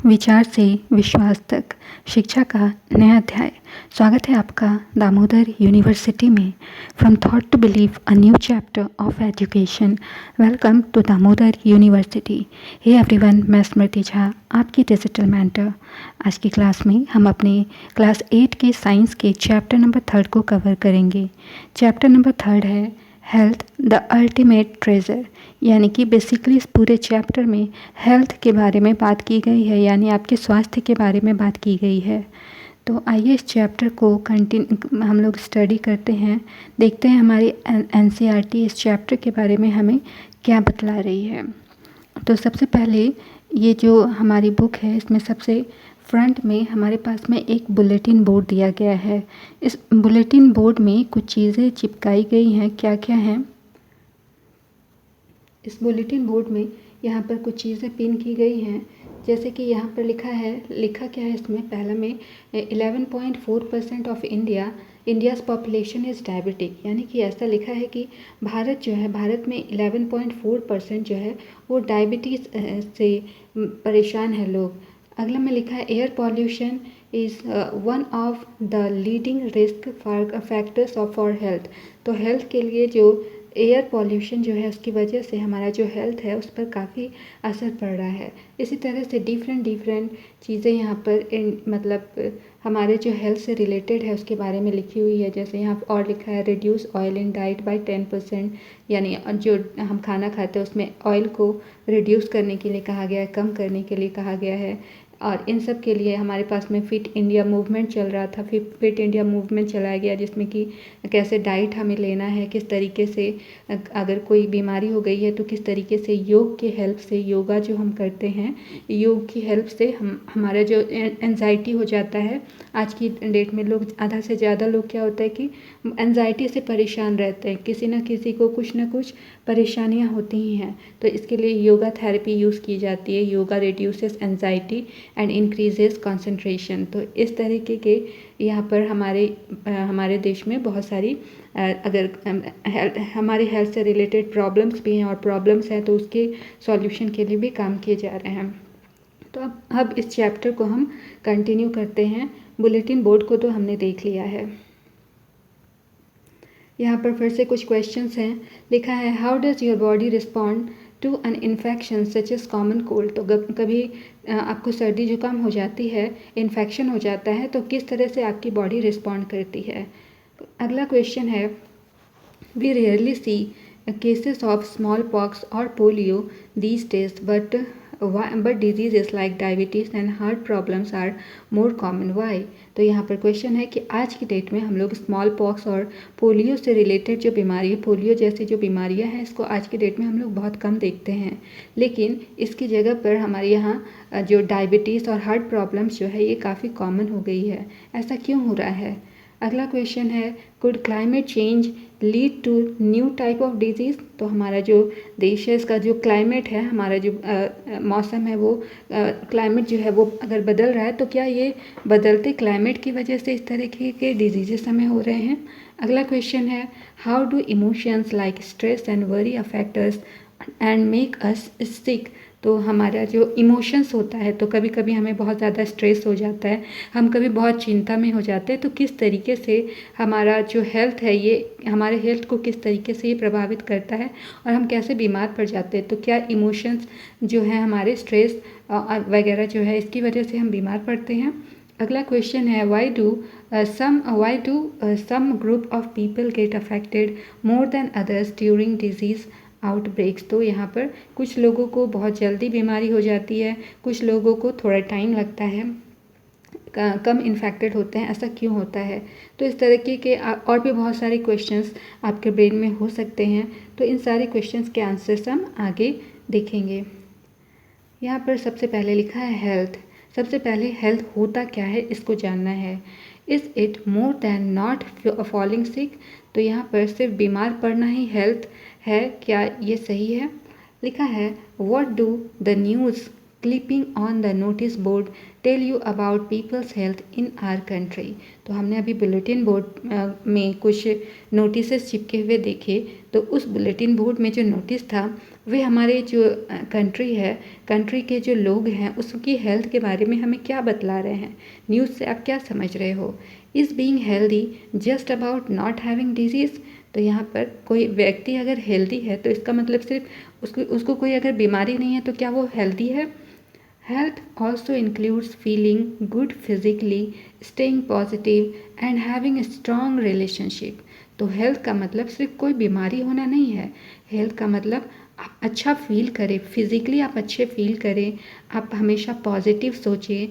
विचार से विश्वास तक शिक्षा का नया अध्याय। स्वागत है आपका दामोदर यूनिवर्सिटी में। From thought to believe, a new chapter of education. Welcome to Damodar university. Hey everyone, मैं स्मृति झा, आपकी डिजिटल मेंटर। आज की क्लास में हम अपने क्लास 8 के साइंस के चैप्टर नंबर 3 को कवर करेंगे। चैप्टर नंबर 3 है हेल्थ द अल्टीमेट ट्रेजर, यानी कि बेसिकली इस पूरे चैप्टर में हेल्थ के बारे में बात की गई है, यानी आपके स्वास्थ्य के बारे में बात की गई है। तो आइए इस चैप्टर को हम लोग स्टडी करते हैं, देखते हैं हमारी एनसीईआरटी इस चैप्टर के बारे में हमें क्या बतला रही है। तो सबसे पहले ये जो हमारी बुक है, इसमें सबसे फ्रंट में हमारे पास में एक बुलेटिन बोर्ड दिया गया है। इस बुलेटिन बोर्ड में कुछ चीज़ें चिपकाई गई हैं। क्या क्या हैं इस बुलेटिन बोर्ड में? यहाँ पर कुछ चीज़ें पिन की गई हैं, जैसे कि यहाँ पर लिखा क्या है इसमें? पहला में 11.4% of India's population is diabetic, यानी कि ऐसा लिखा है कि भारत में 11.4% जो है वो डायबिटीज़ से परेशान है लोग। अगला में लिखा है air pollution is one of the leading risk factors for health. तो हेल्थ के लिए जो एयर पॉल्यूशन जो है उसकी वजह से हमारा जो हेल्थ है उस पर काफ़ी असर पड़ रहा है। इसी तरह से डिफरेंट चीज़ें यहाँ पर हमारे जो हेल्थ से रिलेटेड है उसके बारे में लिखी हुई है। जैसे यहाँ और लिखा है reduce oil in diet by 10%, यानी जो हम खाना खाते हैं उसमें ऑयल को रिड्यूस करने के लिए कहा गया है, कम करने के लिए कहा गया है। और इन सब के लिए हमारे पास में फिट इंडिया मूवमेंट चल रहा था। फिट इंडिया मूवमेंट चलाया गया, जिसमें कि कैसे डाइट हमें लेना है, किस तरीके से अगर कोई बीमारी हो गई है तो किस तरीके से योग की हेल्प से, योगा जो हम करते हैं, योग की हेल्प से हमारा जो एंजाइटी हो जाता है। आज की डेट में लोग, आधा से ज़्यादा लोग क्या होता है कि एंजाइटी से परेशान रहते हैं, किसी न किसी को कुछ ना कुछ परेशानियां होती ही हैं। तो इसके लिए योगा थेरेपी यूज़ की जाती है। Yoga reduces anxiety and increases concentration. तो इस तरीके के यहाँ पर हमारे देश में बहुत सारी अगर हमारी हेल्थ से रिलेटेड प्रॉब्लम्स भी हैं और प्रॉब्लम्स हैं तो उसके सॉल्यूशन के लिए भी काम किए जा रहे हैं। तो अब इस चैप्टर को हम कंटिन्यू करते हैं। बुलेटिन बोर्ड को तो हमने देख लिया है। यहाँ पर फिर से कुछ क्वेश्चंस हैं। लिखा है how does your body respond to an infection such as common cold. तो कभी आपको सर्दी जुकाम हो जाती है, इन्फेक्शन हो जाता है, तो किस तरह से आपकी बॉडी रिस्पॉन्ड करती है। अगला क्वेश्चन है we rarely see cases of smallpox और polio these days, but diseases like diabetes and heart problems are more common, why. तो यहाँ पर क्वेश्चन है कि आज की डेट में हम लोग स्मॉल पॉक्स और पोलियो से रिलेटेड जो बीमारी, पोलियो जैसी जो बीमारियाँ हैं, इसको आज की डेट में हम लोग बहुत कम देखते हैं, लेकिन इसकी जगह पर हमारे यहाँ जो डायबिटीज़ और हार्ट प्रॉब्लम्स जो है ये काफ़ी कॉमन हो गई है। ऐसा क्यों हो रहा है? अगला क्वेश्चन है could climate change lead to new type of disease. तो हमारा जो देश है, इसका जो क्लाइमेट है, हमारा जो मौसम है, वो क्लाइमेट जो है वो अगर बदल रहा है तो क्या ये बदलते क्लाइमेट की वजह से इस तरह के डिजीजेस हमें हो रहे हैं। अगला क्वेश्चन है how do emotions like stress and worry affect us and make us sick. तो हमारा जो इमोशंस होता है, तो कभी कभी हमें बहुत ज़्यादा स्ट्रेस हो जाता है, हम कभी बहुत चिंता में हो जाते हैं, तो किस तरीके से हमारा जो हेल्थ है, ये हमारे हेल्थ को किस तरीके से ये प्रभावित करता है और हम कैसे बीमार पड़ जाते हैं। तो क्या इमोशंस जो है हमारे स्ट्रेस वगैरह जो है इसकी वजह से हम बीमार पड़ते हैं। अगला क्वेश्चन है why do some group of people get affected more than others during disease outbreaks. तो यहाँ पर कुछ लोगों को बहुत जल्दी बीमारी हो जाती है, कुछ लोगों को थोड़ा टाइम लगता है, कम इन्फेक्टेड होते हैं। ऐसा क्यों होता है? तो इस तरीके के और भी बहुत सारे क्वेश्चंस आपके ब्रेन में हो सकते हैं। तो इन सारे क्वेश्चंस के आंसर्स हम आगे देखेंगे। यहाँ पर सबसे पहले लिखा है हेल्थ। सबसे पहले हेल्थ होता क्या है इसको जानना है। Is it more than not falling sick. तो यहाँ पर सिर्फ बीमार पड़ना ही हेल्थ है, क्या ये सही है? लिखा है what do the news clipping on the notice board tell you about people's health in our country। तो हमने अभी बुलेटिन बोर्ड में कुछ नोटिसेस चिपके हुए देखे, तो उस बुलेटिन बोर्ड में जो नोटिस था वे हमारे जो कंट्री है, कंट्री के जो लोग हैं उसकी हेल्थ के बारे में हमें क्या बतला रहे हैं। न्यूज़ से आप क्या समझ रहे हो? Is being healthy just about not having disease. तो यहाँ पर कोई व्यक्ति अगर हेल्दी है तो इसका मतलब सिर्फ उसको कोई अगर बीमारी नहीं है तो क्या वो हेल्दी है? Health also includes feeling good physically, staying positive and having a strong relationship. तो हेल्थ का मतलब सिर्फ कोई बीमारी होना नहीं है। हेल्थ का मतलब आप अच्छा फील करें, फिज़िकली आप अच्छे फील करें, आप हमेशा पॉजिटिव सोचें,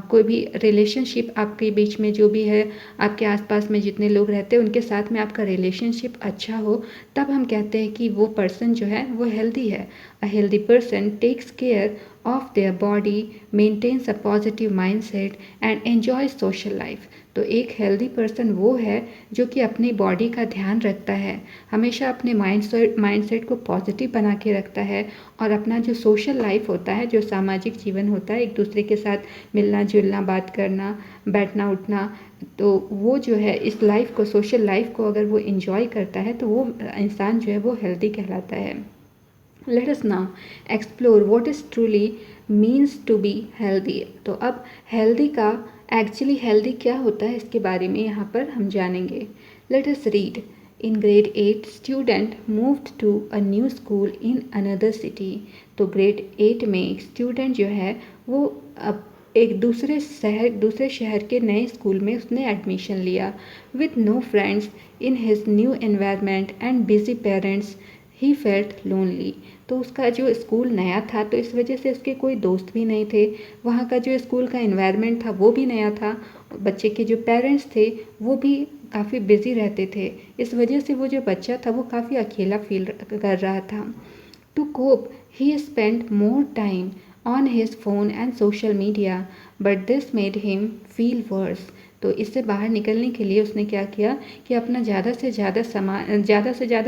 कोई भी रिलेशनशिप आपके बीच में जो भी है, आपके आसपास में जितने लोग रहते हैं उनके साथ में आपका रिलेशनशिप अच्छा हो, तब हम कहते हैं कि वो पर्सन जो है वो हेल्दी है। A healthy person takes care of their body, maintains a positive mindset and enjoy social life. तो एक हेल्दी पर्सन वो है जो कि अपनी बॉडी का ध्यान रखता है, हमेशा अपने माइंडसेट को पॉजिटिव बना के रखता है, और अपना जो सोशल लाइफ होता है, जो सामाजिक जीवन होता है, एक दूसरे के साथ मिलना जुलना, बात करना, बैठना उठना, तो वो जो है इस लाइफ को, सोशल लाइफ को अगर वो इन्जॉय करता है तो वो इंसान जो है वो हेल्दी कहलाता है। Let us now explore what is truly means to be healthy. तो अब हेल्दी का एक्चुअली हेल्दी क्या होता है इसके बारे में यहाँ पर हम जानेंगे। Let us read. In grade 8 student moved to a new school in another city. तो ग्रेड 8 में एक स्टूडेंट जो है वो अब एक दूसरे शहर के नए स्कूल में उसने एडमिशन लिया। With no friends in his new environment and busy parents he felt lonely. तो उसका जो स्कूल नया था तो इस वजह से उसके कोई दोस्त भी नहीं थे, वहाँ का जो स्कूल का एनवायरनमेंट था वो भी नया था, बच्चे के जो पेरेंट्स थे वो भी काफ़ी बिजी रहते थे, इस वजह से वो जो बच्चा था वो काफ़ी अकेला फील कर रहा था। To cope he spent more time on his phone and social media but this made him feel worse. तो इससे बाहर निकलने के लिए उसने क्या किया कि अपना ज़्यादा से ज़्यादा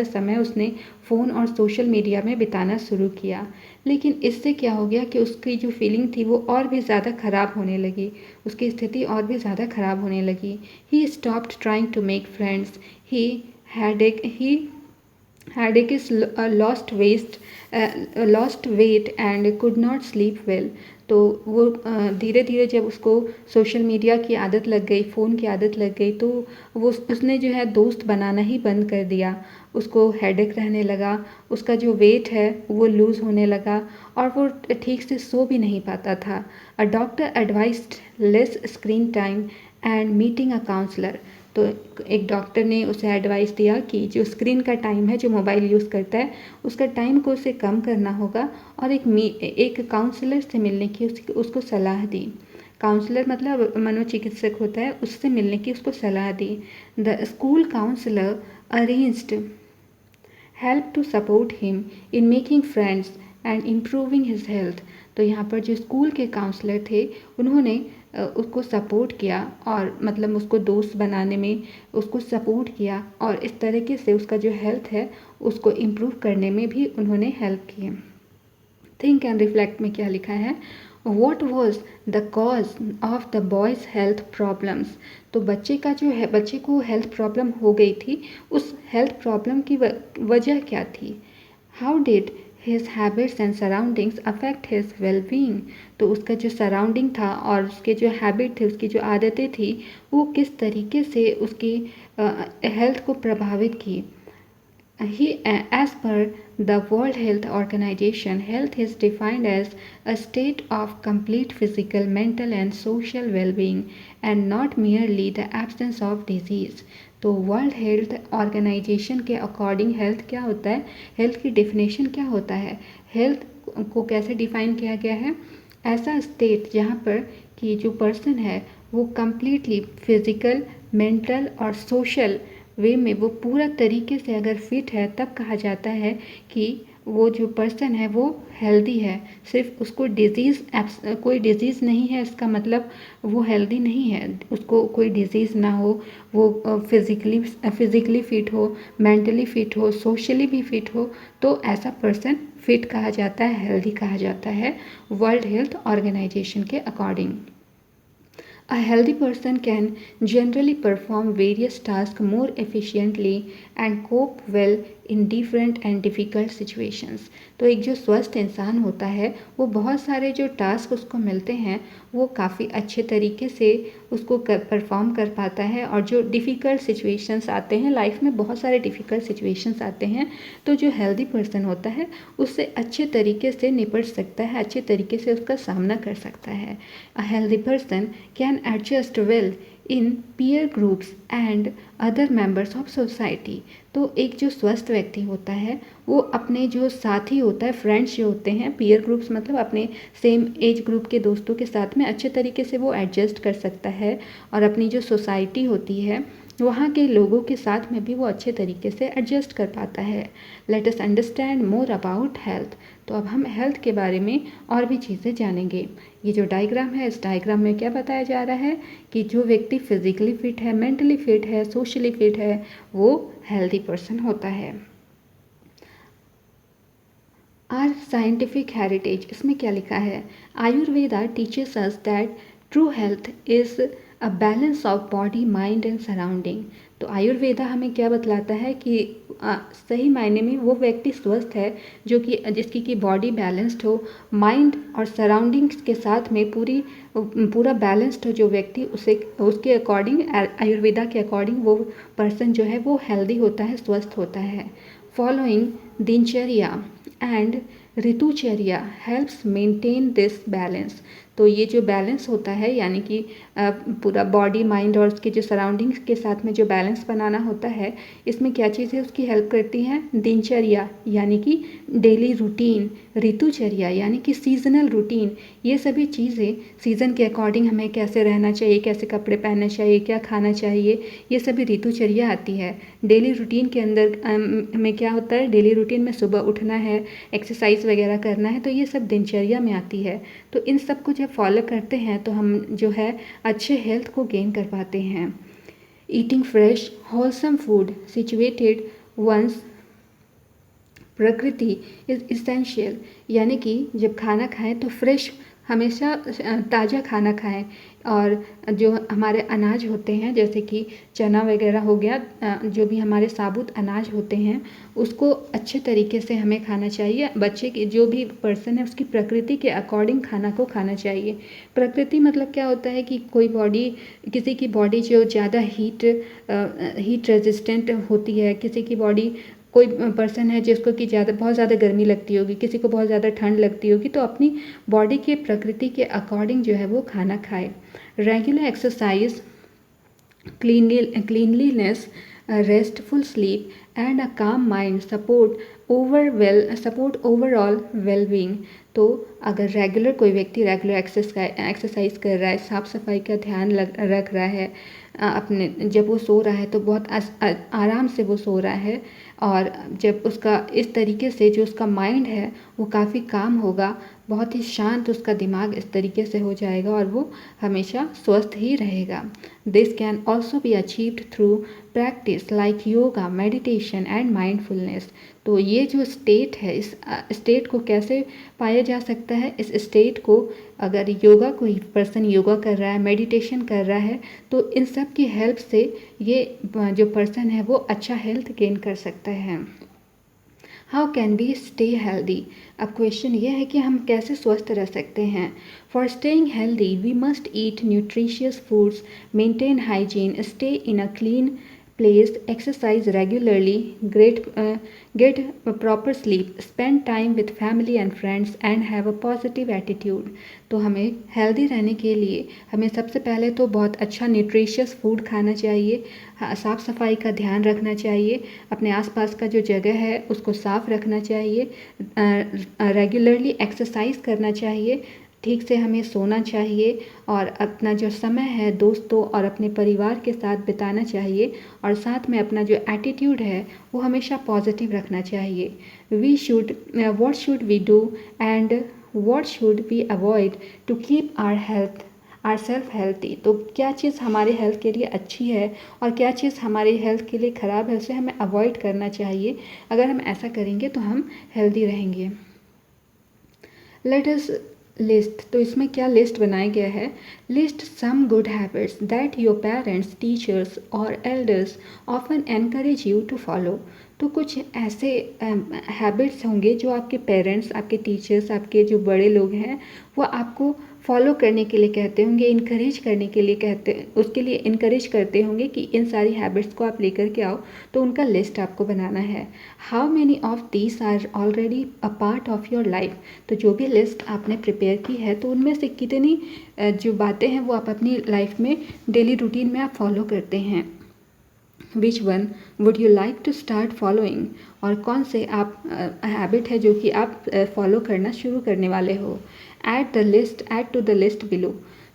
समय उसने फ़ोन और सोशल मीडिया में बिताना शुरू किया। लेकिन इससे क्या हो गया कि उसकी जो फीलिंग थी वो और भी ज़्यादा ख़राब होने लगी, उसकी स्थिति और भी ज़्यादा ख़राब होने लगी। He stopped trying to make friends, he headache is lost weight and could not sleep well। तो वो धीरे धीरे जब उसको सोशल मीडिया की आदत लग गई, फ़ोन की आदत लग गई, तो वो उसने जो है दोस्त बनाना ही बंद कर दिया। उसको हेडेक रहने लगा, उसका जो वेट है वो लूज़ होने लगा और वो ठीक से सो भी नहीं पाता था। A doctor advised less screen time and meeting a counsellor. तो एक डॉक्टर ने उसे एडवाइस दिया कि जो स्क्रीन का टाइम है, जो मोबाइल यूज़ करता है, उसका टाइम को उसे कम करना होगा और एक काउंसलर से मिलने की उसको सलाह दी। काउंसलर मतलब मनोचिकित्सक होता है, उससे मिलने की उसको सलाह दी। The school counsellor arranged help to support him in making friends and improving his health. तो यहाँ पर जो स्कूल के काउंसलर थे उन्होंने उसको सपोर्ट किया और मतलब उसको दोस्त बनाने में उसको सपोर्ट किया और इस तरीके से उसका जो हेल्थ है उसको इम्प्रूव करने में भी उन्होंने हेल्प की। थिंक एंड रिफ्लेक्ट में क्या लिखा है? What was the cause of the boys health problems. तो बच्चे को हेल्थ प्रॉब्लम हो गई थी, उस हेल्थ प्रॉब्लम की वजह क्या थी? How did his habits and surroundings affect his wellbeing. तो उसका जो सराउंडिंग था और उसके जो हैबिट थे, उसकी जो आदतें थी, वो किस तरीके से उसकी हेल्थ को प्रभावित की। As per the World Health Organization, health is defined as a state of complete physical, mental and social well-being and not merely the absence of disease। तो वर्ल्ड हेल्थ ऑर्गेनाइजेशन के अकॉर्डिंग हेल्थ क्या होता है, health की definition क्या होता है, health को कैसे डिफाइन किया गया है? ऐसा स्टेट जहाँ पर कि जो पर्सन है वो कम्प्लीटली फिज़िकल, मेंटल और सोशल वे में वो पूरा तरीके से अगर फिट है, तब कहा जाता है कि वो जो पर्सन है वो हेल्दी है, सिर्फ उसको कोई डिज़ीज़ नहीं है इसका मतलब वो हेल्दी नहीं है, उसको कोई डिज़ीज़ ना हो, वो फिज़िकली फ़िट हो, मेंटली फ़िट हो, सोशली भी फ़िट हो, तो ऐसा पर्सन फिट कहा जाता है, हेल्दी कहा जाता है वर्ल्ड हेल्थ ऑर्गेनाइजेशन के according. A healthy person can generally perform various tasks more efficiently and cope well in different and difficult situations। तो एक जो स्वस्थ इंसान होता है वो बहुत सारे जो टास्क उसको मिलते हैं वो काफ़ी अच्छे तरीके से उसको परफॉर्म कर पाता है, और जो डिफ़िकल्ट सिचुएशंस आते हैं लाइफ में, बहुत सारे डिफ़िकल्ट सिचुएशंस आते हैं, तो जो हेल्दी पर्सन होता है उससे अच्छे तरीके से निपट सकता है, अच्छे तरीके से उसका सामना कर सकता है। A healthy person can adjust well in peer groups and other members of society. तो एक जो स्वस्थ व्यक्ति होता है वो अपने जो साथी होता है, फ्रेंड्स जो होते हैं, पीयर ग्रुप्स मतलब अपने सेम एज ग्रुप के दोस्तों के साथ में अच्छे तरीके से वो एडजस्ट कर सकता है, और अपनी जो सोसाइटी होती है वहाँ के लोगों के साथ में भी वो अच्छे तरीके से एडजस्ट कर पाता है। Let us understand more about health. तो अब हम हेल्थ के बारे में और भी चीज़ें जानेंगे। ये जो डायग्राम है, इस डायग्राम में क्या बताया जा रहा है कि जो व्यक्ति फिजिकली फिट है, मेंटली फिट है, सोशली फिट है, वो हेल्दी पर्सन होता है। आर साइंटिफिक हेरिटेज, इसमें क्या लिखा है? Ayurveda teaches us that true health is a balance of body, mind and surrounding. तो आयुर्वेदा हमें क्या बतलाता है कि सही मायने में वो व्यक्ति स्वस्थ है जो कि जिसकी की बॉडी बैलेंस्ड हो, माइंड और सराउंडिंग्स के साथ में पूरा बैलेंस्ड हो जो व्यक्ति, उसे उसके अकॉर्डिंग, आयुर्वेदा के अकॉर्डिंग वो पर्सन जो है वो हेल्दी होता है, स्वस्थ होता है। Following dinacharya and ritucharya helps maintain this balance. तो ये जो बैलेंस होता है यानी कि पूरा बॉडी, माइंड और उसके जो सराउंडिंग्स के साथ में जो बैलेंस बनाना होता है, इसमें क्या चीज़ें उसकी हेल्प करती हैं? दिनचर्या यानी कि डेली रूटीन, ऋतुचर्या यानी कि सीजनल रूटीन, ये सभी चीज़ें सीज़न के अकॉर्डिंग हमें कैसे रहना चाहिए, कैसे कपड़े पहनने चाहिए, क्या खाना चाहिए, ये सभी ऋतुचर्या आती है। डेली रूटीन के अंदर हमें क्या होता है, डेली रूटीन में सुबह उठना है, एक्सरसाइज वगैरह करना है, तो ये सब दिनचर्या में आती है। तो इन सब को जब फॉलो करते हैं तो हम जो है अच्छे हेल्थ को गेन कर पाते हैं। Eating fresh wholesome food situated once प्रकृति इज़ इसेंशियल, यानी कि जब खाना खाएं तो फ्रेश, हमेशा ताज़ा खाना खाएं, और जो हमारे अनाज होते हैं जैसे कि चना वगैरह हो गया, जो भी हमारे साबुत अनाज होते हैं उसको अच्छे तरीके से हमें खाना चाहिए। बच्चे की जो भी पर्सन है उसकी प्रकृति के अकॉर्डिंग खाना को खाना चाहिए। प्रकृति मतलब क्या होता है कि किसी की बॉडी जो ज़्यादा हीट रेजिस्टेंट होती है, किसी की बॉडी, कोई पर्सन है जिसको कि बहुत ज़्यादा गर्मी लगती होगी, किसी को बहुत ज़्यादा ठंड लगती होगी, तो अपनी बॉडी के प्रकृति के अकॉर्डिंग जो है वो खाना खाए। Regular exercise, cleanliness, restful sleep and a calm mind support overall well-being। तो अगर कोई व्यक्ति रेगुलर एक्सरसाइज कर रहा है, साफ़ सफाई का ध्यान रख रहा है, अपने जब वो सो रहा है तो बहुत आराम से वो सो रहा है, और जब उसका इस तरीके से जो उसका माइंड है वो काफ़ी काम होगा, बहुत ही शांत उसका दिमाग इस तरीके से हो जाएगा और वो हमेशा स्वस्थ ही रहेगा। This can also be achieved through practice like yoga, meditation and mindfulness. तो ये जो स्टेट है, इस स्टेट को कैसे पाया जा सकता है? इस स्टेट को अगर कोई पर्सन योगा कर रहा है, मेडिटेशन कर रहा है, तो इन सब की हेल्प से ये जो पर्सन है वो अच्छा हेल्थ गेन कर सकता है। How can we stay healthy? अब क्वेश्चन ये है कि हम कैसे स्वस्थ रह सकते हैं। For staying healthy we must eat nutritious foods, maintain hygiene, stay in a clean place, exercise regularly, get a proper sleep, spend time with family and friends and have a positive attitude। तो हमें healthy रहने के लिए हमें सबसे पहले तो बहुत अच्छा न्यूट्रिशियस फूड खाना चाहिए, साफ़ सफाई का ध्यान रखना चाहिए, अपने आसपास का जो जगह है उसको साफ़ रखना चाहिए, रेगुलरली एक्सरसाइज करना चाहिए, ठीक से हमें सोना चाहिए और अपना जो समय है दोस्तों और अपने परिवार के साथ बिताना चाहिए, और साथ में अपना जो एटीट्यूड है वो हमेशा पॉजिटिव रखना चाहिए। We should what should we do and what should we avoid to keep our health or self healthy. तो क्या चीज़ हमारे हेल्थ के लिए अच्छी है और क्या चीज़ हमारी हेल्थ के लिए ख़राब है, उसे हमें अवॉइड करना चाहिए। अगर हम ऐसा करेंगे तो हम हेल्दी रहेंगे। लेट अस लिस्ट, तो इसमें क्या लिस्ट बनाया गया है, list some good habits that your parents, teachers और elders often encourage you to follow. तो कुछ ऐसे हैबिट्स होंगे जो आपके पेरेंट्स, आपके टीचर्स, आपके जो बड़े लोग हैं वो आपको फॉलो करने के लिए कहते होंगे, इनकरेज करने के लिए उसके लिए इनकरेज करते होंगे कि इन सारी हैबिट्स को आप लेकर के आओ। तो उनका लिस्ट आपको बनाना है। How many of these are already a part of your life. तो जो भी लिस्ट आपने प्रिपेयर की है तो उनमें से कितनी जो बातें हैं वो आप अपनी लाइफ में डेली रूटीन में आप फॉलो करते हैं। Which one would you like to start following, और कौन से आप हैबिट है जो कि आप फॉलो करना शुरू करने वाले हो। Add to the list below,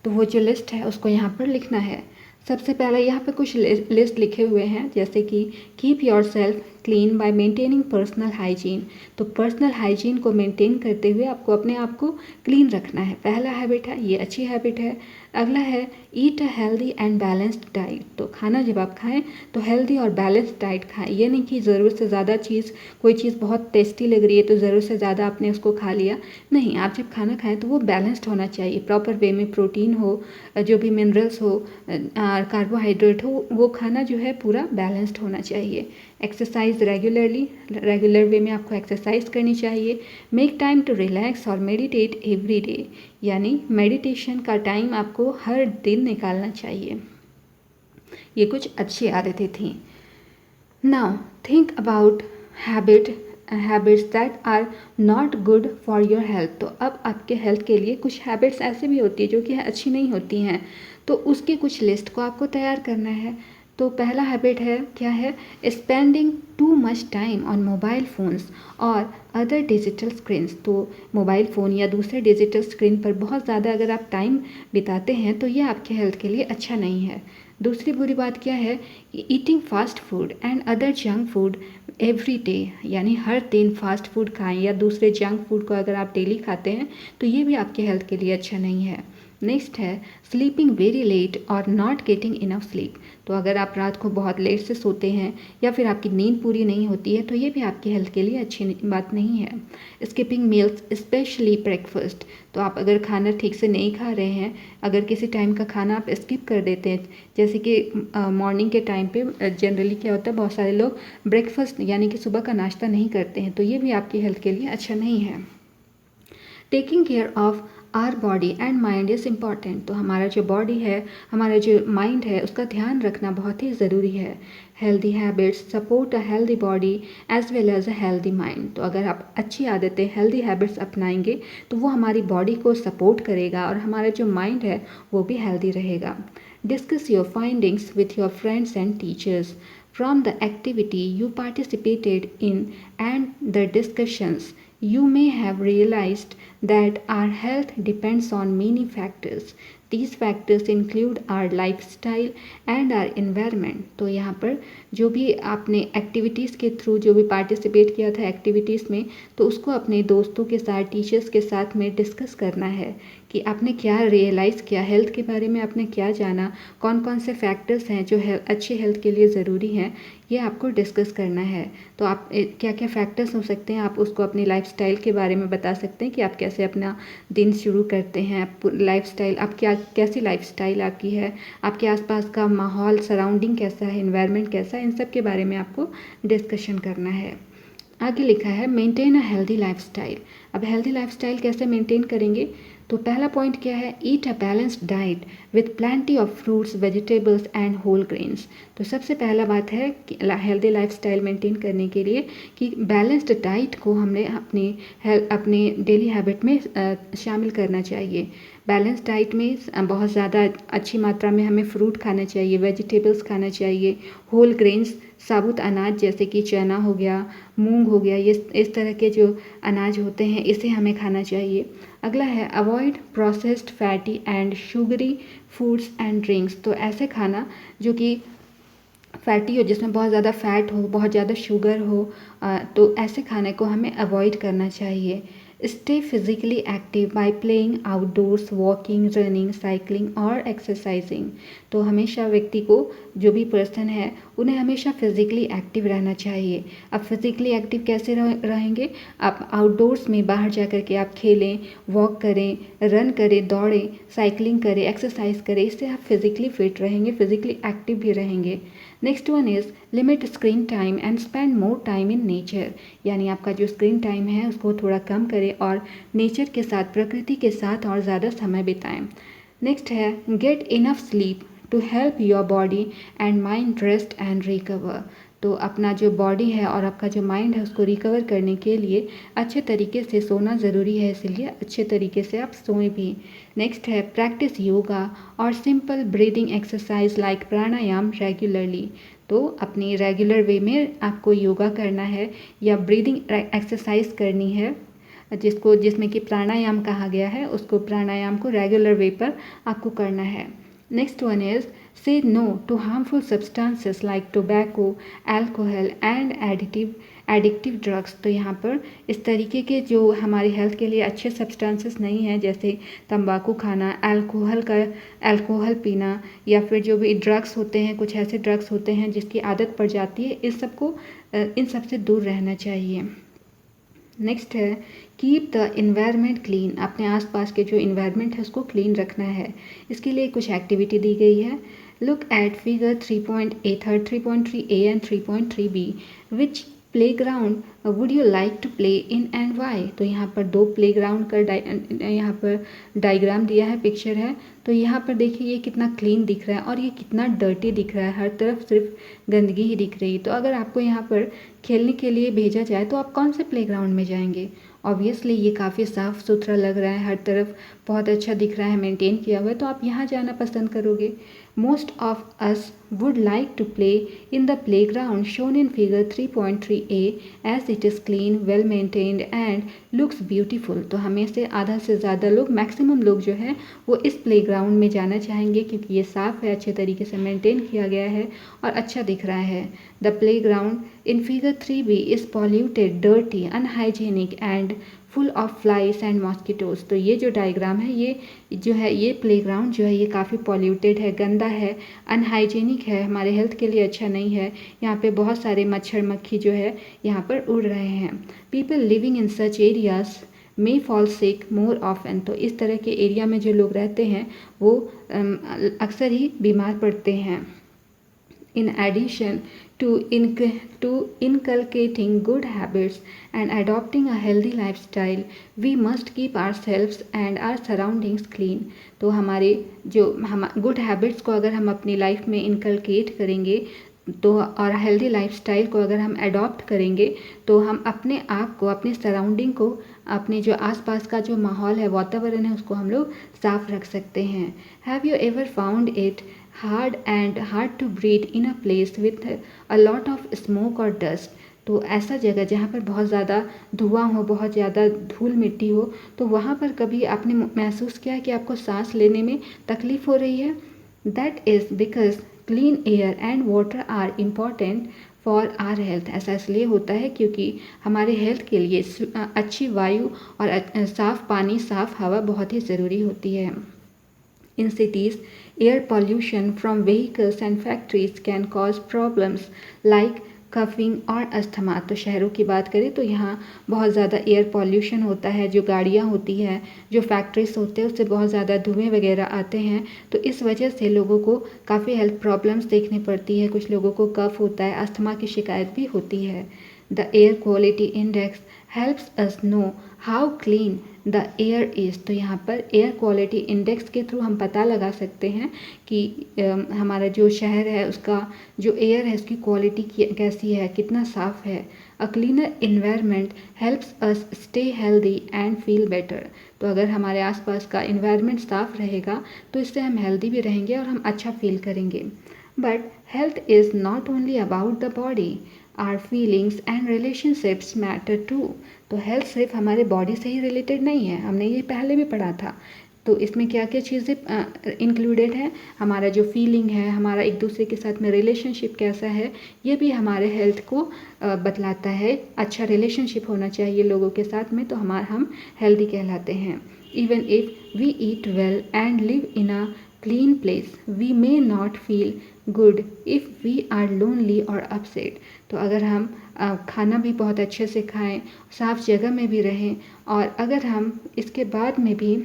तो वो जो लिस्ट है उसको यहाँ पर लिखना है। सबसे पहले यहाँ पे कुछ लिस्ट लिखे हुए हैं, जैसे कि keep your self clean bye maintaining personal hygiene. तो पर्सनल हाइजीन को मेंटेन करते हुए आपको अपने आप को क्लीन रखना है, पहला हैबिट है, ये अच्छी हैबिट है। अगला है eat a healthy and balanced diet. तो खाना जब आप खाएं तो हेल्दी और बैलेंस्ड डाइट खाएं। ये नहीं कि ज़रूरत से ज़्यादा कोई चीज़ बहुत टेस्टी लग रही है तो ज़रूरत से ज़्यादा आपने उसको खा लिया, नहीं। आप जब खाना खाएं तो वो बैलेंस्ड होना चाहिए, प्रॉपर वे में प्रोटीन हो, जो भी मिनरल्स हो, कार्बोहाइड्रेट हो, वो खाना जो है पूरा बैलेंस्ड होना चाहिए। एक्सरसाइज रेगुलर वे में आपको एक्सरसाइज करनी चाहिए। मेक टाइम टू रिलैक्स और मेडिटेट एवरी डे, यानी मेडिटेशन का टाइम आपको हर दिन निकालना चाहिए। ये कुछ अच्छी आदतें थी। Now think about habits that are not good for your health. तो अब आपके हेल्थ के लिए कुछ हैबिट्स ऐसे भी होती है जो कि अच्छी नहीं होती हैं, तो उसकी कुछ लिस्ट को आपको तैयार करना है। तो पहला हैबिट है, क्या है, spending too much time on mobile phones और अदर डिजिटल स्क्रीन्स। तो मोबाइल फ़ोन या दूसरे डिजिटल स्क्रीन पर बहुत ज़्यादा अगर आप टाइम बिताते हैं तो ये आपके हेल्थ के लिए अच्छा नहीं है। दूसरी बुरी बात क्या है, eating fast food and other junk food every day, यानी हर दिन फास्ट फूड खाएं या दूसरे जंक फूड को अगर आप डेली खाते हैं तो ये भी आपके हेल्थ के लिए अच्छा नहीं है। नेक्स्ट है स्लीपिंग वेरी लेट और नॉट गेटिंग इनफ स्लीप। तो अगर आप रात को बहुत लेट से सोते हैं या फिर आपकी नींद पूरी नहीं होती है तो ये भी आपकी हेल्थ के लिए अच्छी बात नहीं है। Skipping meals specially breakfast. तो आप अगर खाना ठीक से नहीं खा रहे हैं, अगर किसी टाइम का खाना आप स्किप कर देते हैं, जैसे कि मॉर्निंग के टाइम पे जनरली क्या होता है, बहुत सारे लोग ब्रेकफास्ट यानी कि सुबह का नाश्ता नहीं करते हैं, तो ये भी आपकी हेल्थ के लिए अच्छा नहीं है। Taking care of our body and mind is important. तो हमारा जो बॉडी है, हमारा जो माइंड है, उसका ध्यान रखना बहुत ही ज़रूरी है। Healthy habits support a healthy body as well as a healthy mind. तो अगर आप अच्छी आदतें, हेल्दी हैबिट्स अपनाएंगे तो वो हमारी बॉडी को सपोर्ट करेगा और हमारा जो माइंड है वो भी हेल्दी रहेगा। Discuss your findings with your friends and teachers from the activity you participated in and the discussions you may have realized that our health depends on many factors. These factors include our lifestyle and our environment. तो यहाँ पर जो भी आपने activities के through जो भी participate किया था एक्टिविटीज़ में, तो उसको अपने दोस्तों के साथ, टीचर्स के साथ में डिस्कस करना है कि आपने क्या रियलाइज़ किया, हेल्थ के बारे में आपने क्या जाना, कौन कौन से फैक्टर्स हैं जो अच्छी हेल्थ के लिए ज़रूरी हैं, ये आपको डिस्कस करना है। तो आप क्या क्या फैक्टर्स हो सकते हैं, आप उसको अपनी लाइफस्टाइल के बारे में बता सकते हैं कि आप कैसे अपना दिन शुरू करते हैं, लाइफस्टाइल आप कैसी लाइफस्टाइल आपकी है, आपके आसपास का माहौल, सराउंडिंग कैसा है, एनवायरनमेंट कैसा है, इन सब के बारे में आपको डिस्कशन करना है। आगे लिखा है मेंटेन अ हेल्दी लाइफस्टाइल। अब हेल्दी लाइफस्टाइल कैसे मेंटेन करेंगे, तो पहला पॉइंट क्या है, eat a balanced diet with plenty of fruits, vegetables and whole grains. तो सबसे पहला बात है कि हेल्दी लाइफस्टाइल मेंटेन करने के लिए कि बैलेंस्ड डाइट को हमने अपने डेली हैबिट में शामिल करना चाहिए। बैलेंस डाइट में बहुत ज़्यादा अच्छी मात्रा में हमें फ्रूट खाना चाहिए, वेजिटेबल्स खाना चाहिए, होल ग्रेन्स साबुत अनाज जैसे कि चना हो गया, मूंग हो गया, ये इस तरह के जो अनाज होते हैं इसे हमें खाना चाहिए। अगला है avoid processed fatty and sugary foods and drinks. तो ऐसे खाना जो कि फैटी हो, जिसमें बहुत ज़्यादा फैट हो, बहुत ज़्यादा शुगर हो, तो ऐसे खाने को हमें अवॉइड करना चाहिए। Stay physically active by playing outdoors, walking, running, cycling और एक्सरसाइजिंग। तो हमेशा व्यक्ति को, जो भी पर्सन है, उन्हें हमेशा फिजिकली एक्टिव रहना चाहिए। अब फिजिकली एक्टिव कैसे रहेंगे? आप आउटडोर्स में बाहर जा कर के आप खेलें, वॉक करें, रन करें, दौड़ें, साइकिलिंग करें, एक्सरसाइज करें, इससे आप फिजिकली फिट रहेंगे, फिजिकली एक्टिव भी रहेंगे। Next one is limit screen time and spend more time in nature. यानी आपका जो स्क्रीन टाइम है उसको थोड़ा कम करें और नेचर के साथ, प्रकृति के साथ और ज़्यादा समय बिताएं। नेक्स्ट है get enough sleep to help your body and mind rest and recover. तो अपना जो बॉडी है और आपका जो माइंड है उसको रिकवर करने के लिए अच्छे तरीके से सोना ज़रूरी है, इसलिए अच्छे तरीके से आप सोएं भी। नेक्स्ट है प्रैक्टिस योगा और सिंपल ब्रीदिंग एक्सरसाइज लाइक प्राणायाम रेगुलरली। तो अपनी रेगुलर वे में आपको योगा करना है या ब्रीदिंग एक्सरसाइज करनी है, जिसमें कि प्राणायाम कहा गया है, उसको प्राणायाम को रेगुलर वे पर आपको करना है। Next one is say no to harmful substances like tobacco, alcohol and addictive drugs. तो यहाँ पर इस तरीके के जो हमारी हेल्थ के लिए अच्छे सब्सटेंसेस नहीं हैं, जैसे तंबाकू खाना, अल्कोहल पीना, या फिर जो भी ड्रग्स होते हैं, कुछ ऐसे ड्रग्स होते हैं जिसकी आदत पड़ जाती है, इन सब से दूर रहना चाहिए। नेक्स्ट है कीप द इन्वायरमेंट क्लीन। अपने आसपास के जो इन्वायरमेंट है उसको क्लीन रखना है। इसके लिए कुछ एक्टिविटी दी गई है। Look at figure 3.A, 3.3A and 3.3B। Which playground would you like to play in and why. तो यहाँ पर दो प्लेग्राउंड का यहाँ पर डायग्राम दिया है, पिक्चर है। तो यहाँ पर देखिए ये कितना क्लीन दिख रहा है और ये कितना डर्टी दिख रहा है, हर तरफ सिर्फ गंदगी ही दिख रही है। तो अगर आपको यहाँ पर खेलने के लिए भेजा जाए तो आप कौन से प्लेग्राउंड में जाएंगे? ऑब्वियसली ये काफ़ी साफ़ सुथरा लग रहा है, हर तरफ बहुत अच्छा दिख रहा है, मेंटेन किया हुआ है, तो आप यहाँ जाना पसंद करोगे। Most of us would like to play in the playground shown in figure 3.3A as it is clean, well maintained and looks beautiful. तो हमें से आधा से ज़्यादा लोग, मैक्सिमम लोग जो है वो इस प्लेग्राउंड में जाना चाहेंगे, क्योंकि ये साफ़ है, अच्छे तरीके से मेंटेन किया गया है और अच्छा दिख रहा है। The playground in figure 3B is polluted, dirty, unhygienic and full of flies and mosquitoes. तो ये जो डायग्राम है, ये प्लेग्राउंड जो है ये काफ़ी पॉल्यूटेड है, गंदा है, अनहाइजीनिक है, हमारे हेल्थ के लिए अच्छा नहीं है। यहाँ पे बहुत सारे मच्छर मक्खी जो है यहाँ पर उड़ रहे हैं। People living in such areas may fall sick more often. तो इस तरह के एरिया में जो लोग रहते हैं वो अक्सर ही बीमार पड़ते हैं। In addition to inculcating good habits and adopting a healthy lifestyle, we must keep ourselves and our surroundings clean. तो हमारे जो गुड हैबिट्स को अगर हम अपनी लाइफ में इनकलकेट करेंगे तो, और हेल्दी लाइफस्टाइल को अगर हम अडॉप्ट करेंगे, तो हम अपने आप को, अपने सराउंडिंग को, अपने जो आसपास का जो माहौल है, वातावरण है, उसको हम लोग साफ रख सकते हैं। Have you ever found it hard to breathe in a place with a lot of smoke or dust? तो ऐसा जगह जहाँ पर बहुत ज़्यादा धुआं हो, बहुत ज़्यादा धूल मिट्टी हो, तो वहाँ पर कभी आपने महसूस किया कि आपको सांस लेने में तकलीफ़ हो रही है? That is because clean air and water are important for our health. ऐसा इसलिए होता है क्योंकि हमारे हेल्थ के लिए अच्छी वायु और साफ़ पानी, साफ़ हवा बहुत ही ज़रूरी होती है। In cities, air pollution from vehicles and factories can cause problems like coughing और अस्थमा। तो शहरों की बात करें तो यहाँ बहुत ज़्यादा एयर पॉल्यूशन होता है, जो गाड़ियाँ होती हैं, जो फैक्ट्रीज होते हैं, उससे बहुत ज़्यादा धुएँ वगैरह आते हैं। तो इस वजह से लोगों को काफ़ी हेल्थ प्रॉब्लम्स देखनी पड़ती है, कुछ लोगों को कफ होता है, अस्थमा की शिकायत भी होती है। The air quality index helps us know how clean the air is. तो यहाँ पर एयर क्वालिटी इंडेक्स के थ्रू हम पता लगा सकते हैं कि हमारा जो शहर है उसका जो एयर है उसकी क्वालिटी कैसी है, कितना साफ़ है। A cleaner environment helps us stay healthy and feel better. तो अगर हमारे आसपास का इन्वायरमेंट साफ रहेगा तो इससे हम हेल्दी भी रहेंगे और हम अच्छा फील करेंगे। But health is not only about the body, our feelings and relationships matter too. तो हेल्थ सिर्फ हमारे बॉडी से ही रिलेटेड नहीं है, हमने ये पहले भी पढ़ा था। तो इसमें क्या क्या चीज़ें इंक्लूडेड है, हमारा जो फीलिंग है, हमारा एक दूसरे के साथ में रिलेशनशिप कैसा है, ये भी हमारे हेल्थ को बतलाता है। अच्छा रिलेशनशिप होना चाहिए लोगों के साथ में तो हम हेल्दी कहलाते हैं। Even if we eat well and live in a clean place we may not feel good if we are lonely और अपसेट। तो अगर हम खाना भी बहुत अच्छे से खाएं, साफ जगह में भी रहें, और अगर हम इसके बाद में भी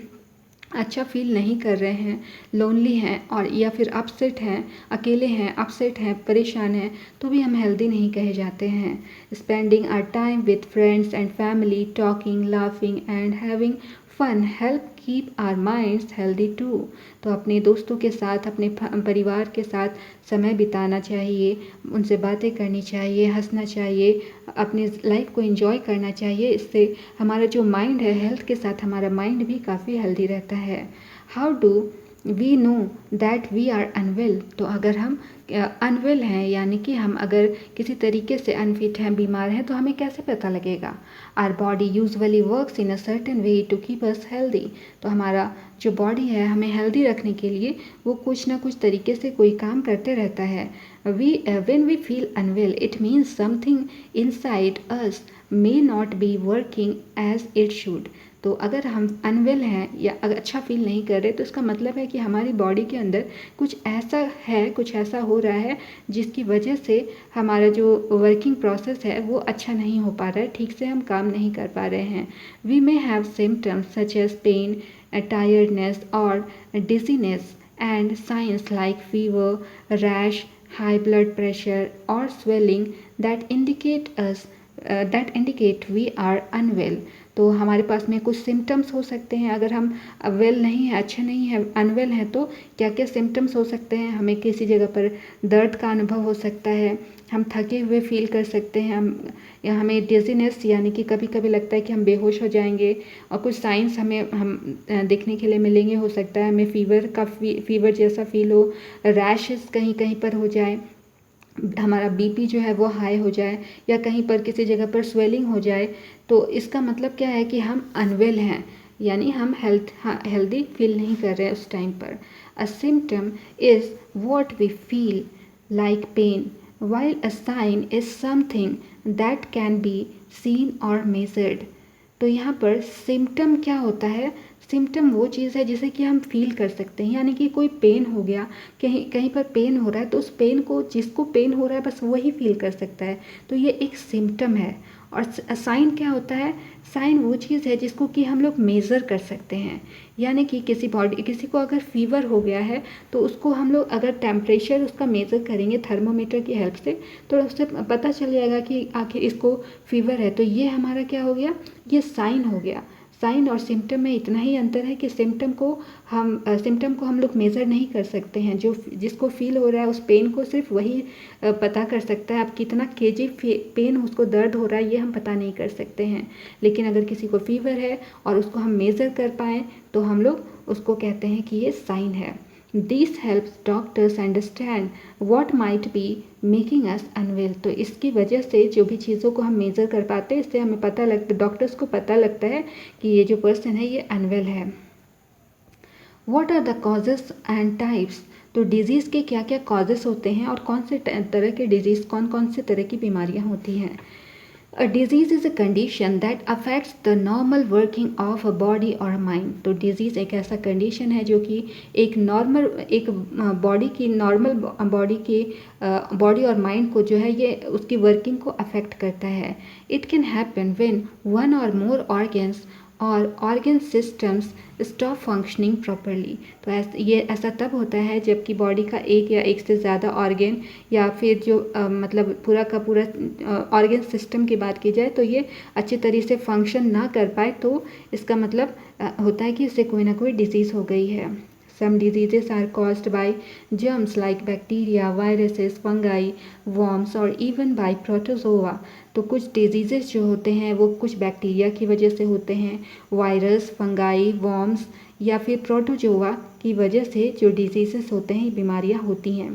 अच्छा फील नहीं कर रहे हैं, लोनली हैं और या फिर अपसेट हैं, अकेले हैं, अपसेट हैं, परेशान हैं, तो भी हम हेल्दी नहीं कहे जाते हैं। Spending our time with friends and family, talking, laughing and having fun help keep our minds healthy too. तो अपने दोस्तों के साथ, अपने परिवार के साथ समय बिताना चाहिए, उनसे बातें करनी चाहिए, हंसना चाहिए, अपनी लाइफ को एंजॉय करना चाहिए। इससे हमारा जो माइंड है, हेल्थ के साथ हमारा माइंड भी काफ़ी हेल्दी रहता है। How do we know that we are unwell. तो अगर हम अनवेल हैं, यानी कि हम अगर किसी तरीके से अनफिट हैं, बीमार हैं, तो हमें कैसे पता लगेगा। Our body usually works in a certain way to keep us healthy. तो हमारा जो बॉडी है, हमें हेल्दी रखने के लिए वो कुछ ना कुछ तरीके से कोई काम करते रहता है। when we feel unwell it means something inside us may not be working as it should। तो अगर हम अनवेल हैं या अगर अच्छा फील नहीं कर रहे तो इसका मतलब है कि हमारी बॉडी के अंदर कुछ ऐसा है, कुछ ऐसा हो रहा है जिसकी वजह से हमारा जो वर्किंग प्रोसेस है वो अच्छा नहीं हो पा रहा है, ठीक से हम काम नहीं कर पा रहे हैं। We may have symptoms such as pain, tiredness और dizziness and signs like fever, rash, high blood pressure or swelling that indicate we are unwell। तो हमारे पास में कुछ सिम्टम्स हो सकते हैं। अगर हम वेल नहीं है, अच्छे नहीं है, अनवेल हैं, तो क्या क्या सिम्टम्स हो सकते हैं। हमें किसी जगह पर दर्द का अनुभव हो सकता है, हम थके हुए फील कर सकते हैं, या हमें डिजीनेस यानी कि कभी कभी लगता है कि हम बेहोश हो जाएंगे, और कुछ साइंस हम देखने के लिए मिलेंगे। हो सकता है हमें फीवर जैसा फील हो, रैशेस कहीं कहीं पर हो जाए, हमारा बीपी जो है वो हाई हो जाए, या कहीं पर किसी जगह पर स्वेलिंग हो जाए। तो इसका मतलब क्या है कि हम अनवेल हैं, यानी हम हेल्दी फील नहीं कर रहे हैं उस टाइम पर। A symptom is what we feel like pain while a sign is something that can be seen or measured। तो यहाँ पर सिम्टम क्या होता है, सिम्टम वो चीज़ है जिसे कि हम फील कर सकते हैं। यानी कि कोई पेन हो गया, कहीं कहीं पर पेन हो रहा है, तो उस पेन को, जिसको पेन हो रहा है, बस वही फील कर सकता है। तो ये एक सिम्टम है। और साइन क्या होता है, साइन वो चीज़ है जिसको कि हम लोग मेज़र कर सकते हैं। यानी कि किसी को अगर फीवर हो गया है तो उसको हम लोग अगर टेम्परेचर उसका मेज़र करेंगे थर्मोमीटर की हेल्प से, तो उससे पता चल जाएगा कि आखिर इसको फीवर है। तो ये हमारा क्या हो गया, ये साइन हो गया। साइन और सिम्टम में इतना ही अंतर है कि सिम्टम को हम लोग मेज़र नहीं कर सकते हैं। जिसको फील हो रहा है उस पेन को सिर्फ वही पता कर सकता है। अब कितना केजी पेन उसको दर्द हो रहा है ये हम पता नहीं कर सकते हैं। लेकिन अगर किसी को फीवर है और उसको हम मेज़र कर पाएँ तो हम लोग उसको कहते हैं कि ये साइन है। This helps doctors understand what might be making us unwell. तो इसकी वजह से जो भी चीज़ों को हम मेज़र कर पाते हैं, इससे हमें पता लगता, डॉक्टर्स को पता लगता है कि ये जो पर्सन है ये अनवेल है। What are the causes and types. तो डिजीज़ के क्या क्या कॉजेस होते हैं और कौन से तरह के डिजीज़, कौन कौन से तरह की बीमारियाँ होती हैं। A disease is a condition that affects the normal working of a body or a mind। तो डिजीज़ एक ऐसा कंडीशन है जो कि एक बॉडी और माइंड को जो है ये उसकी वर्किंग को अफेक्ट करता है। It can happen when one और मोर ऑर्गन्स और organ systems stop functioning properly. तो ये ऐसा तब होता है जबकि बॉडी का एक या एक से ज़्यादा ऑर्गन या फिर जो मतलब पूरा का पूरा ऑर्गन सिस्टम की बात की जाए तो ये अच्छी तरीके से फंक्शन ना कर पाए, तो इसका मतलब होता है कि इससे कोई ना कोई डिजीज़ हो गई है। Some diseases are caused by germs like bacteria, viruses, fungi, worms or even by protozoa. तो कुछ डिजीज़ेस जो होते हैं वो कुछ बैक्टीरिया की वजह से होते हैं, वायरस, फंगाई, वॉर्म्स या फिर प्रोटोजोआ की वजह से जो डिजीज़ेस होते हैं, बीमारियां होती हैं.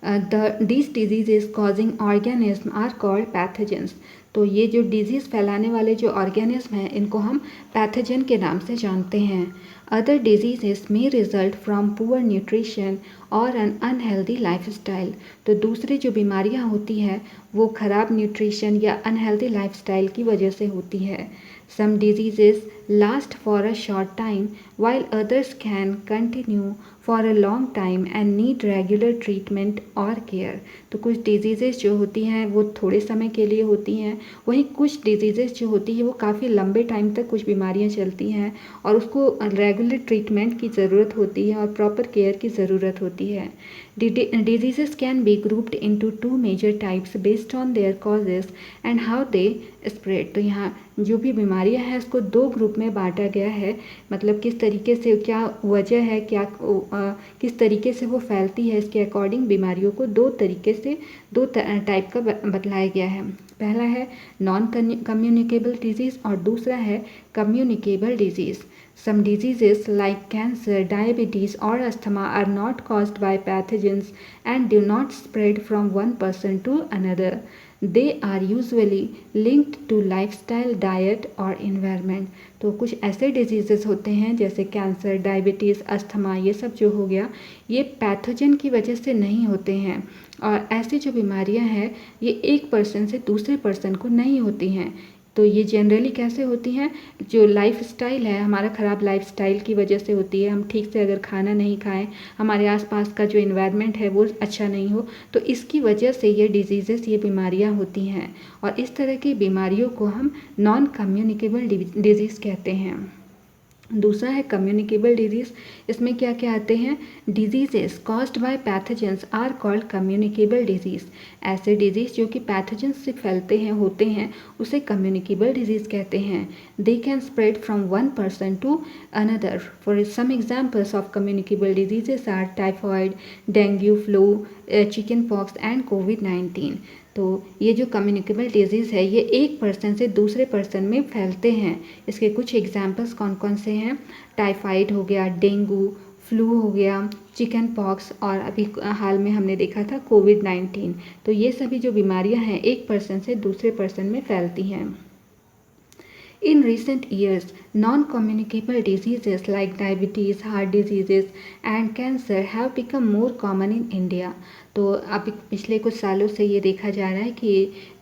these diseases causing organism are called pathogens. तो ये जो डिजीज़ फैलाने वाले जो ऑर्गेनिज्म हैं इनको हम पैथोजन के नाम से जानते हैं. Other diseases may result from poor nutrition और an unhealthy lifestyle. तो दूसरी जो बीमारियां होती हैं वो ख़राब न्यूट्रिशन या अनहेल्दी लाइफस्टाइल की वजह से होती है. Some diseases last for a short time while others can continue for a long time and need regular treatment or care. तो कुछ डिजीज़ेस जो होती हैं वो थोड़े समय के लिए होती हैं, वहीं कुछ डिजीज़ेस जो होती है वो काफ़ी लंबे टाइम तक कुछ बीमारियां चलती हैं और उसको रेगुलर ट्रीटमेंट की ज़रूरत होती है और प्रॉपर केयर की ज़रूरत होती है. Diseases can be grouped into two major types based on their causes and how they spread. तो यहाँ जो भी बीमारियां हैं इसको दो ग्रुप में बांटा गया है, मतलब किस तरीके से, क्या वजह है, किस तरीके से वो फैलती है, इसके अकॉर्डिंग बीमारियों को दो तरीके से, दो टाइप का बतलाया गया है. पहला है नॉन कम्युनिकेबल डिजीज़ और दूसरा है communicable disease. Some diseases like cancer, diabetes or asthma are not caused by pathogens and do not spread from one person to another. They are usually linked to lifestyle, diet और environment. तो कुछ ऐसे diseases होते हैं जैसे cancer, diabetes, asthma, ये सब जो हो गया ये पैथोजन की वजह से नहीं होते हैं. और ऐसी जो बीमारियां हैं ये एक पर्सन से दूसरे पर्सन को नहीं होती हैं. तो ये जनरली कैसे होती हैं, जो लाइफस्टाइल है हमारा ख़राब लाइफस्टाइल की वजह से होती है. हम ठीक से अगर खाना नहीं खाएं, हमारे आसपास का जो इन्वायरमेंट है वो अच्छा नहीं हो, तो इसकी वजह से ये डिजीज़ेस, ये बीमारियां होती हैं. और इस तरह की बीमारियों को हम नॉन कम्युनिकेबल डिजीज़ कहते हैं. दूसरा है कम्युनिकेबल डिजीज़. इसमें क्या क्या आते हैं, diseases caused by pathogens are called communicable disease. ऐसे डिजीज़ जो कि पैथोजेंस से फैलते हैं, होते हैं, उसे कम्युनिकेबल डिजीज़ कहते हैं. They can spread from one person to another. For some examples of communicable diseases are typhoid, dengue, flu, chicken pox and कोविड-19. तो ये जो कम्युनिकेबल डिजीज़ है ये एक पर्सन से दूसरे पर्सन में फैलते हैं. इसके कुछ एग्जांपल्स कौन कौन से हैं, टाइफाइड हो गया, डेंगू, फ्लू हो गया, चिकन पॉक्स और अभी हाल में हमने देखा था कोविड-19. तो ये सभी जो बीमारियां हैं एक पर्सन से दूसरे पर्सन में फैलती हैं. In recent years, non-communicable diseases like diabetes, heart diseases and cancer have become more common in India. तो अब पिछले कुछ सालों से ये देखा जा रहा है कि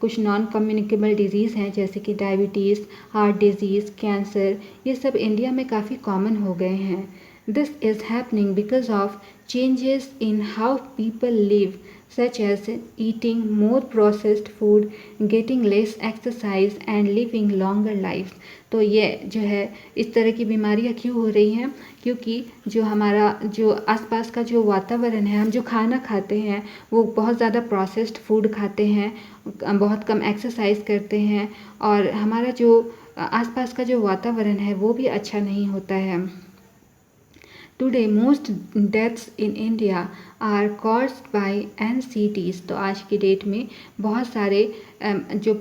कुछ नॉन कम्युनिकेबल डिजीज़ हैं जैसे कि डायबिटीज़, हार्ट डिजीज़, कैंसर, ये सब इंडिया में काफ़ी कॉमन हो गए हैं. This is happening because of changes in how people live, such as eating more processed food, getting less exercise and living longer lives. तो ये जो है इस तरह की बीमारियां क्यों हो रही हैं, क्योंकि जो हमारा जो आसपास का जो वातावरण है, हम जो खाना खाते हैं वो बहुत ज़्यादा प्रोसेस्ड फूड खाते हैं, बहुत कम एक्सरसाइज करते हैं और हमारा जो आसपास का जो वातावरण है वो भी अच्छा नहीं होता है. Today, most deaths in India are caused by NCDs. तो आज की डेट में बहुत सारे जो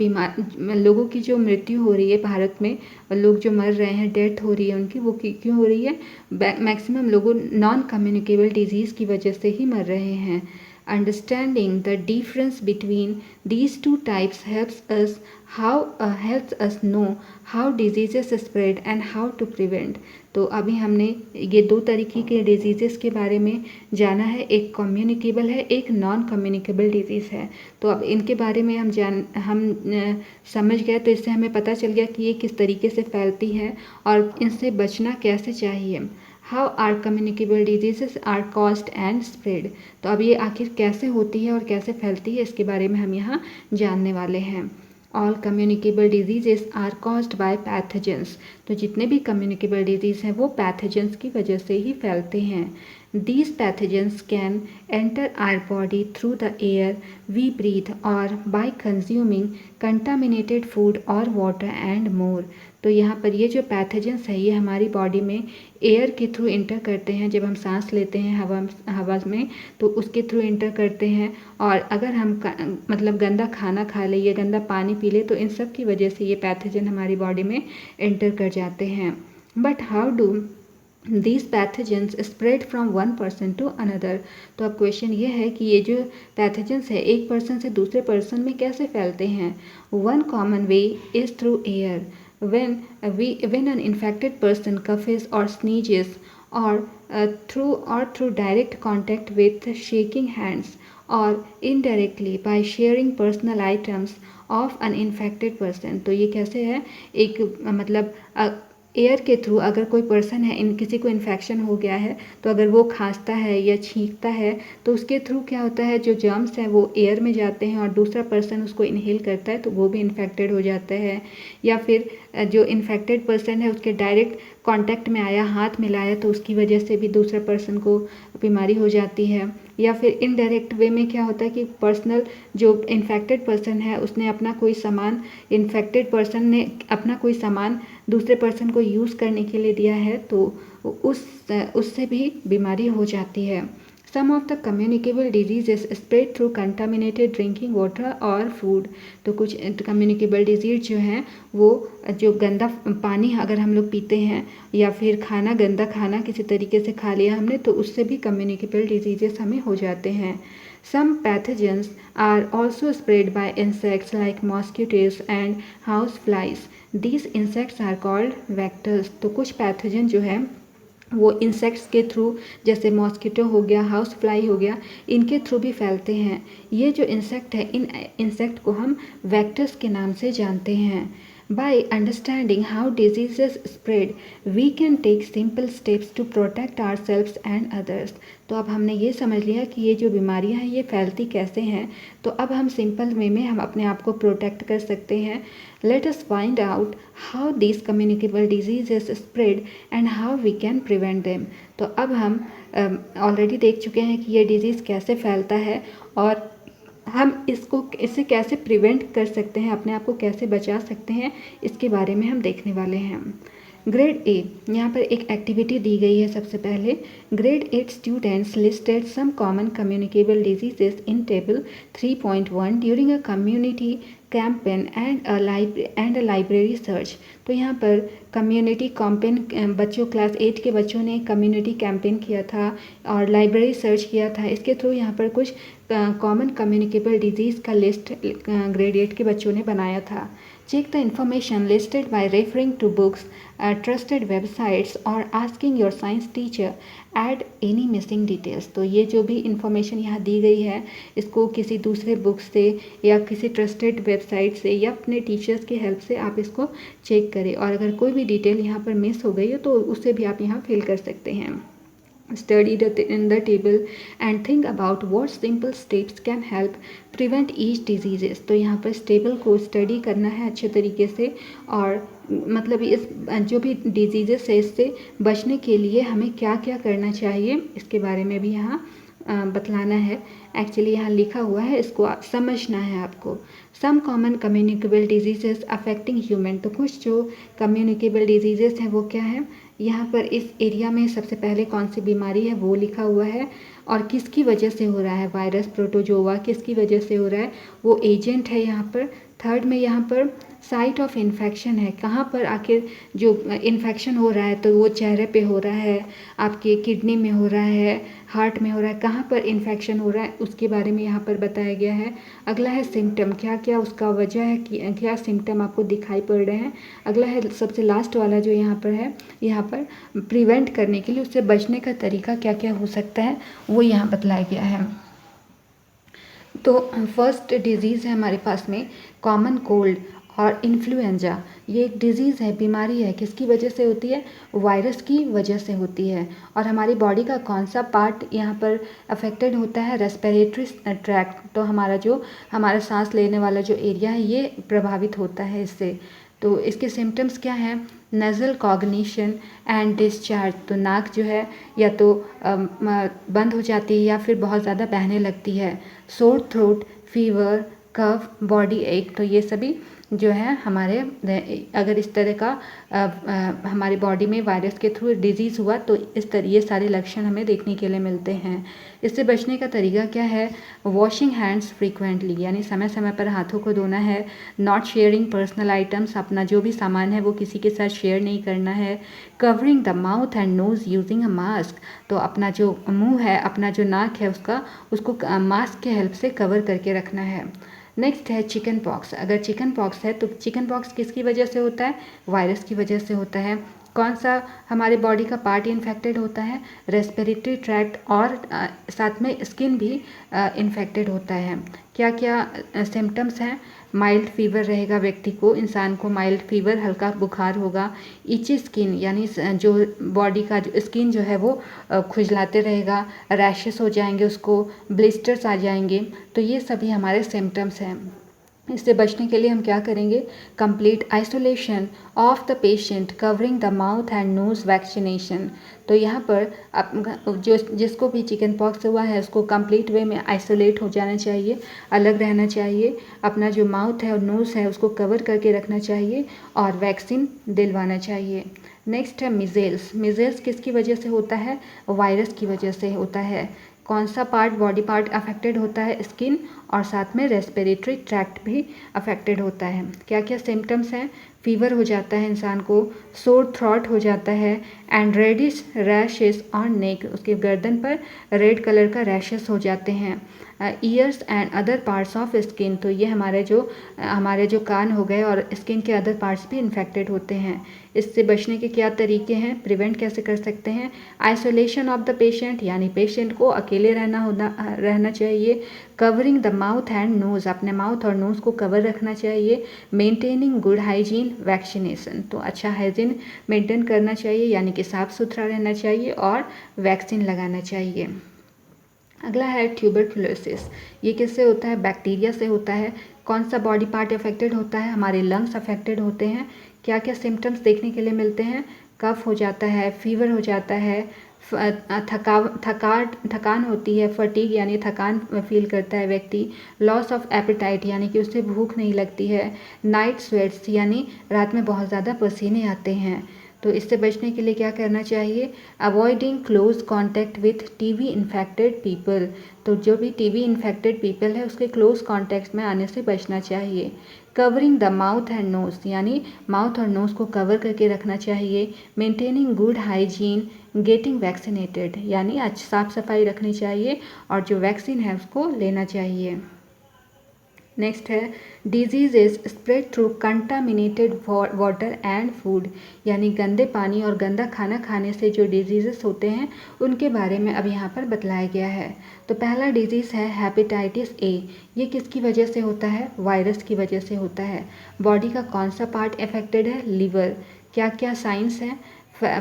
लोगों की जो मृत्यु हो रही है भारत में, लोग जो मर रहे हैं, डेथ हो रही है उनकी, वो क्यों हो रही है, मैक्सिमम लोगों नॉन कम्युनिकेबल डिजीज़ की वजह से ही मर रहे हैं. Understanding the difference between these two types helps us know how diseases spread and how to prevent. तो अभी हमने ये दो तरीके के डिजीज़ेस के बारे में जाना है, एक कम्युनिकेबल है, एक नॉन कम्युनिकेबल डिजीज़ है. तो अब इनके बारे में हम समझ गए, तो इससे हमें पता चल गया कि ये किस तरीके से फैलती है और इनसे बचना कैसे चाहिए. How are communicable diseases are caused and spread. तो अब ये आखिर कैसे होती है और कैसे फैलती है इसके बारे में हम यहाँ जानने वाले हैं. All communicable diseases are caused by pathogens. तो जितने भी communicable disease हैं वो pathogens की वजह से ही फैलते हैं. These pathogens can enter our body through the air we breathe or by consuming contaminated food or water and more. तो यहाँ पर ये जो पैथोजेंस है ये हमारी बॉडी में एयर के थ्रू इंटर करते हैं। जब हम सांस लेते हैं हवा में तो उसके थ्रू इंटर करते हैं। और अगर हम मतलब गंदा खाना खा ले या गंदा पानी पी ले तो इन सब की वजह से ये पैथोजन हमारी बॉडी में इंटर कर जाते हैं। But how do these pathogens spread from one person to another? तो अब क्वेश्चन ये है कि ये जो पैथोजेंस है एक पर्सन से दूसरे पर्सन में कैसे फैलते हैं। One common way is through air. when an infected person coughs or sneezes or through direct contact with shaking hands or indirectly by sharing personal items of an infected person। तो ये कैसे है, एक मतलब एयर के through अगर कोई person है किसी को इन्फेक्शन हो गया है तो अगर वो खांसता है या छींकता है तो उसके थ्रू क्या होता है, जो जर्म्स हैं वो एयर में जाते हैं और दूसरा पर्सन उसको इनहेल करता है तो वो भी इन्फेक्टेड हो जाता है। या फिर जो इन्फेक्टेड पर्सन है उसके डायरेक्ट कांटेक्ट में आया, हाथ मिलाया तो उसकी वजह से भी दूसरे पर्सन को बीमारी हो जाती है। या फिर इनडायरेक्ट वे में क्या होता है कि पर्सनल जो इन्फेक्टेड पर्सन है उसने अपना कोई सामान, इन्फेक्टेड पर्सन ने अपना कोई सामान दूसरे पर्सन को यूज़ करने के लिए दिया है तो उससे भी बीमारी हो जाती है। Some of the communicable diseases spread through contaminated drinking water और फूड। तो कुछ कम्युनिकेबल डिजीज जो हैं वो जो गंदा पानी अगर हम लोग पीते हैं या फिर गंदा खाना किसी तरीके से खा लिया हमने तो उससे भी कम्युनिकेबल डिजीजेस हमें हो जाते हैं। Some pathogens are also spread by insects like mosquitoes and house flies. These insects are called vectors। तो कुछ पैथोजन जो है वो इंसेक्ट्स के थ्रू, जैसे मॉस्किटो हो गया, हाउस फ्लाई हो गया, इनके थ्रू भी फैलते हैं। ये जो इंसेक्ट है इन इंसेक्ट को हम वेक्टर्स के नाम से जानते हैं। By understanding how diseases spread, we can take simple steps to protect ourselves and others। तो अब हमने ये समझ लिया कि ये जो बीमारियां हैं ये फैलती कैसे हैं, तो अब हम सिंपल वे में हम अपने आप को प्रोटेक्ट कर सकते हैं। Let us find out how these communicable diseases spread and how we can prevent them। तो अब हम ऑलरेडी देख चुके हैं कि ये डिज़ीज़ कैसे फैलता है और हम इससे कैसे प्रिवेंट कर सकते हैं, अपने आप को कैसे बचा सकते हैं, इसके बारे में हम देखने वाले हैं। ग्रेड ए, यहाँ पर एक एक्टिविटी दी गई है। सबसे पहले grade 8 students listed some common communicable diseases in table 3.1 during a community campaign and a library search. तो यहाँ पर कम्युनिटी कैंपेन बच्चों क्लास 8 के बच्चों ने कम्युनिटी कैंपेन किया था और लाइब्रेरी सर्च किया था। इसके थ्रू यहाँ पर कुछ कॉमन कम्युनिकेबल डिजीज़ का लिस्ट ग्रेड 8 के बच्चों ने बनाया था। Check the information listed by referring to books, trusted websites और asking your science teacher add any missing details. तो ये जो भी इंफॉर्मेशन यहाँ दी गई है इसको किसी दूसरे बुक से या किसी ट्रस्टेड वेबसाइट से या अपने टीचर्स की हेल्प से आप इसको चेक करें और अगर कोई भी डिटेल यहाँ पर मिस हो गई हो तो उसे भी आप यहाँ फिल कर सकते हैं। Study in the table and think about what simple steps can help prevent each diseases। तो यहाँ पर इस टेबल को स्टडी करना है अच्छे तरीके से और मतलब इस जो भी डिजीजेस है इससे बचने के लिए हमें क्या क्या करना चाहिए इसके बारे में भी यहाँ बतलाना है। एक्चुअली यहाँ लिखा हुआ है, इसको समझना है आपको। Some common communicable diseases affecting human. तो कुछ जो कम्युनिकेबल डिजीजेस हैं वो क्या है, यहाँ पर इस एरिया में सबसे पहले कौन सी बीमारी है वो लिखा हुआ है और किसकी वजह से हो रहा है, वायरस प्रोटोजोआ किसकी वजह से हो रहा है, वो एजेंट है यहाँ पर। थर्ड में यहाँ पर साइट ऑफ इन्फेक्शन है, कहाँ पर आखिर जो इन्फेक्शन हो रहा है, तो वो चेहरे पे हो रहा है, आपके किडनी में हो रहा है, हार्ट में हो रहा है, कहाँ पर इन्फेक्शन हो रहा है उसके बारे में यहाँ पर बताया गया है। अगला है सिम्टम, क्या क्या उसका वजह है कि क्या सिम्टम आपको दिखाई पड़ रहे हैं। अगला है सबसे लास्ट वाला जो यहाँ पर है, यहाँ पर प्रिवेंट करने के लिए उससे बचने का तरीका क्या क्या हो सकता है वो यहाँ बतलाया गया है। तो फर्स्ट डिजीज़ है हमारे पास में कॉमन कोल्ड और इन्फ्लुएंजा। ये एक डिज़ीज़ है, बीमारी है, किसकी वजह से होती है, वायरस की वजह से होती है। और हमारी बॉडी का कौन सा पार्ट यहाँ पर अफेक्टेड होता है, रेस्पिरेटरी ट्रैक्ट। तो हमारा सांस लेने वाला जो एरिया है ये प्रभावित होता है इससे। तो इसके सिम्टम्स क्या हैं, नज़ल कॉग्निशन एंड डिस्चार्ज। तो नाक जो है या तो बंद हो जाती है या फिर बहुत ज़्यादा बहने लगती है। सोर थ्रोट, फीवर, कफ, बॉडी एक। तो ये सभी जो है हमारे अगर इस तरह का हमारी बॉडी में वायरस के थ्रू डिजीज़ हुआ तो ये सारे लक्षण हमें देखने के लिए मिलते हैं। इससे बचने का तरीका क्या है? वॉशिंग हैंड्स फ्रीक्वेंटली, यानी समय समय पर हाथों को धोना है। नॉट शेयरिंग पर्सनल आइटम्स, अपना जो भी सामान है वो किसी के साथ शेयर नहीं करना है। Covering the mouth and nose using a mask, तो अपना जो मुंह है, अपना जो नाक है उसको मास्क के हेल्प से कवर करके रखना है। नेक्स्ट है चिकन पॉक्स। अगर चिकन पॉक्स है तो चिकन पॉक्स किसकी वजह से होता है? वायरस की वजह से होता है। कौन सा हमारे बॉडी का पार्ट इन्फेक्टेड होता है? रेस्पिरेटरी ट्रैक्ट, और साथ में स्किन भी इन्फेक्टेड होता है। क्या क्या सिम्टम्स हैं? माइल्ड फीवर रहेगा व्यक्ति को, इंसान को माइल्ड फीवर, हल्का बुखार होगा। इची स्किन, यानी जो बॉडी का जो स्किन जो है वो खुजलाते रहेगा। रैशेस हो जाएंगे, उसको ब्लिस्टर्स आ जाएंगे। तो ये सभी हमारे सिम्टम्स हैं। इससे बचने के लिए हम क्या करेंगे? Complete isolation of the patient, covering the mouth and nose, vaccination. तो यहाँ पर जिसको भी चिकन पॉक्स हुआ है उसको कंप्लीट वे में आइसोलेट हो जाना चाहिए, अलग रहना चाहिए। अपना जो माउथ है और नोज़ है उसको कवर करके रखना चाहिए और वैक्सीन दिलवाना चाहिए। नेक्स्ट है मिज़ेल्स। मिज़ेल्स किसकी वजह से होता है? वायरस की वजह से होता है। कौन सा पार्ट, बॉडी पार्ट अफेक्टेड होता है? स्किन, और साथ में रेस्पिरेटरी ट्रैक्ट भी अफेक्टेड होता है। क्या क्या सिम्टम्स हैं? फीवर हो जाता है इंसान को, सोर थ्रॉट हो जाता है, and reddish rashes on neck, उसके गर्दन पर रेड कलर का रैशेस हो जाते हैं। Years and other parts of skin, तो ये हमारे जो कान हो गए और स्किन के अदर पार्ट्स भी इन्फेक्टेड होते हैं। इससे बचने के क्या तरीके हैं? प्रिवेंट कैसे कर सकते हैं? आइसोलेशन ऑफ द पेशेंट, यानी पेशेंट को अकेले रहना चाहिए। Covering the mouth and nose, अपने माउथ और नोज़ को कवर रखना चाहिए। मेंटेनिंग गुड हाइजीन, वैक्सीनेशन, तो अच्छा हाइजीन मेंटेन करना चाहिए, यानी कि साफ़ सुथरा रहना चाहिए और वैक्सीन लगाना चाहिए। अगला है ट्यूबरकुलोसिस। ये किससे होता है? बैक्टीरिया से होता है। कौन सा बॉडी पार्ट अफेक्टेड होता है? हमारे लंग्स अफेक्टेड होते हैं। क्या क्या सिम्टम्स देखने के लिए मिलते हैं? कफ हो जाता है, फीवर हो जाता है, थकान होती है, फटीग यानी थकान फील करता है व्यक्ति। लॉस ऑफ एपेटाइट, यानी कि उससे भूख नहीं लगती है। नाइट स्वेट्स, यानी रात में बहुत ज़्यादा पसीने आते हैं। तो इससे बचने के लिए क्या करना चाहिए? Avoiding close contact with TB infected people, तो जो भी टीबी इन्फेक्टेड पीपल है उसके क्लोज कॉन्टैक्ट में आने से बचना चाहिए। Covering the mouth and nose, यानी माउथ और नोज़ को कवर करके रखना चाहिए। Maintaining good hygiene, getting vaccinated, यानी साफ सफाई रखनी चाहिए और जो वैक्सीन है उसको लेना चाहिए। नेक्स्ट है disease is spread through contaminated water and food, यानी गंदे पानी और गंदा खाना खाने से जो डिजीज़ होते हैं उनके बारे में अब यहाँ पर बतलाया गया है। तो पहला डिजीज़ है हेपेटाइटिस ए। ये किसकी वजह से होता है? वायरस की वजह से होता है। बॉडी का कौन सा पार्ट अफेक्टेड है? लीवर। क्या क्या साइंस हैं?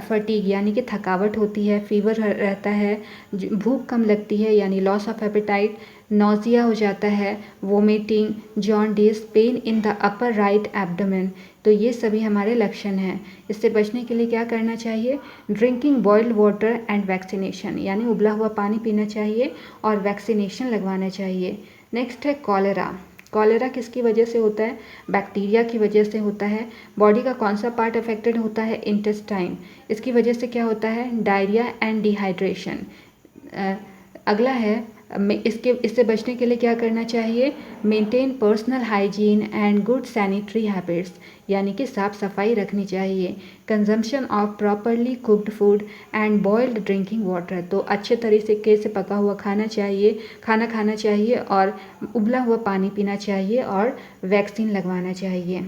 फटीग, यानी कि थकावट होती है, फीवर रहता है, भूख कम लगती है यानी लॉस ऑफ एपेटाइट, नौजिया हो जाता है, vomiting, jaundice, pain in the upper right abdomen. तो ये सभी हमारे लक्षण हैं। इससे बचने के लिए क्या करना चाहिए? Drinking boiled water and vaccination, यानी उबला हुआ पानी पीना चाहिए और वैक्सीनेशन लगवाना चाहिए। नेक्स्ट है कॉलेरा। कॉलेरा किसकी वजह से होता है? बैक्टीरिया की वजह से होता है। बॉडी का कौन सा पार्ट अफेक्टेड होता है? इंटेस्टाइन। इसकी वजह से क्या होता है? Diarrhoea and dehydration. अगला है इससे बचने के लिए क्या करना चाहिए? Maintain personal hygiene and good sanitary habits, यानी कि साफ़ सफाई रखनी चाहिए। Consumption of properly cooked food and boiled drinking water, तो अच्छे तरीके से पका हुआ खाना खाना चाहिए और उबला हुआ पानी पीना चाहिए और वैक्सीन लगवाना चाहिए।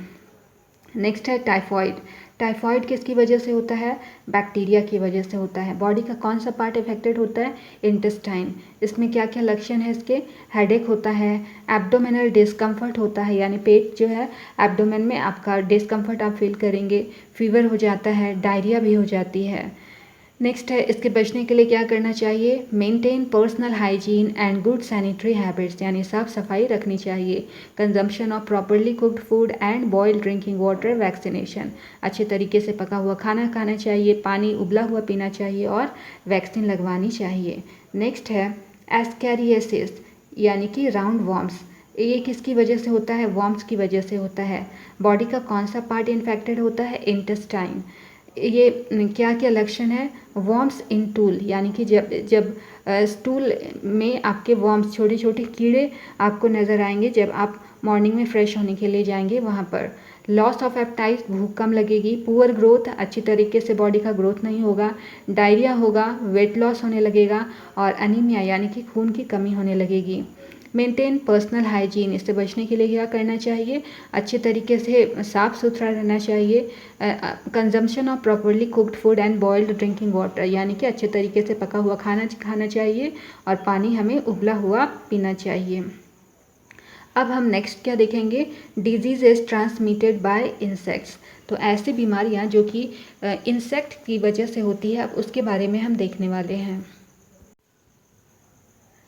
नेक्स्ट है टाइफॉइड। टाइफॉइड किसकी वजह से होता है? बैक्टीरिया की वजह से होता है। बॉडी का कौन सा पार्ट अफेक्टेड होता है? इंटेस्टाइन। इसमें क्या क्या लक्षण है इसके? हेडेक होता है, एब्डोमिनल डिस्कम्फर्ट होता है, यानी पेट जो है एब्डोमेन में आपका डिस्कम्फर्ट आप फील करेंगे, फीवर हो जाता है, डायरिया भी हो जाती है। नेक्स्ट है इसके बचने के लिए क्या करना चाहिए? Maintain personal hygiene and good sanitary habits, यानी साफ़ सफाई रखनी चाहिए। Consumption of properly cooked food and boiled drinking water, vaccination, अच्छे तरीके से पका हुआ खाना खाना चाहिए, पानी उबला हुआ पीना चाहिए और वैक्सीन लगवानी चाहिए। नेक्स्ट है एस्कैरियासिस, यानी कि राउंड वॉर्म्स। ये किसकी वजह से होता है? वॉर्म्स की वजह से होता है। बॉडी का कौन सा पार्ट इन्फेक्टेड होता है? इंटेस्टाइन। ये क्या क्या लक्षण है? वॉर्म्स इन टूल, यानी कि जब जब स्टूल में आपके वॉर्म्स, छोटे छोटे कीड़े आपको नज़र आएंगे जब आप मॉर्निंग में फ्रेश होने के लिए जाएंगे वहाँ पर। लॉस ऑफ एपेटाइट, भूख कम लगेगी। पुअर ग्रोथ, अच्छी तरीके से बॉडी का ग्रोथ नहीं होगा। डायरिया होगा, वेट लॉस होने लगेगा, और अनीमिया यानी कि खून की कमी होने लगेगी। मेंटेन पर्सनल हाइजीन, इससे बचने के लिए क्या करना चाहिए? अच्छे तरीके से साफ़ सुथरा रहना चाहिए। Consumption of properly cooked food and boiled drinking water, यानी कि अच्छे तरीके से पका हुआ खाना खाना चाहिए और पानी हमें उबला हुआ पीना चाहिए। अब हम नेक्स्ट क्या देखेंगे? Disease is transmitted by insects. तो ऐसी बीमारियां जो कि इंसेक्ट की वजह से होती है, अब उसके बारे में हम देखने वाले हैं।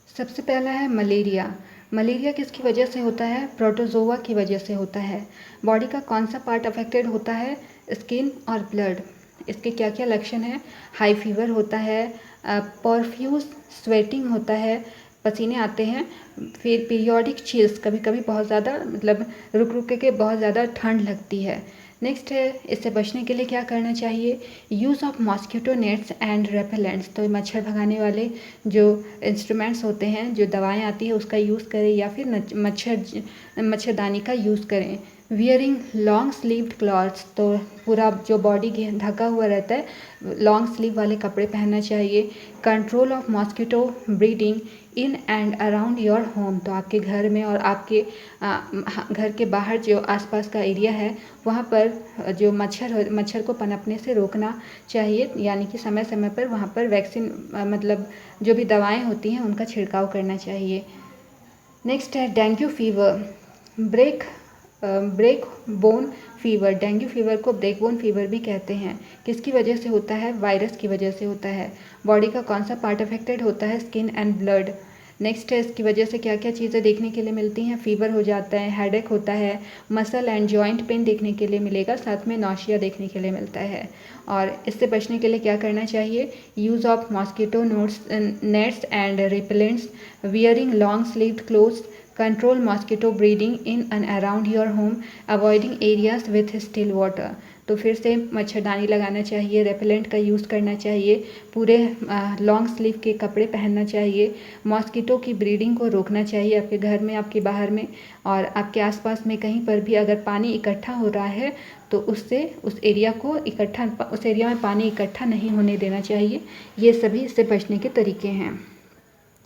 सबसे पहला है मलेरिया। मलेरिया किसकी वजह से होता है? प्रोटोजोआ की वजह से होता है। बॉडी का कौन सा पार्ट अफेक्टेड होता है? स्किन और ब्लड। इसके क्या क्या लक्षण हैं? हाई फीवर होता है, परफ्यूज स्वेटिंग होता है, पसीने आते हैं, फिर पीरियोडिक चिल्स, कभी कभी बहुत ज़्यादा मतलब रुक रुक के बहुत ज़्यादा ठंड लगती है। नेक्स्ट है, इससे बचने के लिए क्या करना चाहिए? Use of mosquito nets and repellents. तो मच्छर भगाने वाले जो इंस्ट्रूमेंट्स होते हैं, जो दवाएं आती है, उसका यूज़ करें, या फिर मच्छरदानी का यूज़ करें। वियरिंग लॉन्ग स्लीव्ड क्लॉथ्स, तो पूरा जो बॉडी ढका हुआ रहता है, लॉन्ग स्लीव वाले कपड़े पहनना चाहिए। Control of mosquito breeding in and around your home, तो आपके घर में और आपके घर के बाहर जो आसपास का एरिया है वहाँ पर जो मच्छर को पनपने से रोकना चाहिए, यानी कि समय समय पर वहाँ पर वैक्सीन मतलब जो भी दवाएं होती हैं उनका छिड़काव करना चाहिए। नेक्स्ट है dengue fever. Break bone fever. Dengue fever को ब्रेक बोन फीवर भी कहते हैं। किसकी वजह से होता है? वायरस की वजह से होता है। बॉडी का कौन सा पार्ट अफेक्टेड होता है? Skin and blood. नेक्स्ट है, इसकी वजह से क्या क्या चीज़ें देखने के लिए मिलती हैं? फीवर हो जाता है, हेडेक होता है, मसल एंड जॉइंट पेन देखने के लिए मिलेगा, साथ में नौशिया देखने के लिए मिलता है। और इससे बचने के लिए क्या करना चाहिए? Use of mosquito nets and repellents, wearing long sleeved clothes, control mosquito breeding in and around your home, avoiding areas with still water. तो फिर से मच्छरदानी लगाना चाहिए, रेपेलेंट का यूज़ करना चाहिए, पूरे लॉन्ग स्लीव के कपड़े पहनना चाहिए, मॉस्किटो की ब्रीडिंग को रोकना चाहिए आपके घर में, आपके बाहर में, और आपके आसपास में कहीं पर भी अगर पानी इकट्ठा हो रहा है तो उससे उस एरिया में पानी इकट्ठा नहीं होने देना चाहिए। ये सभी इससे बचने के तरीके हैं।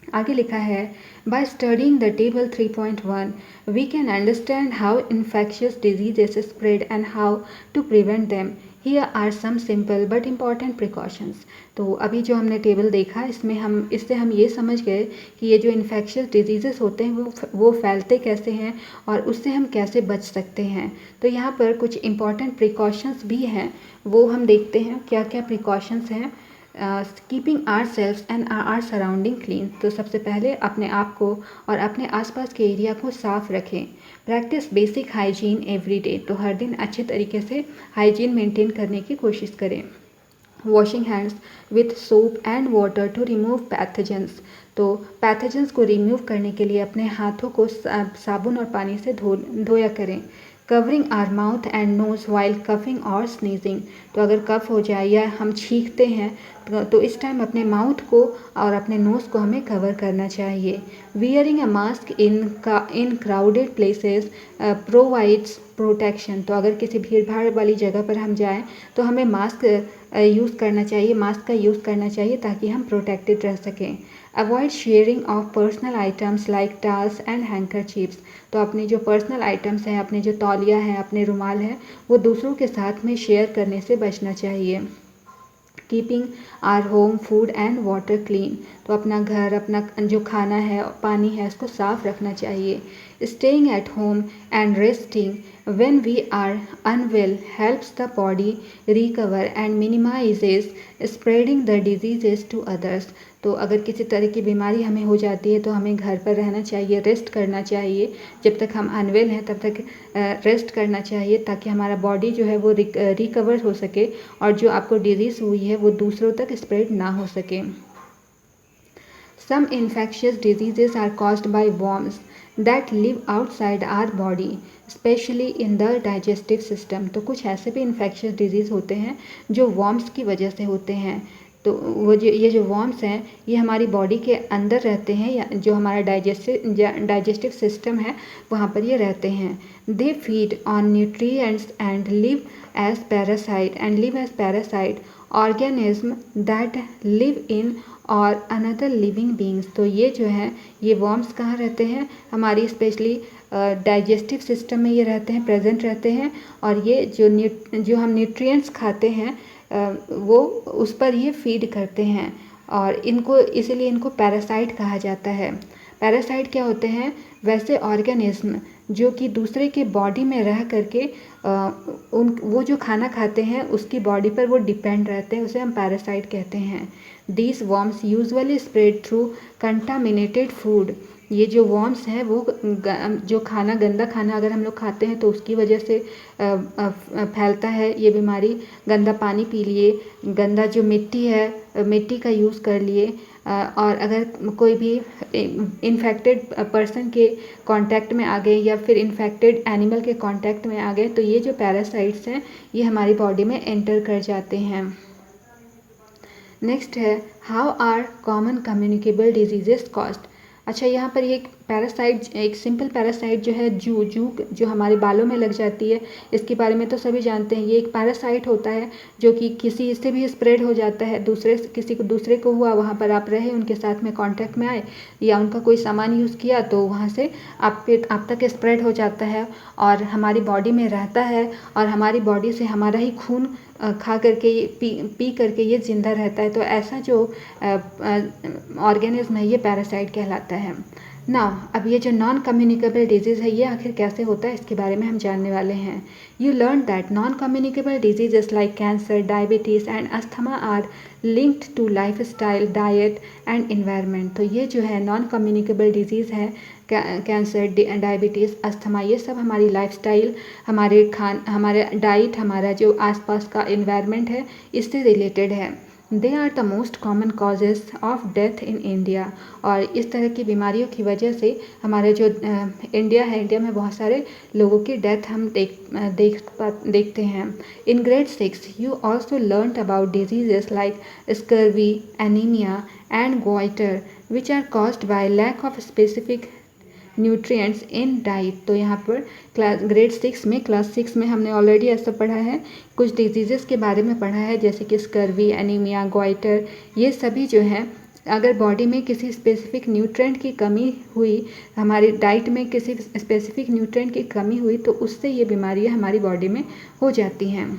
आगे लिखा है, by studying the table 3.1 we can understand how infectious diseases spread and how to prevent them. Here are some simple but important precautions. तो अभी जो हमने टेबल देखा, इससे हम ये समझ गए कि ये जो इन्फेक्शियस डिजीजेस होते हैं वो फैलते कैसे हैं और उससे हम कैसे बच सकते हैं। तो यहाँ पर कुछ इम्पॉर्टेंट प्रिकॉशंस भी हैं, वो हम देखते हैं क्या क्या प्रिकॉशंस हैं। Keeping our self and our surrounding clean. तो सबसे पहले अपने आप को और अपने आसपास के एरिया को साफ रखें। Practice basic hygiene every day. तो हर दिन अच्छे तरीके से हाइजीन मेंटेन करने की कोशिश करें। Washing hands with soap and water to remove pathogens. तो पैथोजेंस को रिमूव करने के लिए अपने हाथों को साबुन और पानी से धोया करें। Covering our mouth and nose while coughing और स्नीजिंग। तो अगर कफ हो जाए या हम छींकते हैं तो इस टाइम अपने माउथ को और अपने नोज़ को हमें कवर करना चाहिए। Wearing a mask in crowded places provides protection. तो अगर किसी भीड़ भाड़ वाली जगह पर हम जाएं तो हमें मास्क का यूज़ करना चाहिए ताकि हम प्रोटेक्टेड रह सकें। Avoid sharing of personal items like towels and handkerchiefs. तो अपने जो पर्सनल आइटम्स हैं, अपने जो तौलिया हैं, अपने रुमाल हैं, वो दूसरों के साथ में शेयर करने से बचना चाहिए। Keeping are home food and water clean. तो अपना घर, अपना जो खाना है, पानी है, उसको साफ रखना चाहिए। Staying at home and resting when we are unwell helps the body recover and minimises spreading the diseases to others. तो अगर किसी तरह की बीमारी हमें हो जाती है तो हमें घर पर रहना चाहिए, रेस्ट करना चाहिए। जब तक हम अनवेल हैं तब तक रेस्ट करना चाहिए ताकि हमारा बॉडी जो है वो रिकवर हो सके और जो आपको डिजीज़ हुई है वो दूसरों तक स्प्रेड ना हो सके। Some infectious diseases are caused by worms that live outside our body, specially in the digestive system. तो कुछ ऐसे भी इन्फेक्शियस डिजीज़ होते हैं जो वॉर्म्स की वजह से होते हैं। तो ये जो वॉर्म्स हैं ये हमारी बॉडी के अंदर रहते हैं, या जो हमारा डाइजेस्टिव सिस्टम है वहाँ पर ये रहते हैं। They feed on nutrients and live as parasite organism that live in और अनदर लिविंग बींग्स। तो ये जो है ये वॉर्म्स कहाँ रहते हैं, हमारी स्पेशली डाइजेस्टिव सिस्टम में ये रहते हैं, प्रेजेंट रहते हैं। और ये जो हम न्यूट्रिएंट्स खाते हैं वो उस पर ये फीड करते हैं, और इसीलिए इनको पैरासाइट कहा जाता है। पैरासाइट क्या होते हैं, वैसे ऑर्गेनिज्म जो कि दूसरे के बॉडी में रह करके वो जो खाना खाते हैं उसकी बॉडी पर वो डिपेंड रहते हैं, उसे हम पैरासाइट कहते हैं। These worms usually spread through contaminated food. ये जो वॉर्म्स हैं वो जो गंदा खाना अगर हम लोग खाते हैं तो उसकी वजह से फैलता है ये बीमारी। गंदा पानी पी लिए, गंदा जो मिट्टी है मिट्टी का यूज़ कर लिए, और अगर कोई भी इन्फेक्टेड पर्सन के कांटेक्ट में आ गए या फिर इन्फेक्टेड एनिमल के कांटेक्ट में आ गए तो ये जो पैरासाइट्स हैं ये हमारी बॉडी में एंटर कर जाते हैं। नेक्स्ट है how are common communicable diseases caused. अच्छा, यहाँ पर ये एक सिंपल पैरासाइट जो है जू जो हमारे बालों में लग जाती है, इसके बारे में तो सभी जानते हैं। ये एक पैरासाइट होता है जो कि किसी से भी स्प्रेड हो जाता है, दूसरे को हुआ, वहाँ पर आप रहे, उनके साथ में कांटेक्ट में आए या उनका कोई सामान यूज़ किया तो वहाँ से आप तक स्प्रेड हो जाता है और हमारी बॉडी में रहता है, और हमारी बॉडी से हमारा ही खून खा करके ये पी करके ये जिंदा रहता है। तो ऐसा जो ऑर्गेनिज्म है ये पैरासाइट कहलाता है। अब ये जो नॉन कम्युनिकेबल डिजीज़ है ये आखिर कैसे होता है इसके बारे में हम जानने वाले हैं। You learn that non communicable diseases like cancer, diabetes and asthma are linked to lifestyle, diet and environment. तो ये जो है नॉन कम्युनिकेबल डिजीज़ है, कैंसर, डायबिटीज़, अस्थमा, ये सब हमारी लाइफस्टाइल, हमारे डाइट, हमारा जो आसपास का इन्वायरमेंट है इससे रिलेटेड है। They are the most common causes of death in India. और इस तरह की बीमारियों की वजह से हमारे जो इंडिया में बहुत सारे लोगों की डेथ हम देखते हैं। In grade 6 you also learn about diseases like scurvy, anaemia and goitre which are caused by lack of specific nutrients in diet. तो यहाँ पर क्लास 6 में हमने ऑलरेडी ऐसा पढ़ा है, कुछ डिजीज़ेस के बारे में पढ़ा है जैसे कि स्कर्वी, एनीमिया, गोइटर, ये सभी जो हैं अगर बॉडी में किसी स्पेसिफिक न्यूट्रिएंट की कमी हुई, हमारी डाइट में किसी स्पेसिफिक न्यूट्रिएंट की कमी हुई तो उससे ये बीमारियाँ हमारी बॉडी में हो जाती हैं।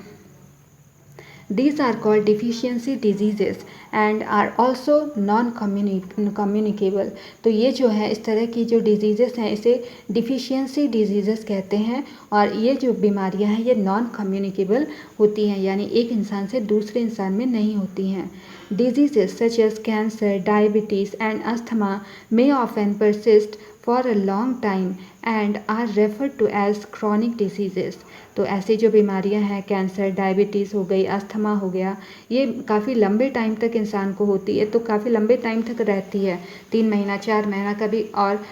These are called deficiency diseases and are also non-communicable। तो ये जो है इस तरह की जो डिजीज़ेस हैं इसे डिफिशियंसी डिजीज़ेस कहते हैं, और ये जो बीमारियां हैं ये नॉन कम्युनिकेबल होती हैं, यानी एक इंसान से दूसरे इंसान में नहीं होती हैं। Diseases such as cancer, diabetes and asthma may often persist for a long time and are referred to as chronic diseases। तो ऐसी जो बीमारियां हैं, कैंसर, डायबिटीज़ हो गई, अस्थमा हो गया, ये काफ़ी लंबे टाइम तक इंसान को होती है, तो काफ़ी लंबे टाइम तक रहती है, 3 महीना, 4 महीना, कभी और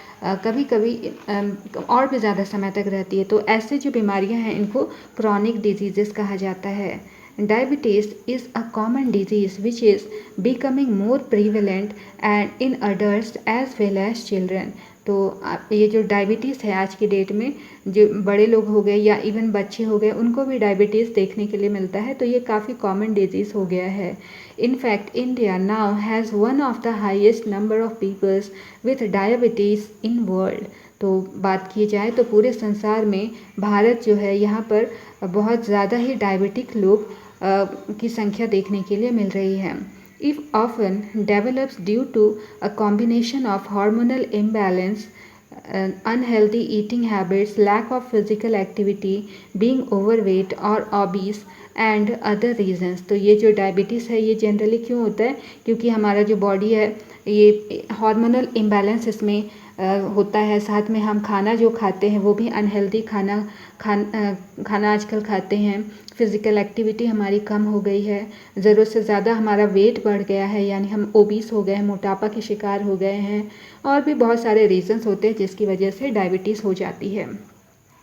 कभी और भी ज़्यादा समय तक रहती है। तो ऐसे जो बीमारियां हैं इनको क्रॉनिक डिजीज़ेस कहा जाता है। Diabetes is a common disease which is becoming more prevalent and in adults as well as children। तो ये जो डायबिटीज़ है आज की डेट में जो बड़े लोग हो गए या इवन बच्चे हो गए उनको भी डायबिटीज़ देखने के लिए मिलता है, तो ये काफ़ी कॉमन डिजीज़ हो गया है। In fact India now has one of the highest number of peoples with diabetes in world. तो बात की जाए तो पूरे संसार में भारत जो है यहाँ पर बहुत ज़्यादा ही डायबिटिक लोग की संख्या देखने के लिए मिल रही है। If often develops due to a combination of hormonal imbalance, unhealthy eating habits, lack of physical activity, being overweight or obese and other reasons। तो ये जो डायबिटीज़ है ये जनरली क्यों होता है, क्योंकि हमारा जो बॉडी है ये हार्मोनल इम्बैलेंस इसमें होता है। साथ में हम खाना जो खाते हैं वो भी अनहेल्दी खाना आजकल खाते हैं। फिज़िकल एक्टिविटी हमारी कम हो गई है, ज़रूरत से ज़्यादा हमारा वेट बढ़ गया है, यानी हम ओबीस हो गए हैं, मोटापा के शिकार हो गए हैं, और भी बहुत सारे रीज़न्स होते हैं जिसकी वजह से डायबिटीज़ हो जाती है।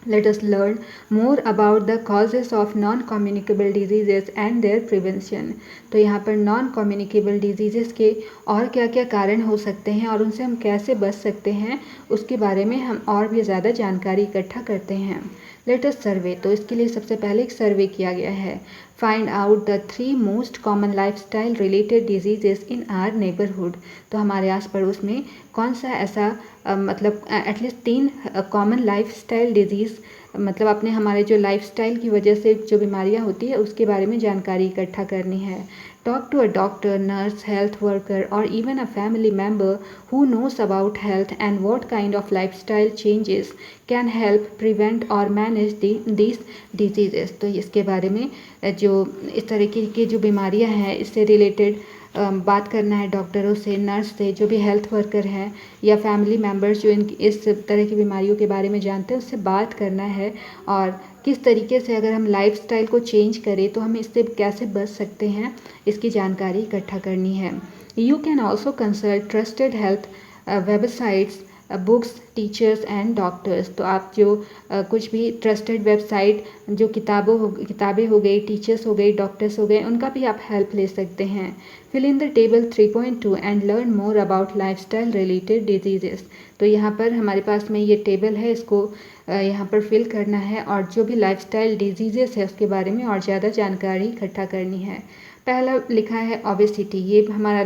Let us learn more about the causes of non-communicable diseases and their prevention। तो यहाँ पर non-communicable diseases के और क्या क्या कारण हो सकते हैं और उनसे हम कैसे बच सकते हैं, उसके बारे में हम और भी ज़्यादा जानकारी इकट्ठा करते हैं। लेट अस सर्वे, तो इसके लिए सबसे पहले एक सर्वे किया गया है। Find out the 3 most common lifestyle related diseases in our neighbourhood. तो हमारे आस पड़ोस में कौन सा ऐसा मतलब एटलीस्ट 3 कॉमन लाइफस्टाइल डिजीज़, मतलब अपने हमारे जो लाइफस्टाइल की वजह से जो बीमारियां होती है उसके बारे में जानकारी इकट्ठा करनी है। Talk to a doctor, nurse, health worker और even a family member who knows about health and what kind of lifestyle changes can help prevent or manage these diseases। तो इसके बारे में जो इस तरीके की जो बीमारियां हैं इससे रिलेटेड बात करना है डॉक्टरों से, नर्स से, जो भी हेल्थ वर्कर हैं या फैमिली मेम्बर्स जो इस तरह की बीमारियों के बारे में जानते हैं उससे बात करना है, और किस तरीके से अगर हम लाइफस्टाइल को चेंज करें तो हम इससे कैसे बच सकते हैं इसकी जानकारी इकट्ठा करनी है। You can also consult trusted health websites, books, teachers and doctors. तो आप जो कुछ भी ट्रस्टेड वेबसाइट, जो किताबें हो गई, टीचर्स हो गई, डॉक्टर्स हो गए, उनका भी आप हेल्प ले सकते हैं। Fill in the table 3.2 and learn more about lifestyle related diseases. तो यहाँ पर हमारे पास में ये टेबल है, इसको यहाँ पर फिल करना है और जो भी लाइफस्टाइल डिजीजेस है उसके बारे में और ज़्यादा जानकारी इकट्ठा करनी है। पहला लिखा है ओबेसिटी, ये हमारा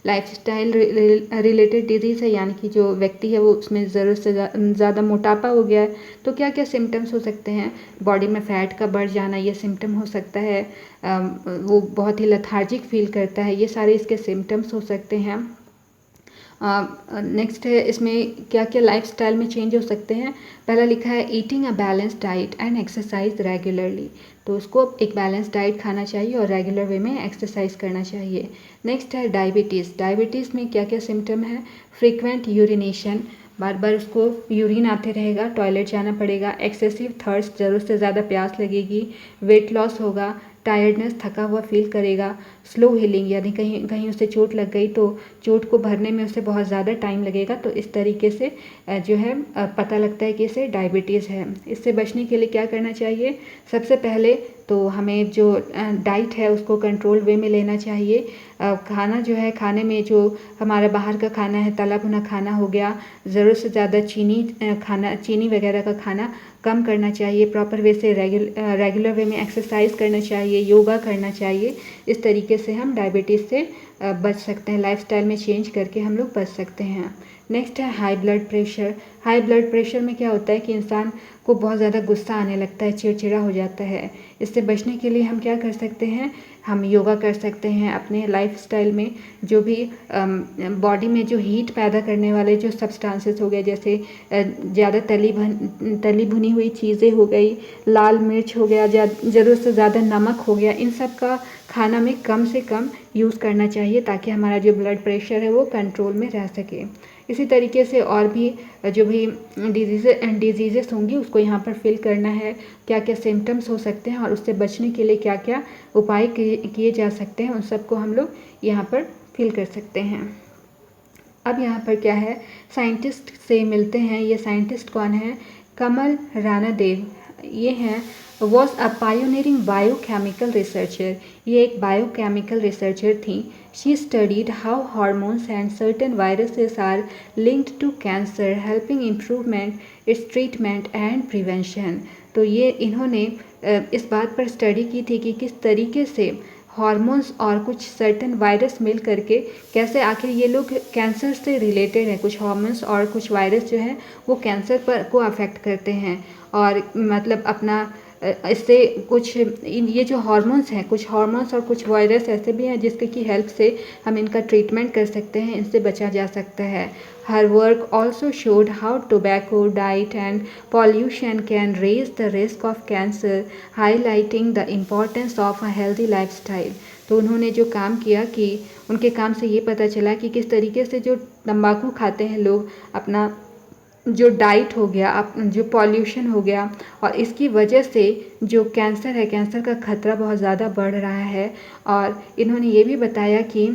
लाइफस्टाइल रिलेटेड डिजीज़ है, यानी कि जो व्यक्ति है वो उसमें ज़रूरत से ज़्यादा मोटापा हो गया है। तो क्या क्या सिम्टम्स हो सकते हैं? बॉडी में फ़ैट का बढ़ जाना, ये सिम्टम हो सकता है। वो बहुत ही लेथार्जिक फील करता है, ये सारे इसके सिम्टम्स हो सकते हैं। नेक्स्ट है इसमें क्या क्या लाइफस्टाइल में चेंज हो सकते हैं। पहला लिखा है eating a balance diet and exercise regularly. तो उसको एक बैलेंस डाइट खाना चाहिए और रेगुलर वे में एक्सरसाइज करना चाहिए। नेक्स्ट है डायबिटीज़। डायबिटीज़ में क्या क्या सिम्टम है? फ्रीक्वेंट यूरिनेशन, बार बार उसको यूरिन आते रहेगा, टॉयलेट जाना पड़ेगा। एक्सेसिव थर्स्ट, ज़रूरत से ज़्यादा प्यास लगेगी। वेट लॉस होगा। टायर्डनेस, थका हुआ फील करेगा। स्लो हीलिंग, यानी कहीं कहीं उसे चोट लग गई तो चोट को भरने में उसे बहुत ज़्यादा टाइम लगेगा। तो इस तरीके से जो है पता लगता है कि इसे डायबिटीज़ है। इससे बचने के लिए क्या करना चाहिए? सबसे पहले तो हमें जो डाइट है उसको कंट्रोल वे में लेना चाहिए। खाना जो है, खाने में जो हमारा बाहर का खाना है, तला भुना खाना हो गया, ज़रूरत से ज़्यादा चीनी वगैरह का खाना कम करना चाहिए। प्रॉपर वे से रेगुलर वे में एक्सरसाइज करना चाहिए, योगा करना चाहिए। इस तरीके से हम डायबिटीज़ से बच सकते हैं, लाइफस्टाइल में चेंज करके हम लोग बच सकते हैं। नेक्स्ट है high blood pressure. High blood pressure में क्या होता है कि इंसान को बहुत ज़्यादा गुस्सा आने लगता है, चिड़चिड़ा हो जाता है। इससे बचने के लिए हम क्या कर सकते हैं? हम योगा कर सकते हैं। अपने लाइफस्टाइल में जो भी बॉडी में जो हीट पैदा करने वाले जो सब्सटेंसेस हो गए, जैसे ज़्यादा तली भुनी हुई चीज़ें हो गई, लाल मिर्च हो गया, ज़रूरत से ज़्यादा नमक हो गया, इन सब का खाना में कम से कम यूज़ करना चाहिए ताकि हमारा जो ब्लड प्रेशर है वो कंट्रोल में रह सके। इसी तरीके से और भी जो भी डिजीज़ेस होंगी उसको यहाँ पर फिल करना है, क्या क्या सिम्टम्स हो सकते हैं और उससे बचने के लिए क्या क्या उपाय किए जा सकते हैं, उन सबको हम लोग यहाँ पर फिल कर सकते हैं। अब यहाँ पर क्या है, साइंटिस्ट से मिलते हैं। ये साइंटिस्ट कौन है? कमल रानादेव। ये हैं was a pioneering biochemical researcher. ये एक बायोकेमिकल रिसर्चर थी। She studied how hormones and certain viruses are linked to cancer, helping improvement its treatment and prevention. तो ये इन्होंने इस बात पर स्टडी की थी कि किस तरीके से हार्मोन्स और कुछ सर्टेन वायरस मिल करके कैसे आखिर ये लोग कैंसर से रिलेटेड है। कुछ हार्मोन्स और कुछ वायरस जो है वो कैंसर को अफेक्ट करते हैं, और मतलब अपना इससे कुछ ये जो हार्मोन्स हैं, कुछ हार्मोन्स और कुछ वायरस ऐसे भी हैं जिसके की हेल्प से हम इनका ट्रीटमेंट कर सकते हैं, इनसे बचा जा सकता है। Her work also showed how tobacco, diet and pollution can raise the risk of cancer, highlighting the importance of a healthy lifestyle. तो उन्होंने जो काम किया कि उनके काम से ये पता चला कि किस तरीके से जो तंबाकू खाते हैं लोग, अपना जो डाइट हो गया, जो पॉल्यूशन हो गया, और इसकी वजह से जो कैंसर है, कैंसर का खतरा बहुत ज़्यादा बढ़ रहा है। और इन्होंने ये भी बताया कि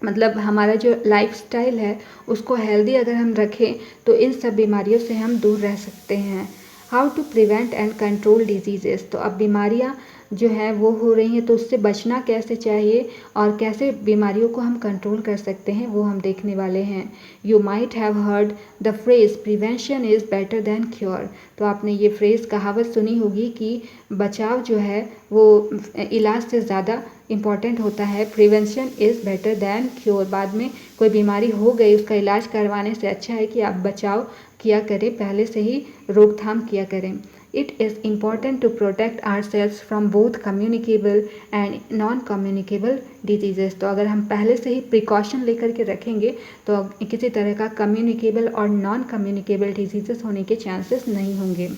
मतलब हमारा जो लाइफस्टाइल है उसको हेल्दी अगर हम रखें तो इन सब बीमारियों से हम दूर रह सकते हैं। How to prevent and control diseases, तो अब बीमारियां जो हैं वो हो रही हैं, तो उससे बचना कैसे चाहिए और कैसे बीमारियों को हम कंट्रोल कर सकते हैं वो हम देखने वाले हैं। You might have heard the phrase prevention is better than cure, तो आपने ये फ्रेज़ कहावत सुनी होगी कि बचाव जो है वो इलाज से ज़्यादा इम्पॉर्टेंट होता है। Prevention is better than cure, बाद में कोई बीमारी हो गई उसका इलाज करवाने से अच्छा है कि आप बचाव किया करें, पहले से ही रोकथाम किया करें। It is important to protect our cells from both communicable and non communicable diseases, तो अगर हम पहले से ही प्रिकॉशन लेकर के रखेंगे तो किसी तरह का कम्युनिकेबल और नॉन कम्युनिकेबल डिजीज़ेस होने के चांसेस नहीं होंगे।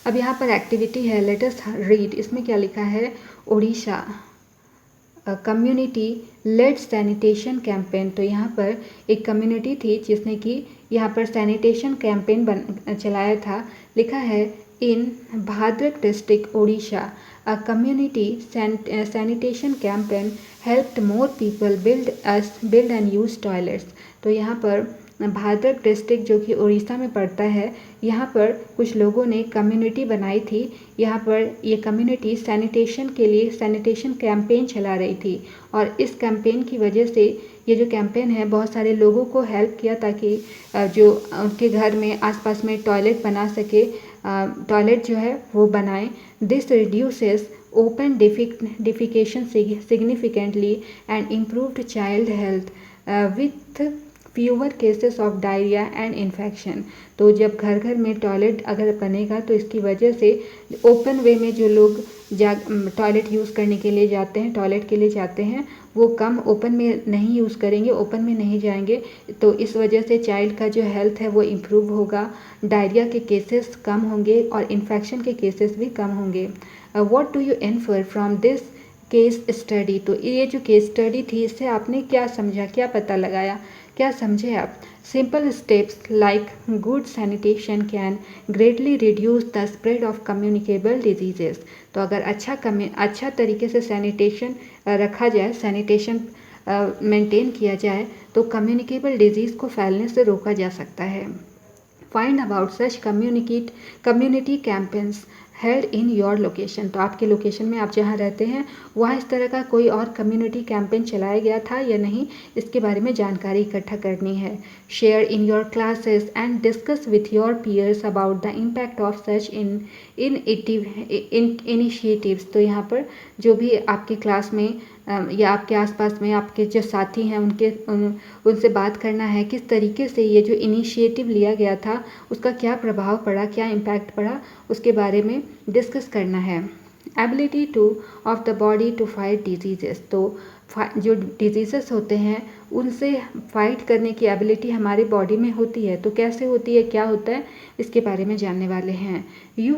अब यहाँ पर एक्टिविटी है, लेट अस रीड। इसमें क्या लिखा है, Orissa community lead sanitation campaign, तो यहाँ पर एक कम्युनिटी थी जिसने कि यहाँ पर सैनिटेशन कैंपेन चलाया था। लिखा है in Bhadrak district Orissa a community sanitation campaign helped more people build and use toilets, तो यहाँ पर भाद्रक डिस्ट्रिक्ट जो कि उड़ीसा में पड़ता है, यहाँ पर कुछ लोगों ने कम्युनिटी बनाई थी। यहाँ पर ये कम्युनिटी सैनिटेशन के लिए सैनिटेशन कैंपेन चला रही थी, और इस कैंपेन की वजह से ये जो कैंपेन है बहुत सारे लोगों को हेल्प किया ताकि जो उनके घर में आसपास में टॉयलेट बना सके, टॉयलेट जो है वो बनाएं। This reduces open defecation significantly and improved child health with fewer cases of diarrhoea and infection, तो जब घर घर में टॉयलेट अगर बनेगा तो इसकी वजह से ओपन वे में जो लोग टॉयलेट यूज़ करने के लिए जाते हैं, टॉयलेट के लिए जाते हैं, वो कम ओपन में नहीं यूज़ करेंगे, ओपन में नहीं जाएंगे, तो इस वजह से चाइल्ड का जो हेल्थ है वो इम्प्रूव होगा, डायरिया के केसेस कम होंगे और इन्फेक्शन के केसेस भी कम होंगे। What do you infer from this case study, तो ये जो केस स्टडी थी इससे आपने क्या समझा, क्या पता लगाया, क्या समझे आप। Simple steps like good sanitation can greatly reduce the spread of communicable diseases, तो अगर अच्छा तरीके से सैनिटेशन रखा जाए, सैनिटेशन मेंटेन किया जाए तो कम्युनिकेबल डिजीज़ को फैलने से रोका जा सकता है। Find about such community campaigns held in your location, तो आपके लोकेशन में आप जहाँ रहते हैं वहाँ इस तरह का कोई और कम्युनिटी कैंपेन चलाया गया था या नहीं, इसके बारे में जानकारी इकट्ठा करनी है। Share in your classes and discuss with your peers about the impact of such initiatives, तो यहाँ पर जो भी आपके क्लास में या आपके आसपास में आपके जो साथी हैं उनसे बात करना है किस तरीके से ये जो इनिशिएटिव लिया गया था उसका क्या प्रभाव पड़ा, क्या इम्पैक्ट पड़ा, उसके बारे में डिस्कस करना है। Ability of the body to fight diseases, तो जो डिजीज़ेस होते हैं उनसे फाइट करने की एबिलिटी हमारी बॉडी में होती है, तो कैसे होती है, क्या होता है, इसके बारे में जानने वाले हैं। You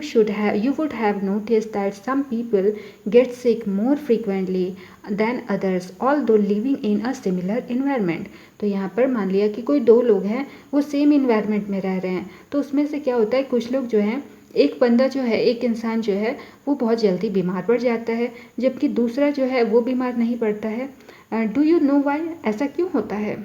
would have notice that some people get sick more frequently than others although living in a similar environment, तो यहाँ पर मान लिया कि कोई दो लोग हैं वो सेम इन्वायरमेंट में रह रहे हैं, तो उसमें से क्या होता है, कुछ लोग जो हैं, एक बंदा जो है, एक इंसान जो है वो बहुत जल्दी बीमार पड़ जाता है, जबकि दूसरा जो है वो बीमार नहीं पड़ता है। डू यू नो वाई, ऐसा क्यों होता है।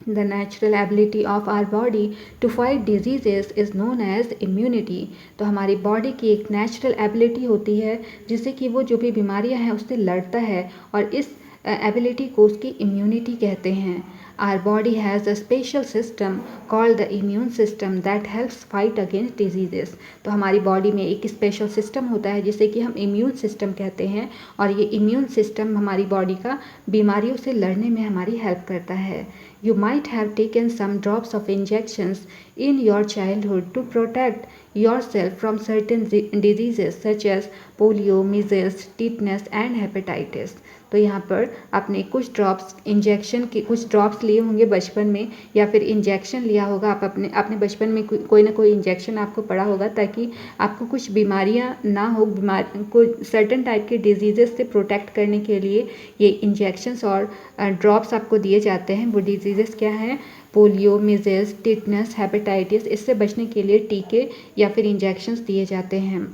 The natural ability of our body to fight diseases is known as immunity, तो हमारी बॉडी की एक नेचुरल एबिलिटी होती है जिससे कि वो जो भी बीमारियां हैं उससे लड़ता है, और इस एबिलिटी को उसकी इम्यूनिटी कहते हैं। Our body has a special system called the immune system that helps fight against diseases, तो हमारी बॉडी में एक स्पेशल सिस्टम होता है जिसे कि हम इम्यून सिस्टम कहते हैं, और ये इम्यून सिस्टम हमारी बॉडी का बीमारियों से लड़ने में हमारी हेल्प करता है। You might have taken some drops of injections in your childhood to protect yourself from certain diseases such as polio, measles, tetanus and hepatitis। तो यहाँ पर आपने कुछ ड्रॉप्स लिए होंगे बचपन में, या फिर इंजेक्शन लिया होगा। आप अपने बचपन में कोई ना कोई इंजेक्शन आपको पड़ा होगा ताकि आपको कुछ बीमारियाँ ना हो, को सर्टेन टाइप के डिजीज़ेस से प्रोटेक्ट करने के लिए ये इंजेक्शंस और ड्रॉप्स आपको दिए जाते हैं। वो डिजीज़ेस क्या हैं? Polio, measles, tetanus, hepatitis. इससे बचने के लिए टीके या फिर इंजेक्शंस दिए जाते हैं।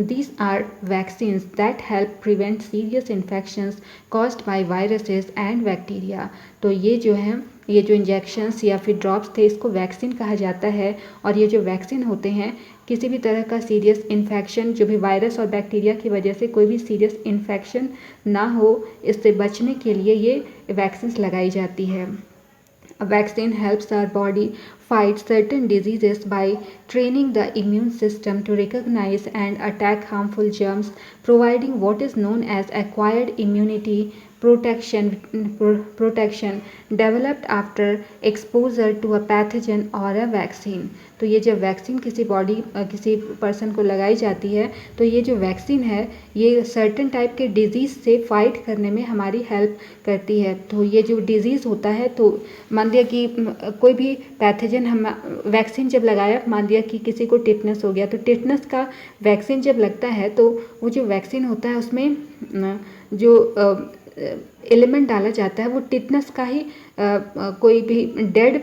These are vaccines that help prevent serious infections caused by viruses and bacteria। तो ये जो इंजेक्शंस या फिर ड्रॉप्स थे, इसको वैक्सीन कहा जाता है। और ये जो वैक्सीन होते हैं, किसी भी तरह का सीरियस इन्फेक्शन, जो भी वायरस और बैक्टीरिया की वजह से कोई भी सीरियस इन्फेक्शन ना हो, इससे बचने के लिए ये वैक्सीन्स लगाई जाती है। A vaccine helps our body fight certain diseases by training the immune system to recognize and attack harmful germs, providing what is known as acquired immunity protection developed after exposure to a pathogen or a vaccine। तो ये जब vaccine किसी person को लगाई जाती है, तो ये जो वैक्सीन है ये सर्टेन टाइप के डिजीज़ से फाइट करने में हमारी हेल्प करती है। तो ये जो डिजीज़ होता है, तो मान लिया कि कोई भी पैथोजन हम वैक्सीन जब लगाया, मान लिया कि किसी को टिटनस हो गया, तो टिटनस का वैक्सीन जब लगता है तो वो जो वैक्सीन होता है उसमें जो एलिमेंट डाला जाता है वो टिटनस का ही कोई भी डेड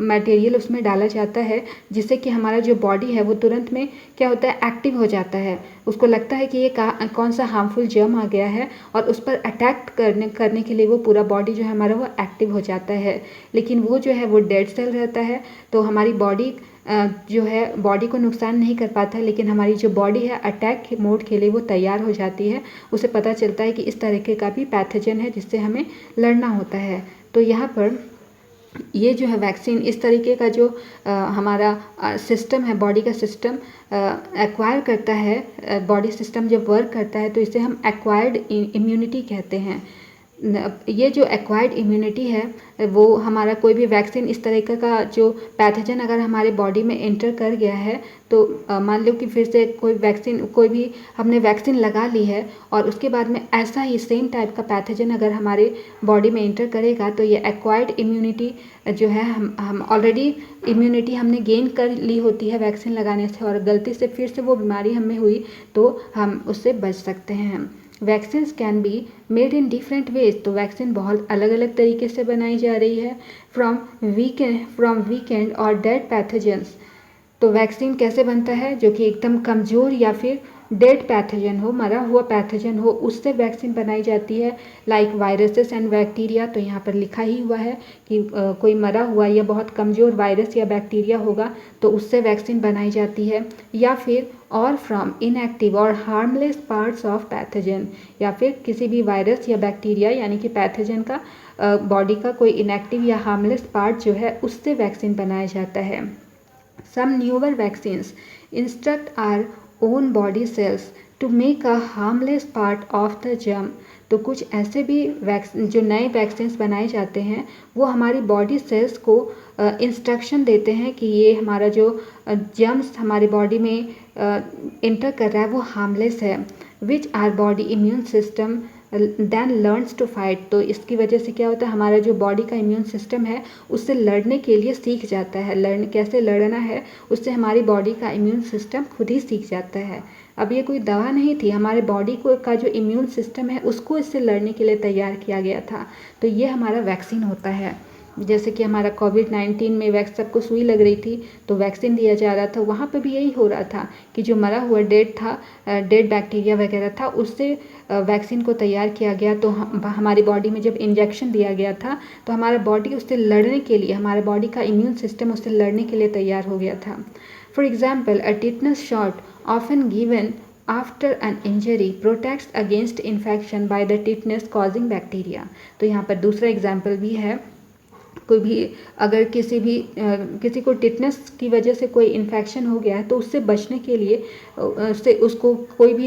मटेरियल उसमें डाला जाता है, जिससे कि हमारा जो बॉडी है वो तुरंत में क्या होता है, एक्टिव हो जाता है। उसको लगता है कि ये कौन सा हार्मफुल जर्म आ गया है और उस पर अटैक करने के लिए वो पूरा बॉडी जो है हमारा वो एक्टिव हो जाता है। लेकिन वो जो है वो डेड सेल रहता है, तो हमारी बॉडी जो है बॉडी को नुकसान नहीं कर पाता है, लेकिन हमारी जो बॉडी है अटैक मोड के लिए वो तैयार हो जाती है। उसे पता चलता है कि इस तरीके का भी पैथोजन है जिससे हमें लड़ना होता है। तो यहाँ पर ये जो है वैक्सीन इस तरीके का जो हमारा सिस्टम है, बॉडी का सिस्टम एक्वायर करता है। बॉडी सिस्टम जब वर्क करता है तो इसे हम एक्वायर्ड इम्यूनिटी कहते हैं। ये जो एक्वायर्ड इम्यूनिटी है वो हमारा कोई भी वैक्सीन इस तरीके का जो पैथोजन अगर हमारे बॉडी में एंटर कर गया है, तो मान लो कि फिर से कोई भी हमने वैक्सीन लगा ली है और उसके बाद में ऐसा ही सेम टाइप का पैथोजन अगर हमारे बॉडी में एंटर करेगा, तो ये एक्वायर्ड इम्यूनिटी जो है हम ऑलरेडी इम्यूनिटी हमने गेन कर ली होती है वैक्सीन लगाने से, और गलती से फिर से वो बीमारी हमें हुई तो हम उससे बच सकते हैं। Vaccines can be made in different ways. तो वैक्सीन बहुत अलग अलग तरीके से बनाई जा रही है। फ्रॉम वीकेंड और डेड पैथोजेंस। तो वैक्सीन कैसे बनता है? जो कि एकदम कमज़ोर या फिर डेड पैथोजन हो, मरा हुआ पैथोजन हो, उससे वैक्सीन बनाई जाती है। Like viruses and bacteria. तो यहाँ पर लिखा ही हुआ है कि कोई मरा हुआ या बहुत कमज़ोर वायरस या बैक्टीरिया होगा तो उससे वैक्सीन बनाई जाती है। या फिर और फ्रॉम इनएक्टिव और हार्मलेस पार्ट्स ऑफ पैथोजन, या फिर किसी भी वायरस या बैक्टीरिया यानी कि पैथोजन का बॉडी का कोई इनएक्टिव या हार्मलेस पार्ट जो है उससे वैक्सीन बनाया जाता है। Some newer vaccines instruct our own body cells to make a harmless part of the germ। तो कुछ ऐसे भी जो नए वैक्सीन्स बनाए जाते हैं वो हमारी बॉडी सेल्स को इंस्ट्रक्शन देते हैं कि ये हमारा जो जर्म्स हमारे बॉडी में इंटर कर रहा है वो हार्मलेस है। Which our body immune system then learns to fight. तो इसकी वजह से क्या होता है, हमारा जो बॉडी का इम्यून सिस्टम है उससे लड़ने के लिए सीख जाता है। कैसे लड़ना है उससे हमारी बॉडी का इम्यून सिस्टम खुद ही सीख जाता है। अब ये कोई दवा नहीं थी, हमारे बॉडी का जो इम्यून सिस्टम है उसको इससे लड़ने के लिए तैयार किया गया था। तो ये हमारा वैक्सीन होता है। जैसे कि हमारा कोविड-19 में सबको सुई लग रही थी तो वैक्सीन दिया जा रहा था, वहाँ पे भी यही हो रहा था कि जो मरा हुआ डेड बैक्टीरिया वगैरह था उससे वैक्सीन को तैयार किया गया। तो हमारी बॉडी में जब इंजेक्शन दिया गया था तो हमारा बॉडी उससे लड़ने के लिए, हमारे बॉडी का इम्यून सिस्टम उससे लड़ने के लिए तैयार हो गया था। For example, a tetanus shot often given after an injury protects against infection by the tetanus causing bacteria. तो यहाँ पर दूसरा एग्जाम्पल भी है कोई भी अगर किसी को टिटनस की वजह से कोई इन्फेक्शन हो गया है तो उससे बचने के लिए उससे उसको कोई भी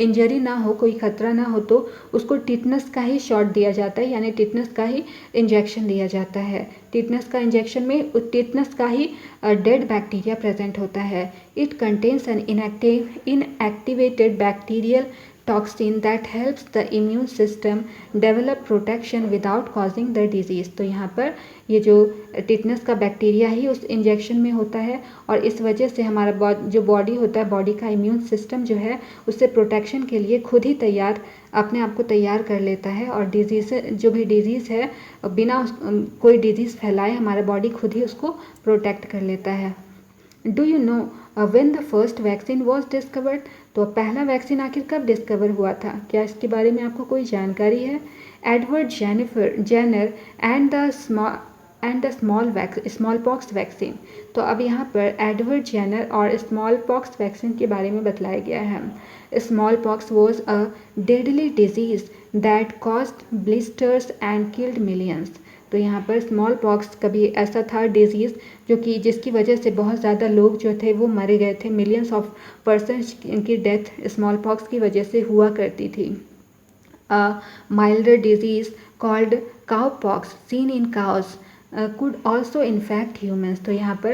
इंजरी ना हो, कोई खतरा ना हो, तो उसको टिटनस का ही शॉट दिया जाता है, यानी टिटनस का ही इंजेक्शन दिया जाता है। टिटनस का इंजेक्शन में टिटनस का ही डेड बैक्टीरिया प्रेजेंट होता है। It contains an inactivated bacterial toxin that helps the immune system develop protection without causing the disease. तो यहाँ पर ये जो टिटनस का बैक्टीरिया ही उस इंजेक्शन में होता है और इस वजह से हमारा जो बॉडी होता है, बॉडी का इम्यून सिस्टम जो है उससे प्रोटेक्शन के लिए खुद ही अपने आप को तैयार कर लेता है और जो भी डिजीज़ है बिना कोई डिजीज़ फैलाए हमारा बॉडी खुद ही उसको प्रोटेक्ट कर लेता है। Do you know when the first vaccine was discovered? तो पहला वैक्सीन आखिर कब डिस्कवर हुआ था? क्या इसके बारे में आपको कोई जानकारी है? Edward Jenner and the smallpox vaccine. तो अब यहाँ पर एडवर्ड जेनर और स्मॉल पॉक्स वैक्सीन के बारे में बतलाया गया है। Smallpox was a deadly disease that caused blisters and killed millions. तो यहाँ पर स्मॉल पॉक्स कभी ऐसा था डिजीज़ जिसकी वजह से बहुत ज़्यादा लोग जो थे वो मरे गए थे। मिलियंस ऑफ पर्सन्स की डेथ स्मॉल पॉक्स की वजह से हुआ करती थी। Milder disease called cow pox seen in cows could also infect humans. तो यहाँ पर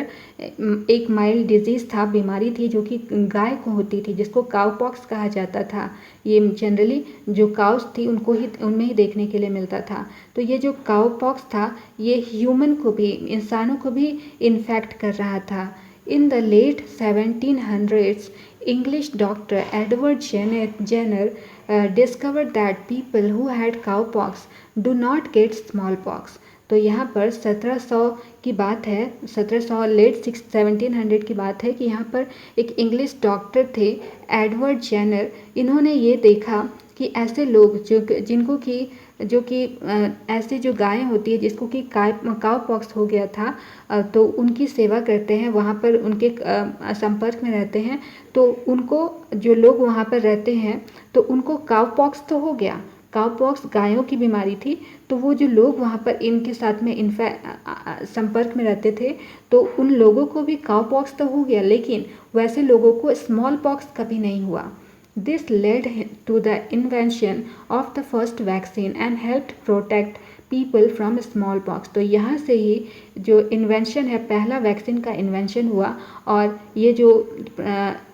एक माइल्ड डिजीज़ था, बीमारी थी जो कि गाय को होती थी, जिसको काउ पॉक्स कहा जाता था। ये जनरली जो काउस थी उनमें ही देखने के लिए मिलता था। तो ये जो काउ पॉक्स था ये इंसानों को भी इन्फेक्ट कर रहा था। In the late 1700s, English doctor Edward Jenner discovered that people who had cowpox do not get smallpox. तो यहाँ पर 1700 की बात है, 1700 लेट 1700 की बात है कि यहाँ पर एक इंग्लिश डॉक्टर थे एडवर्ड जेनर। इन्होंने ये देखा कि ऐसे लोग ऐसी जो गायें होती है जिसको कि काउ पॉक्स हो गया था, तो उनकी सेवा करते हैं, वहाँ पर उनके संपर्क में रहते हैं, तो उनको जो लोग वहाँ पर रहते हैं तो उनको काउ पॉक्स तो हो गया। काउ पॉक्स गायों की बीमारी थी, तो वो जो लोग वहाँ पर इनके साथ में संपर्क में रहते थे तो उन लोगों को भी काउ पॉक्स तो हो गया, लेकिन वैसे लोगों को स्मॉल पॉक्स कभी नहीं हुआ। This led to the invention of the first vaccine and helped protect people from smallpox। तो यहाँ से ही जो इन्वेंशन है, पहला वैक्सीन का इन्वेंशन हुआ और ये जो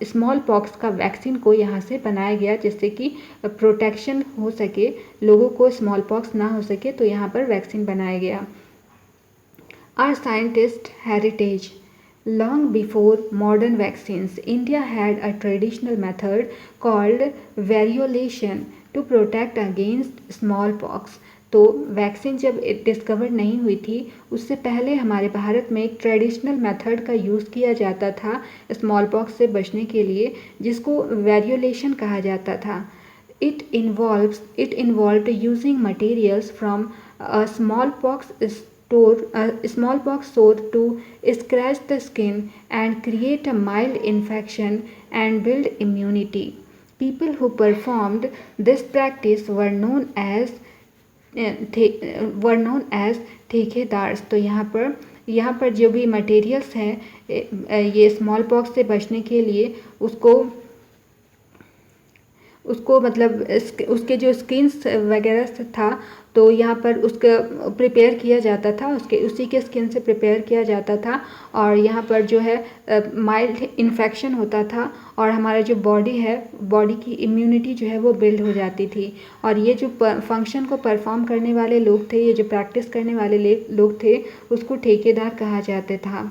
स्मॉल पॉक्स का वैक्सीन को यहाँ से बनाया गया जिससे कि प्रोटेक्शन हो सके, लोगों को स्मॉल पॉक्स ना हो सके, तो यहाँ पर वैक्सीन बनाया गया। Our scientist heritage। Long before modern vaccines, India had a traditional method called variolation to protect against smallpox। तो वैक्सीन जब डिस्कवर नहीं हुई थी उससे पहले हमारे भारत में एक ट्रेडिशनल मेथड का यूज़ किया जाता था स्मॉल पॉक्स से बचने के लिए, जिसको वेरियोलेशन कहा जाता था। It involved using materials from a smallpox sore to scratch the skin and create a mild infection and build immunity. People who performed this practice were known as ठेकेदार्स। तो यहाँ पर जो भी मटेरियल्स हैं ये स्मॉल पॉक्स से बचने के लिए उसको मतलब उसके जो स्किन्स वगैरह था तो यहाँ पर उसका प्रिपेयर किया जाता था, उसी के स्किन से प्रिपेयर किया जाता था और यहाँ पर जो है माइल्ड इन्फेक्शन होता था और हमारा जो बॉडी की इम्यूनिटी जो है वो बिल्ड हो जाती थी। और ये जो फंक्शन को परफॉर्म करने वाले लोग थे, ये जो प्रैक्टिस करने वाले लोग थे, उसको ठेकेदार कहा जाता था।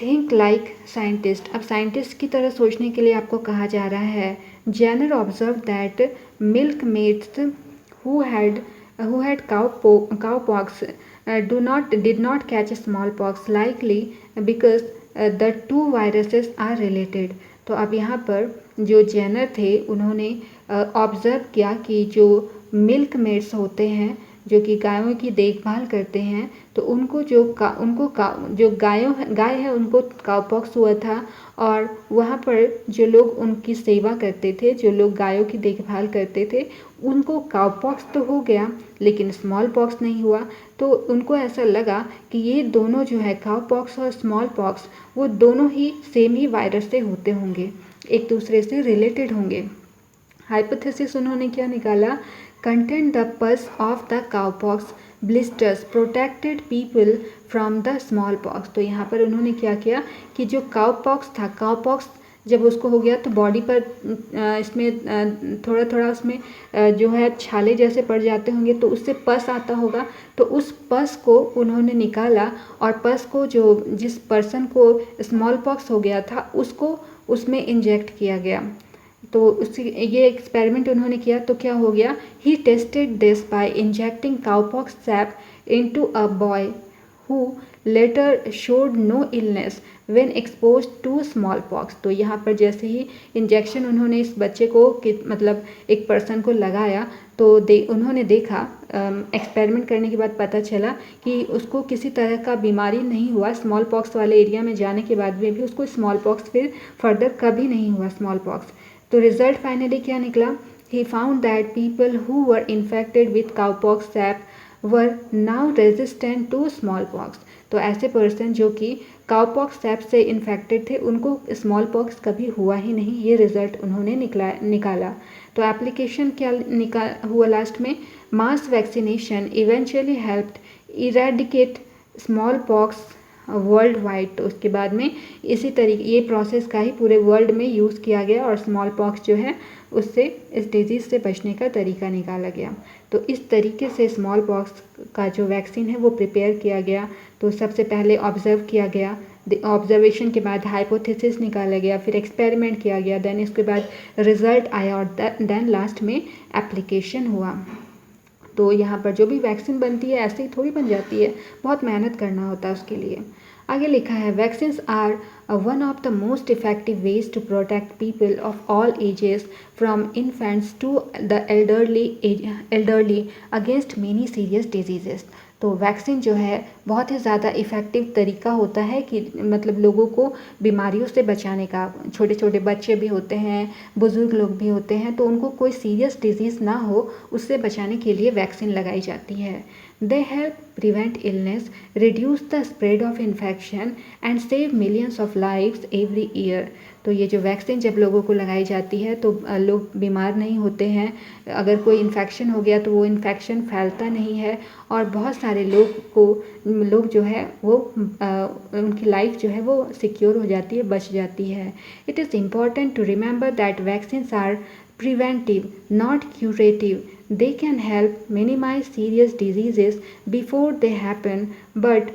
Think like scientist. अब साइंटिस्ट की तरह सोचने के लिए आपको कहा जा रहा है। Jenner observe that milkmaids who had cowpox did not catch smallpox, likely because the two viruses are related। तो अब यहाँ पर जो जेनर थे उन्होंने ऑब्ज़र्व किया कि जो मिल्क मेड्स होते हैं जो कि गायों की देखभाल करते हैं, तो उनको जो गाय है उनको काउपॉक्स हुआ था। और वहाँ पर जो लोग उनकी सेवा करते थे, जो लोग गायों की देखभाल करते थे, उनको काउपॉक्स तो हो गया लेकिन स्मॉल पॉक्स नहीं हुआ। तो उनको ऐसा लगा कि ये दोनों जो है काउपॉक्स और स्मॉल पॉक्स, वो दोनों ही सेम ही वायरस से होते होंगे, एक दूसरे से रिलेटेड होंगे। हाइपोथेसिस उन्होंने क्या निकाला, कंटेंट द पस of the cowpox blisters protected people from the smallpox. तो यहाँ पर उन्होंने क्या किया कि जो काउपॉक्स था, काउपॉक्स जब उसको हो गया तो बॉडी पर इसमें थोड़ा थोड़ा उसमें जो है छाले जैसे पड़ जाते होंगे, तो उससे पस आता होगा। तो उस पस को उन्होंने निकाला और पस को जिस पर्सन को स्मॉल पॉक्स हो गया था उसको उसमें इंजेक्ट किया गया। तो ये एक्सपेरिमेंट उन्होंने किया तो क्या हो गया, he tested this by injecting cowpox sap into a boy who later showed no illness when exposed to smallpox. तो यहाँ पर जैसे ही इंजेक्शन उन्होंने इस बच्चे को मतलब एक पर्सन को लगाया, तो उन्होंने देखा, एक्सपेरिमेंट करने के बाद पता चला कि उसको किसी तरह का बीमारी नहीं हुआ। स्मॉल पॉक्स वाले एरिया में जाने के बाद में भी उसको स्मॉल पॉक्स फिर फर्दर कभी नहीं हुआ स्मॉल पॉक्स। तो रिजल्ट फाइनली क्या निकला, he found that people who were infected with cowpox sap were now resistant to smallpox. तो ऐसे पर्सन जो कि काउपॉक्स सैप से इन्फेक्टेड थे उनको स्मॉल पॉक्स कभी हुआ ही नहीं, ये रिजल्ट उन्होंने निकाला। तो एप्लीकेशन क्या हुआ लास्ट में, mass vaccination eventually helped eradicate small pox world wide. तो उसके बाद में इसी तरीके ये प्रोसेस का ही पूरे वर्ल्ड में यूज़ किया गया और स्मॉल पॉक्स जो है उससे, इस डिजीज़ से बचने का तरीका निकाला गया। तो इस तरीके से स्मॉल पॉक्स का जो वैक्सीन है वो प्रिपेयर किया गया। तो सबसे पहले ऑब्जर्व किया गया, ऑब्जर्वेशन के बाद हाइपोथेसिस निकाला गया, फिर एक्सपेरिमेंट किया गया, देन इसके बाद रिजल्ट आया और देन लास्ट में एप्लीकेशन हुआ। तो यहाँ पर जो भी वैक्सीन बनती है ऐसे ही थोड़ी बन जाती है, बहुत मेहनत करना होता है उसके लिए। आगे लिखा है, vaccines are one of the most effective ways to protect people of all ages from infants to the elderly against many serious diseases. तो वैक्सीन जो है बहुत ही ज़्यादा इफ़ेक्टिव तरीका होता है कि मतलब लोगों को बीमारियों से बचाने का। छोटे छोटे बच्चे भी होते हैं, बुज़ुर्ग लोग भी होते हैं, तो उनको कोई सीरियस डिजीज़ ना हो उससे बचाने के लिए वैक्सीन लगाई जाती है। They help prevent illness, reduce the spread of infection and save millions of lives every year. तो ये जो वैक्सीन जब लोगों को लगाई जाती है तो लोग बीमार नहीं होते हैं। अगर कोई इन्फेक्शन हो गया तो वो इन्फेक्शन फैलता नहीं है और बहुत सारे लोग जो है वो उनकी लाइफ जो है वो सिक्योर हो जाती है, बच जाती है। It is important to remember that vaccines are preventive, not curative. They can help minimize serious diseases before they happen, but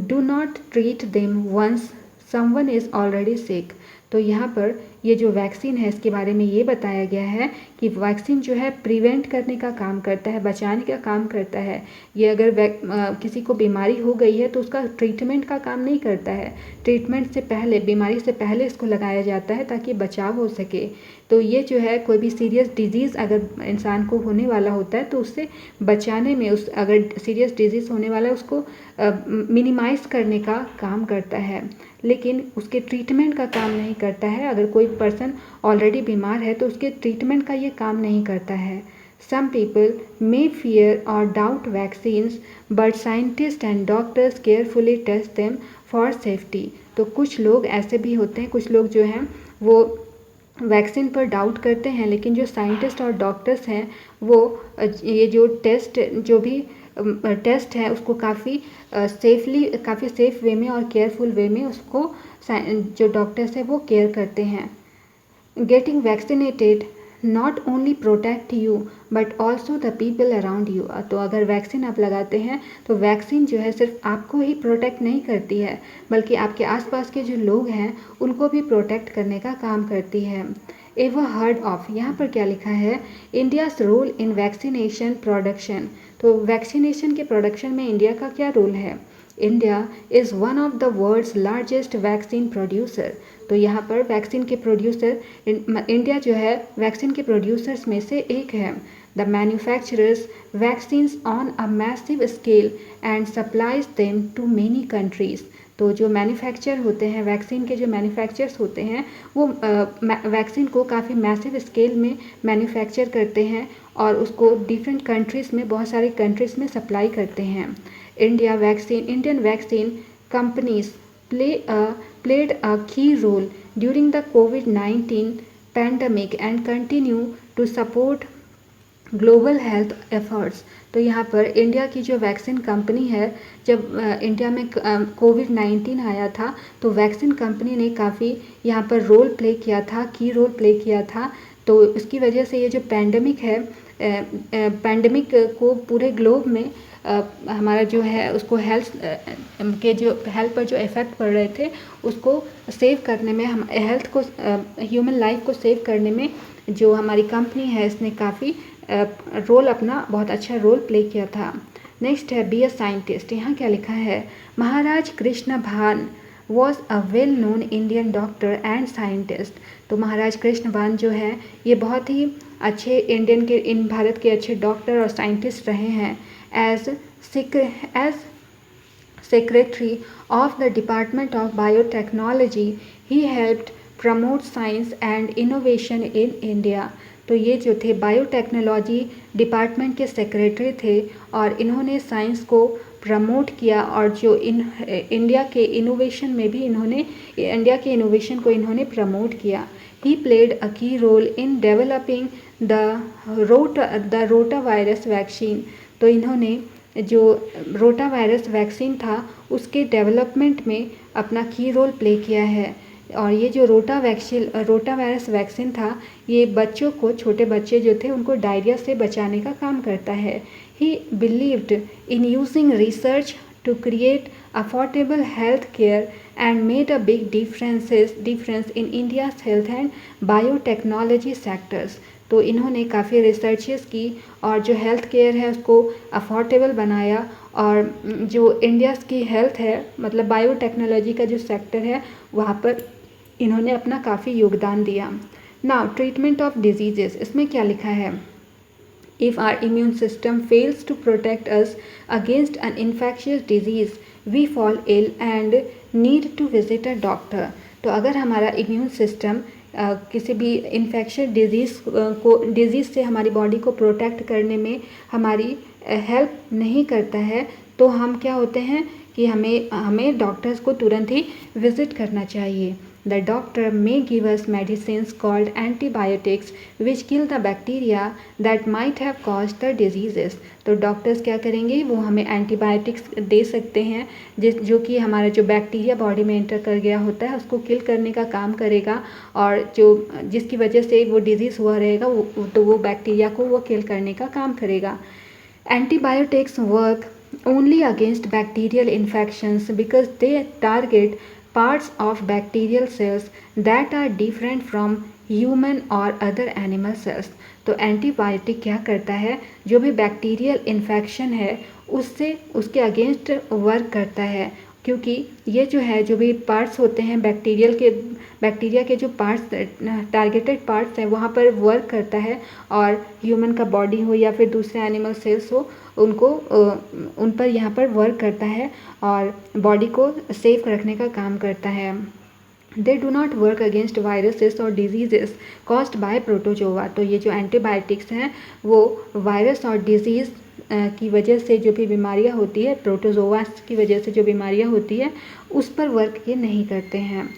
do not treat them once someone is already sick. तो यहाँ पर ये जो वैक्सीन है इसके बारे में ये बताया गया है कि वैक्सीन जो है प्रिवेंट करने का काम करता है, बचाने का काम करता है। ये अगर किसी को बीमारी हो गई है तो उसका ट्रीटमेंट का काम नहीं करता है। ट्रीटमेंट से पहले, बीमारी से पहले इसको लगाया जाता है ताकि बचाव हो सके। तो ये जो है कोई भी सीरियस डिजीज़ अगर इंसान को होने वाला होता है तो उससे बचाने में, उस अगर सीरियस डिजीज़ होने वाला है उसको मिनिमाइज़ करने का काम करता है, लेकिन उसके ट्रीटमेंट का काम नहीं करता है। अगर कोई पर्सन ऑलरेडी बीमार है तो उसके ट्रीटमेंट का ये काम नहीं करता है। Some people may fear or doubt vaccines, but scientists and doctors carefully test them for safety. तो कुछ लोग ऐसे भी होते हैं, कुछ लोग जो हैं वो वैक्सीन पर डाउट करते हैं, लेकिन जो साइंटिस्ट और डॉक्टर्स हैं वो ये जो भी टेस्ट है उसको काफ़ी सेफ वे में और केयरफुल वे में उसको जो डॉक्टर्स हैं वो केयर करते हैं। Getting vaccinated not only protect you but also the people around you. तो अगर वैक्सीन आप लगाते हैं तो वैक्सीन जो है सिर्फ आपको ही प्रोटेक्ट नहीं करती है, बल्कि आपके आसपास के जो लोग हैं उनको भी प्रोटेक्ट करने का काम करती है। एवर हर्ड ऑफ, यहाँ पर क्या लिखा है, India's role in vaccination production. तो वैक्सीनेशन के प्रोडक्शन में इंडिया का क्या रोल है। India is one of the world's largest vaccine producer. तो यहाँ पर वैक्सीन के प्रोड्यूसर इंडिया जो है वैक्सीन के प्रोड्यूसर्स में से एक है। The manufacturers vaccines on a massive scale and supplies them to many countries. तो जो मैन्युफैक्चर होते हैं, वैक्सीन के जो मैन्युफैक्चरर्स होते हैं, वो वैक्सीन को काफ़ी मैसिव स्केल में मैन्युफैक्चर करते हैं और उसको डिफरेंट कंट्रीज़ में, बहुत सारी कंट्रीज़ में सप्लाई करते हैं। Indian vaccine companies played a key role during the COVID-19 pandemic and continue to support global health efforts. तो यहाँ पर इंडिया की जो वैक्सीन कंपनी है, जब इंडिया में कोविड-19 आया था तो वैक्सीन कंपनी ने काफ़ी यहाँ पर रोल प्ले किया था, की रोल प्ले किया था। तो इसकी वजह से ये जो पैंडमिक है, पैंडमिक को पूरे ग्लोब में हमारा जो है उसको हेल्थ के जो हेल्थ पर जो इफ़ेक्ट पड़ रहे थे उसको सेव करने में, हम हेल्थ को, ह्यूमन लाइफ को सेव करने में जो हमारी कंपनी है इसने काफ़ी रोल, अपना बहुत अच्छा रोल प्ले किया था। नेक्स्ट है बी ए साइंटिस्ट। यहाँ क्या लिखा है, महाराज कृष्ण भान was a well known Indian doctor and scientist. तो महाराज कृष्ण भान जो है ये बहुत ही अच्छे भारत के अच्छे डॉक्टर और साइंटिस्ट रहे हैं। As secretary of the department of biotechnology he helped promote science and innovation in India. तो ये जो थे बायोटेक्नोलॉजी डिपार्टमेंट के सेक्रेटरी थे और इन्होंने साइंस को प्रमोट किया और जो इंडिया के इनोवेशन को इन्होंने प्रमोट किया। ही played a key role in developing the rotavirus vaccine. तो इन्होंने जो रोटा वायरस वैक्सीन था उसके डेवलपमेंट में अपना की रोल प्ले किया है। और ये जो रोटा वायरस वैक्सीन था ये बच्चों को, छोटे बच्चे जो थे उनको डायरिया से बचाने का काम करता है। He believed in using research to create affordable health care and made a big difference in India's health and biotechnology sectors. तो इन्होंने काफ़ी रिसर्चेस की और जो हेल्थ केयर है उसको अफोर्डेबल बनाया और जो इंडिया की हेल्थ है, मतलब बायोटेक्नोलॉजी का जो सेक्टर है वहाँ पर इन्होंने अपना काफ़ी योगदान दिया। नाउ ट्रीटमेंट ऑफ डिजीजेस, इसमें क्या लिखा है, if our immune system fails to protect us against an infectious disease we fall ill and need to visit a doctor. तो अगर हमारा इम्यून सिस्टम किसी भी इन्फेक्शियस डिजीज़ से हमारी बॉडी को प्रोटेक्ट करने में हमारी हेल्प नहीं करता है तो हम क्या होते हैं कि हमें डॉक्टर्स को तुरंत ही विज़िट करना चाहिए। The doctor may give us medicines called antibiotics which kill the bacteria that might have caused the diseases. तो डॉक्टर्स क्या करेंगे, वो हमें एंटीबायोटिक्स दे सकते हैं जो कि हमारा जो बैक्टीरिया बॉडी में एंटर कर गया होता है उसको किल करने का काम करेगा और जिसकी वजह से वो डिजीज़ हुआ रहेगा वो बैक्टीरिया को वो किल करने का काम करेगा। Antibiotics work only against bacterial infections because they target parts of bacterial cells that are different from human or other animal cells। तो एंटीबायोटिक क्या करता है, जो भी बैक्टीरियल इन्फेक्शन है उसके अगेंस्ट वर्क करता है, क्योंकि ये जो है जो भी पार्ट्स होते हैं बैक्टीरिया के जो पार्ट्स, टारगेटेड पार्ट्स हैं वहाँ पर वर्क करता है और ह्यूमन का बॉडी हो या फिर दूसरे एनिमल सेल्स हो उन पर यहाँ पर वर्क करता है और बॉडी को सेफ रखने का काम करता है। They do not work against viruses और डिजीज़ेस कॉज्ड बाय प्रोटोजोआ। तो ये जो एंटीबायोटिक्स हैं वो वायरस और डिजीज़ की वजह से जो भी बीमारियां होती है, प्रोटोजोआ की वजह से जो बीमारियां होती है उस पर वर्क ये नहीं करते हैं।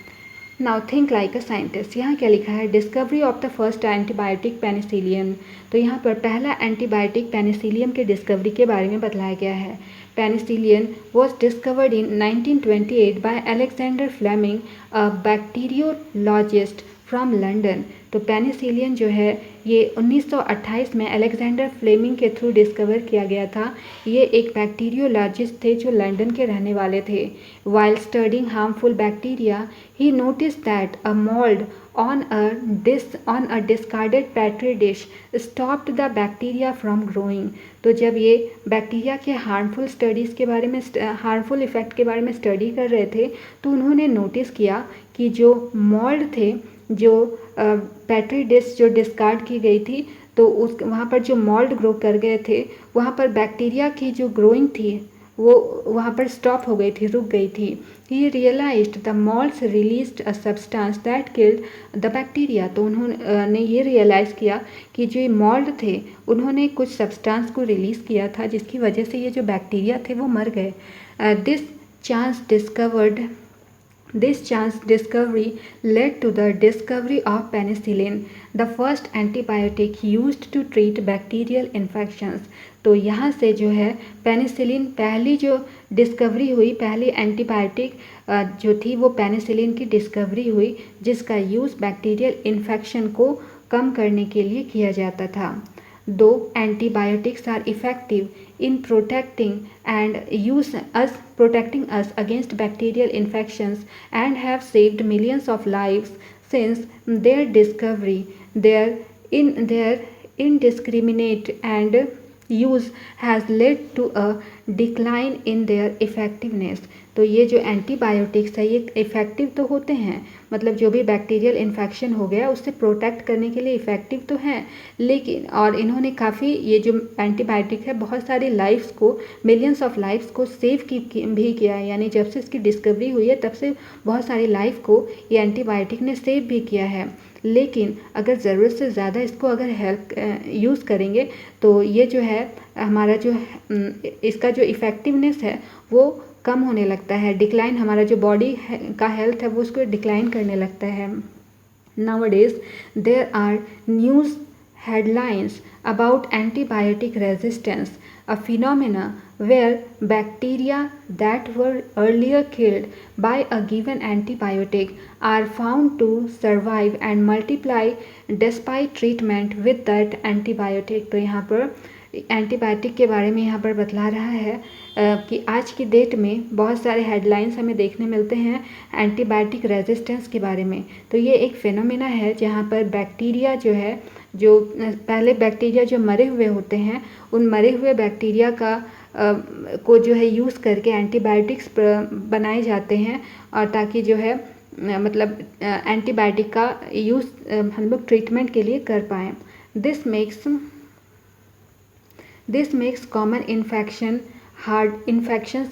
Now think like a scientist. यहाँ क्या लिखा है, discovery of the first antibiotic Penicillium. तो यहाँ पर पहला एंटीबायोटिक पेनिसिलियम के डिस्कवरी के बारे में बताया गया है। Penicillin was discovered in 1928 by Alexander Fleming, a bacteriologist from London. तो पेनिसिलियन जो है ये 1928 में अलेक्जेंडर फ्लेमिंग के थ्रू डिस्कवर किया गया था। ये एक बैक्टीरियोलॉजिस्ट थे जो लंदन के रहने वाले थे। While studying harmful bacteria he notice that a mould on a discarded petri dish stopped the bacteria from growing। तो जब ये बैक्टीरिया के हार्मफुल इफ़ेक्ट के बारे में स्टडी कर रहे थे तो उन्होंने नोटिस किया कि जो मोल्ड थे, जो पेट्री डिश जो डिस्कार्ड की गई थी तो उस वहाँ पर जो मॉल्ड ग्रो कर गए थे, वहाँ पर बैक्टीरिया की जो ग्रोइंग थी वो वहाँ पर स्टॉप हो गई थी, रुक गई थी। He realised the moulds released a substance that killed the bacteria. तो उन्होंने ये रियलाइज़ किया कि जो मॉल्ड थे उन्होंने कुछ सब्सटेंस को रिलीज़ किया था जिसकी वजह से ये जो बैक्टीरिया थे वो मर गए। This chance discovered This chance discovery led to the discovery of penicillin, the first antibiotic used to treat bacterial infections। तो यहाँ से जो है पेनिसिलिन पहली जो डिस्कवरी हुई, पहली एंटीबायोटिक जो थी वो पेनिसिलिन की डिस्कवरी हुई, जिसका यूज़ बैक्टीरियल इन्फेक्शन को कम करने के लिए किया जाता था। Though antibiotics are effective in protecting us against bacterial infections and have saved millions of lives since their discovery, their indiscriminate and use has led to a decline in their effectiveness। तो ये जो antibiotics है ये effective तो होते हैं, मतलब जो भी बैक्टीरियल इन्फेक्शन हो गया उससे प्रोटेक्ट करने के लिए इफ़ेक्टिव तो हैं, लेकिन और इन्होंने काफ़ी, ये जो एंटीबायोटिक है बहुत सारी लाइफ्स को, मिलियंस ऑफ लाइफ्स को सेव भी किया है। यानी जब से इसकी डिस्कवरी हुई है तब से बहुत सारी लाइफ को ये एंटीबायोटिक ने सेव भी किया है। लेकिन अगर ज़रूरत से ज़्यादा इसको अगर यूज़ करेंगे तो ये जो है हमारा जो इसका जो इफ़ेक्टिवनेस है वो कम होने लगता है, डिक्लाइन, हमारा जो बॉडी का हेल्थ है वो उसको डिक्लाइन करने लगता है। Nowadays there are news headlines about antibiotic resistance, a phenomena where bacteria that were earlier killed by a given antibiotic are found to survive and multiply despite treatment with that antibiotic। तो यहाँ पर antibiotic के बारे में यहाँ पर बतला रहा है कि आज की डेट में बहुत सारे हेडलाइंस हमें देखने मिलते हैं एंटीबायोटिक रेजिस्टेंस के बारे में। तो ये एक फिनोमेना है जहाँ पर बैक्टीरिया जो है, जो पहले बैक्टीरिया जो मरे हुए होते हैं उन मरे हुए बैक्टीरिया को जो है यूज़ करके एंटीबायोटिक्स बनाए जाते हैं, और ताकि जो है मतलब एंटीबायोटिक का यूज़ हम लोग ट्रीटमेंट के लिए कर पाएँ। This makes common infections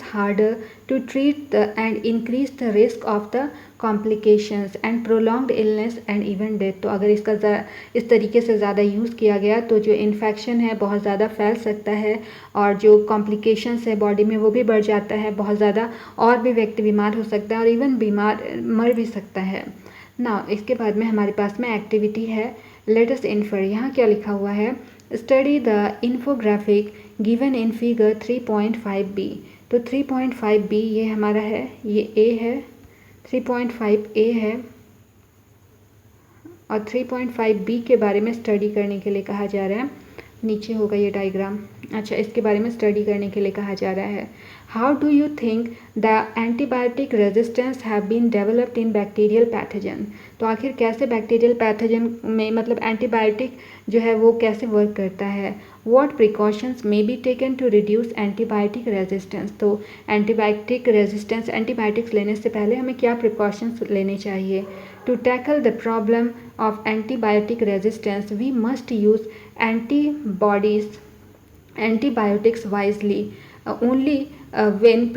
harder to treat and increase the risk of the complications and prolonged illness and even death। तो अगर इसका इस तरीके से ज़्यादा यूज़ किया गया तो जो इन्फेक्शन है बहुत ज़्यादा फैल सकता है, और जो कॉम्प्लिकेशंस है बॉडी में वो भी बढ़ जाता है बहुत ज़्यादा, और भी व्यक्ति बीमार हो सकता है और इवन मर भी सकता है ना। इसके बाद में हमारे पास में एक्टिविटी है लेट अस इन्फर। यहाँ क्या लिखा हुआ है, study the infographic given in figure 3.5b। तो 3.5b ये हमारा है, ये ए है, 3.5 ए है, और 3.5b के बारे में स्टडी करने के लिए कहा जा रहा है। नीचे होगा ये डायग्राम। अच्छा, इसके बारे में स्टडी करने के लिए कहा जा रहा है। How do you think the antibiotic resistance have been developed in bacterial pathogen. तो आखिर कैसे बैक्टीरियल पैथोजन में मतलब एंटीबायोटिक जो है वो कैसे वर्क करता है। What precautions may be taken to reduce antibiotic resistance. तो एंटीबायोटिक रेजिस्टेंस, एंटीबायोटिक्स लेने से पहले हमें क्या प्रिकॉशंस लेने चाहिए। To tackle the problem of antibiotic resistance we must use antibiotics wisely, only when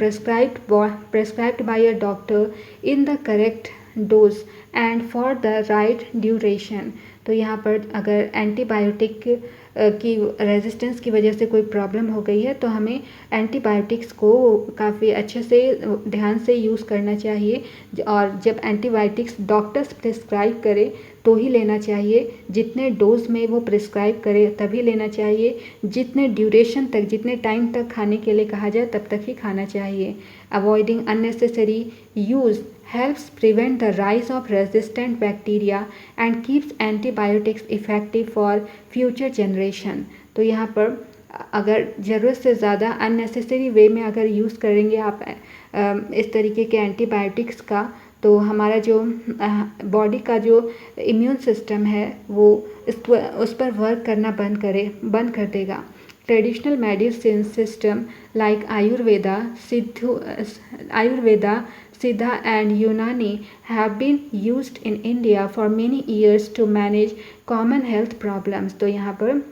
prescribed by a doctor in the correct dose and for the right duration। तो यहाँ पर अगर एंटीबायोटिक की रेजिस्टेंस की वजह से कोई प्रॉब्लम हो गई है तो हमें एंटीबायोटिक्स को काफ़ी अच्छे से ध्यान से यूज़ करना चाहिए, और जब एंटीबायोटिक्स डॉक्टर्स प्रिस्क्राइब करे तो ही लेना चाहिए, जितने डोज में वो प्रिस्क्राइब करे तभी लेना चाहिए, जितने ड्यूरेशन तक, जितने टाइम तक खाने के लिए कहा जाए तब तक ही खाना चाहिए। Avoiding unnecessary use helps prevent the rise of resistant bacteria and keeps antibiotics effective for future generation। तो यहाँ पर अगर ज़रूरत से ज़्यादा अननेसेसरी वे में अगर यूज़ करेंगे आप इस तरीके के एंटीबायोटिक्स का, तो हमारा जो बॉडी का जो इम्यून सिस्टम है वो उस पर वर्क करना बंद कर देगा। Traditional medicine system like Ayurveda, Siddha and Unani have been used in India for many years to manage common health problems. तो यहाँ पर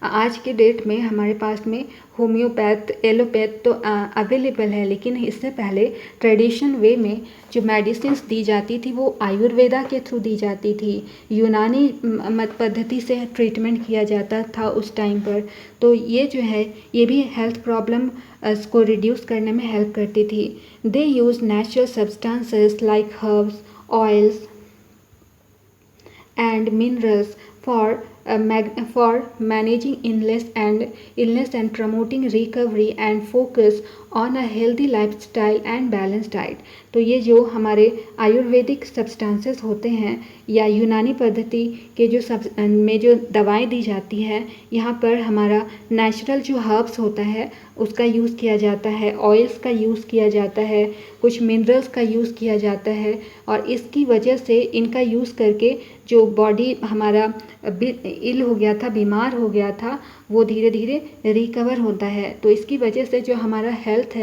आज के डेट में हमारे पास में होम्योपैथ एलोपैथ तो अवेलेबल है, लेकिन इससे पहले ट्रेडिशन वे में जो मेडिसिन दी जाती थी वो आयुर्वेदा के थ्रू दी जाती थी, यूनानी मत पद्धति से ट्रीटमेंट किया जाता था उस टाइम पर। तो ये जो है ये भी हेल्थ प्रॉब्लम को रिड्यूस करने में हेल्प करती थी। They use natural substances like herbs, oils and minerals for managing illness and promoting recovery and focus on a healthy lifestyle and balanced diet। तो ये जो हमारे आयुर्वेदिक सब्सटेंसेस होते हैं या यूनानी पद्धति के जो दवाएं दी जाती है, यहाँ पर हमारा नेचुरल जो हर्ब्स होता है उसका यूज़ किया जाता है, ऑयल्स का यूज़ किया जाता है, कुछ मिनरल्स का यूज़ किया जाता है, और इसकी वजह से इनका यूज़ करके जो बॉडी हमारा इल हो गया था, बीमार हो गया था, वो धीरे धीरे रिकवर होता है। तो इसकी वजह से जो हमारा हेल्थ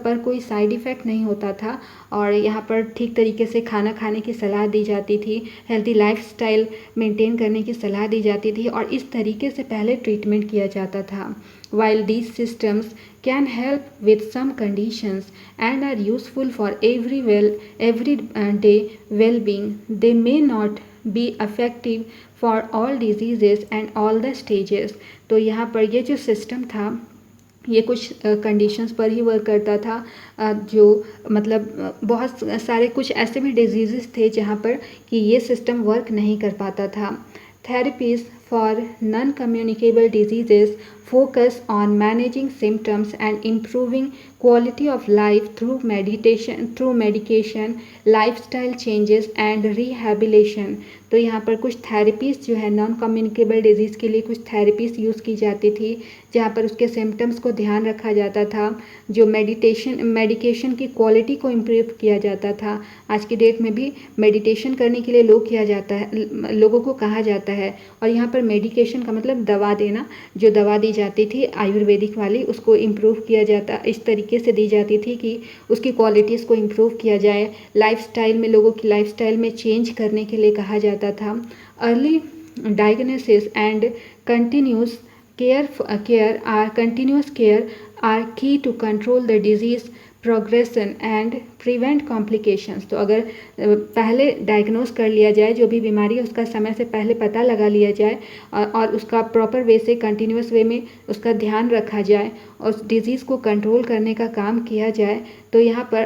पर कोई साइड इफ़ेक्ट नहीं होता था, और यहाँ पर ठीक तरीके से खाना खाने की सलाह दी जाती थी, हेल्दी लाइफस्टाइल मेंटेन करने की सलाह दी जाती थी, और इस तरीके से पहले ट्रीटमेंट किया जाता था। While these systems can help with some conditions and are useful for everyday well-being, they may not be effective for all diseases and all the stages। तो यहाँ पर ये जो सिस्टम था ये कुछ कंडीशंस पर ही वर्क करता था, जो मतलब बहुत सारे कुछ ऐसे भी डिजीज़ थे जहाँ पर कि ये सिस्टम वर्क नहीं कर पाता था। Therapies for non communicable diseases focus on managing symptoms and improving quality of life through medication, lifestyle changes and rehabilitation। तो यहाँ पर कुछ थेरेपीज़ जो है नॉन कम्युनिकेबल डिजीज़ के लिए कुछ थेरेपीज़ यूज़ की जाती थी, जहाँ पर उसके सिम्टम्स को ध्यान रखा जाता था, जो मेडिकेशन की क्वालिटी को इम्प्रूव किया जाता था। आज की डेट में भी मेडिटेशन करने के लिए लोगों को कहा जाता है, और यहाँ पर मेडिकेशन का मतलब दवा देना, जो दवा दी जाती थी आयुर्वेदिक वाली उसको इम्प्रूव किया जाता, इस तरीके से दी जाती थी कि उसकी क्वालिटीज़ को इम्प्रूव किया जाए, लाइफस्टाइल में लोगों की लाइफस्टाइल में चेंज करने के लिए कहा जाता था। Early diagnosis and continuous care are key to control the disease progression and prevent complications. तो अगर पहले डायग्नोस कर लिया जाए जो भी बीमारी है उसका समय से पहले पता लगा लिया जाए, और उसका प्रॉपर वे से कंटिन्यूस वे में उसका ध्यान रखा जाए और उस डिज़ीज़ को कंट्रोल करने का काम किया जाए, तो यहाँ पर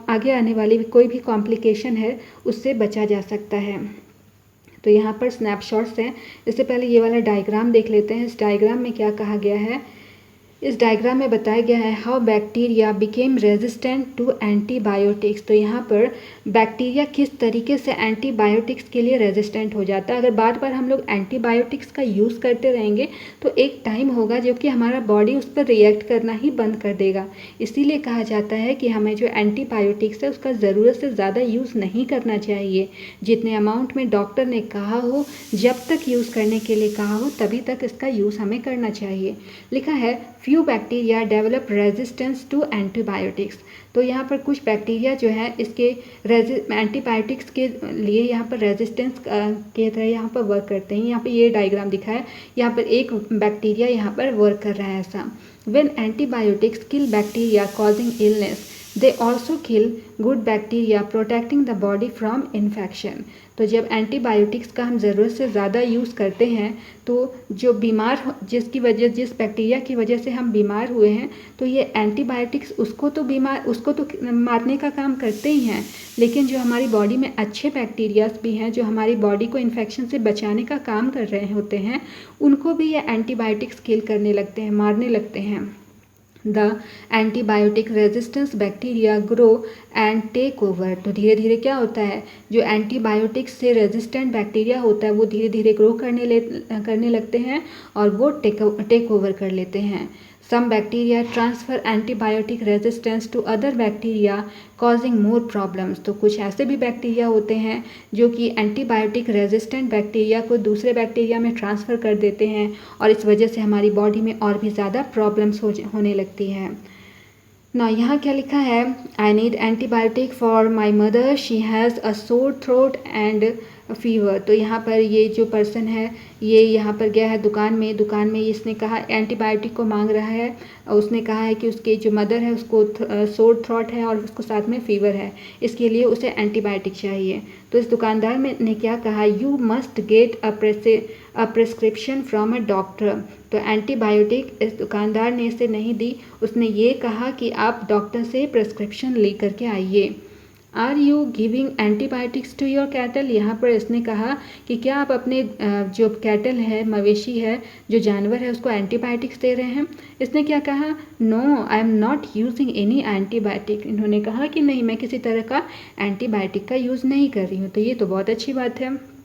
आगे आने वाली कोई भी कॉम्प्लिकेशन है उससे बचा जा सकता है। तो यहाँ पर स्नैपशॉट्स हैं। इससे पहले ये वाला डायग्राम देख लेते हैं। इस डायग्राम में क्या कहा गया है, इस डायग्राम में बताया गया है how bacteria became resistant to antibiotics. तो यहाँ पर बैक्टीरिया किस तरीके से एंटीबायोटिक्स के लिए रेजिस्टेंट हो जाता है। अगर बार बार हम लोग एंटीबायोटिक्स का यूज़ करते रहेंगे तो एक टाइम होगा जब कि हमारा बॉडी उस पर रिएक्ट करना ही बंद कर देगा। इसीलिए कहा जाता है कि हमें जो एंटीबायोटिक्स है उसका ज़रूरत से ज़्यादा यूज़ नहीं करना चाहिए। जितने अमाउंट में डॉक्टर ने कहा हो, जब तक यूज़ करने के लिए कहा हो तभी तक इसका यूज़ हमें करना चाहिए। लिखा है few bacteria develop resistance to antibiotics. तो यहाँ पर कुछ बैक्टीरिया जो है इसके एंटीबायोटिक्स के लिए यहाँ पर रेजिस्टेंस के तरह यहाँ पर वर्क करते हैं। यहाँ पे ये डायग्राम दिखा है, यहाँ पर एक बैक्टीरिया यहाँ पर वर्क कर रहा है ऐसा। When antibiotics kill bacteria causing illness, they also kill good bacteria protecting the body from infection. तो जब एंटीबायोटिक्स का हम ज़रूरत से ज़्यादा यूज़ करते हैं तो जो जिस बैक्टीरिया की वजह से हम बीमार हुए हैं, तो ये एंटीबायोटिक्स उसको तो मारने का काम करते ही हैं, लेकिन जो हमारी बॉडी में अच्छे बैक्टीरियाज भी हैं जो हमारी बॉडी को इन्फेक्शन से बचाने का काम कर रहे होते हैं, उनको भी ये एंटीबायोटिक्स किल करने लगते हैं, मारने लगते हैं। The antibiotic resistance bacteria grow and take over. तो धीरे धीरे क्या होता है, जो एंटीबायोटिक्स से रेजिस्टेंट बैक्टीरिया होता है वो धीरे धीरे ग्रो करने लगते हैं और वो टेक ओवर कर लेते हैं। Some bacteria transfer antibiotic resistance to other bacteria causing more problems। तो कुछ ऐसे भी बैक्टीरिया होते हैं जो कि एंटीबायोटिक रेजिस्टेंट बैक्टीरिया को दूसरे बैक्टीरिया में ट्रांसफ़र कर देते हैं और इस वजह से हमारी बॉडी में और भी ज़्यादा प्रॉब्लम्स होने लगती हैं। ना यहाँ क्या लिखा है, I need antibiotic for my mother, she has a sore throat and fever. तो यहाँ पर ये जो पर्सन है ये यहाँ पर गया है दुकान में इसने कहा एंटीबायोटिक को मांग रहा है और उसने कहा है कि उसके जो मदर है उसको सोर थ्रोट है और उसको साथ में फीवर है, इसके लिए उसे एंटीबायोटिक चाहिए। तो इस दुकानदार ने क्या कहा, you must get a prescription from a doctor. तो एंटीबायोटिक इस दुकानदार ने इसे नहीं दी, उसने ये कहा कि आप डॉक्टर से प्रिस्क्रिप्शन ले करके आइए। Are you giving antibiotics to your cattle. यहाँ पर इसने कहा कि क्या आप अपने जो कैटल है, मवेशी है, जो जानवर है, उसको एंटीबायोटिक्स दे रहे हैं। इसने क्या कहा, no I am not using any antibiotic. इन्होंने कहा कि नहीं, मैं किसी तरह का एंटीबायोटिक का यूज़ नहीं कर रही हूँ। तो ये तो बहुत अच्छी बात है।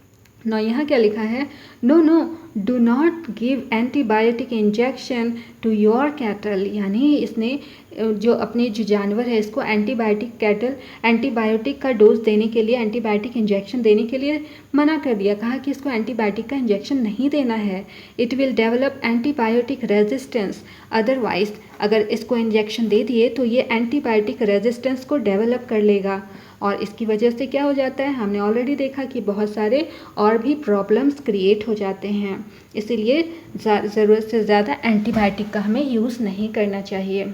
ना यहाँ क्या लिखा है, no do not give antibiotic injection to your cattle. यानी इसने जो अपने जो जानवर है इसको एंटीबायोटिक का डोज देने के लिए, एंटीबायोटिक इंजेक्शन देने के लिए मना कर दिया। कहा कि इसको एंटीबायोटिक का इंजेक्शन नहीं देना है, it will develop antibiotic resistance. Otherwise अगर इसको इंजेक्शन दे दिए तो ये एंटीबायोटिक रेजिस्टेंस को डेवलप कर लेगा और इसकी वजह से क्या हो जाता है, हमने ऑलरेडी देखा कि बहुत सारे और भी प्रॉब्लम्स क्रिएट हो जाते हैं। इसीलिए ज़रूरत से ज़्यादा एंटीबायोटिक का हमें यूज़ नहीं करना चाहिए।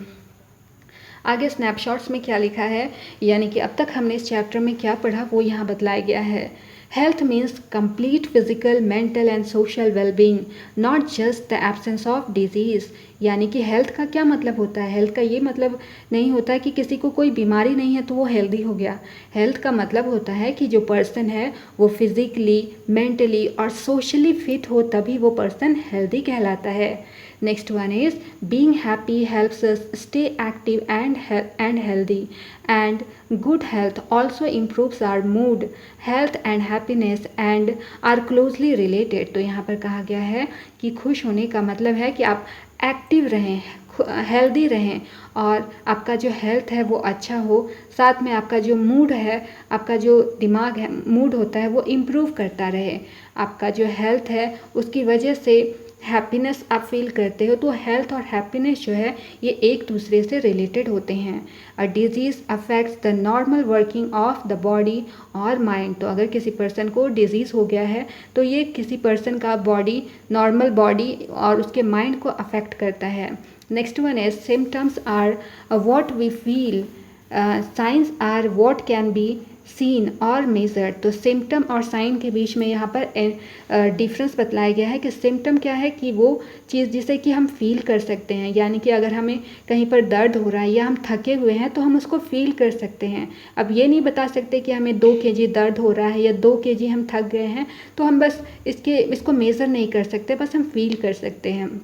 आगे स्नैपशॉट्स में क्या लिखा है, यानी कि अब तक हमने इस चैप्टर में क्या पढ़ा वो यहाँ बतलाया गया है। Health means complete physical, mental and social wellbeing, not just the absence of disease. यानी कि हेल्थ का क्या मतलब होता है, हेल्थ का ये मतलब नहीं होता कि किसी को कोई बीमारी नहीं है तो वो हेल्दी हो गया। हेल्थ का मतलब होता है कि जो पर्सन है वो फिजिकली, मेंटली और सोशली फिट हो, तभी वो पर्सन हेल्दी कहलाता है। Next one is being happy helps us stay active and healthy, and good health also improves our mood. Health and happiness and are closely related. तो यहाँ पर कहा गया है कि खुश होने का मतलब है कि आप एक्टिव रहें, हेल्दी रहें और आपका जो हेल्थ है वो अच्छा हो, साथ में आपका जो मूड है, आपका जो दिमाग है, मूड होता है वो इम्प्रूव करता रहे। आपका जो हेल्थ है उसकी वजह से हैप्पीनेस आप फील करते हो। तो हेल्थ और हैप्पीनेस जो है ये एक दूसरे से रिलेटेड होते हैं। A disease affects the normal working of the body और माइंड। तो अगर किसी पर्सन को डिजीज़ हो गया है तो ये किसी पर्सन का बॉडी, नॉर्मल बॉडी और उसके माइंड को अफेक्ट करता है। नेक्स्ट वन है symptoms are what we feel, signs are what can be seen or measure. तो सिम्टम और साइन के बीच में यहाँ पर डिफरेंस बतलाया गया है कि सिम्टम क्या है कि वो चीज़ जिसे कि हम फील कर सकते हैं, यानी कि अगर हमें कहीं पर दर्द हो रहा है या हम थके हुए हैं तो हम उसको फील कर सकते हैं। अब ये नहीं बता सकते कि हमें 2 kg दर्द हो रहा है या 2 kg हम थक गए हैं, तो हम बस इसको मेज़र नहीं कर सकते, बस हम फील कर सकते हैं।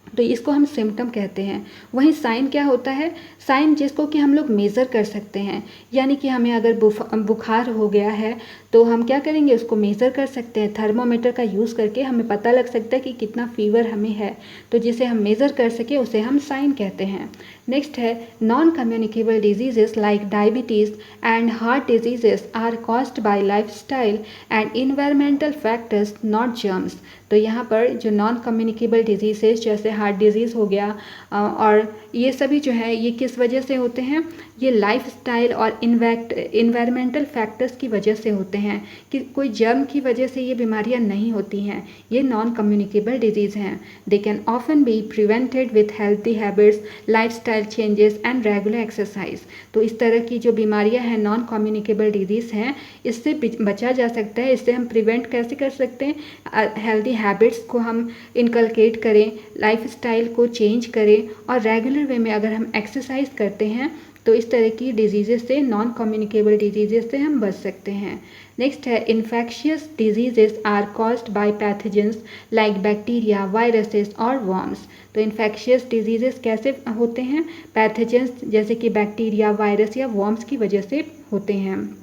तो इसको हम सिम्टम कहते हैं। वहीं साइन क्या होता है, साइन जिसको कि हम लोग मेज़र कर सकते हैं, यानी कि हमें अगर बुखार हो गया है तो हम क्या करेंगे, उसको मेज़र कर सकते हैं। थर्मोमीटर का यूज़ करके हमें पता लग सकता है कि कितना फीवर हमें है, तो जिसे हम मेज़र कर सके उसे हम साइन कहते हैं। नेक्स्ट है non communicable diseases like diabetes and heart diseases are caused by lifestyle and environmental factors, not germs. तो यहाँ पर जो नॉन कम्युनिकेबल डिजीजेस जैसे हार्ट डिजीज़ हो गया और ये सभी जो है ये किस वजह से होते हैं, ये लाइफस्टाइल और इन्वायरमेंटल फैक्टर्स की वजह से होते हैं, कि कोई जर्म की वजह से ये बीमारियां नहीं होती हैं। ये नॉन कम्युनिकेबल डिजीज़ हैं। They can often be prevented with healthy habits, lifestyle changes and regular exercise. तो इस तरह की जो बीमारियां हैं नॉन कम्युनिकेबल डिजीज़ हैं, इससे बचा जा सकता है। इससे हम प्रिवेंट कैसे कर सकते हैं, हेल्थी हैबिट्स को हम इनकलकेट करें, लाइफस्टाइल को चेंज करें और रेगुलर वे में अगर हम एक्सरसाइज करते हैं तो इस तरह की डिजीज़ से, नॉन कम्युनिकेबल डिजीज़ से हम बच सकते हैं। नेक्स्ट है infectious diseases are caused by pathogens like bacteria, viruses और वर्म्स। तो इन्फेक्शियस डिजीजेस कैसे होते हैं, पैथोजेंस जैसे कि बैक्टीरिया, वायरस या वर्म्स की वजह से होते हैं।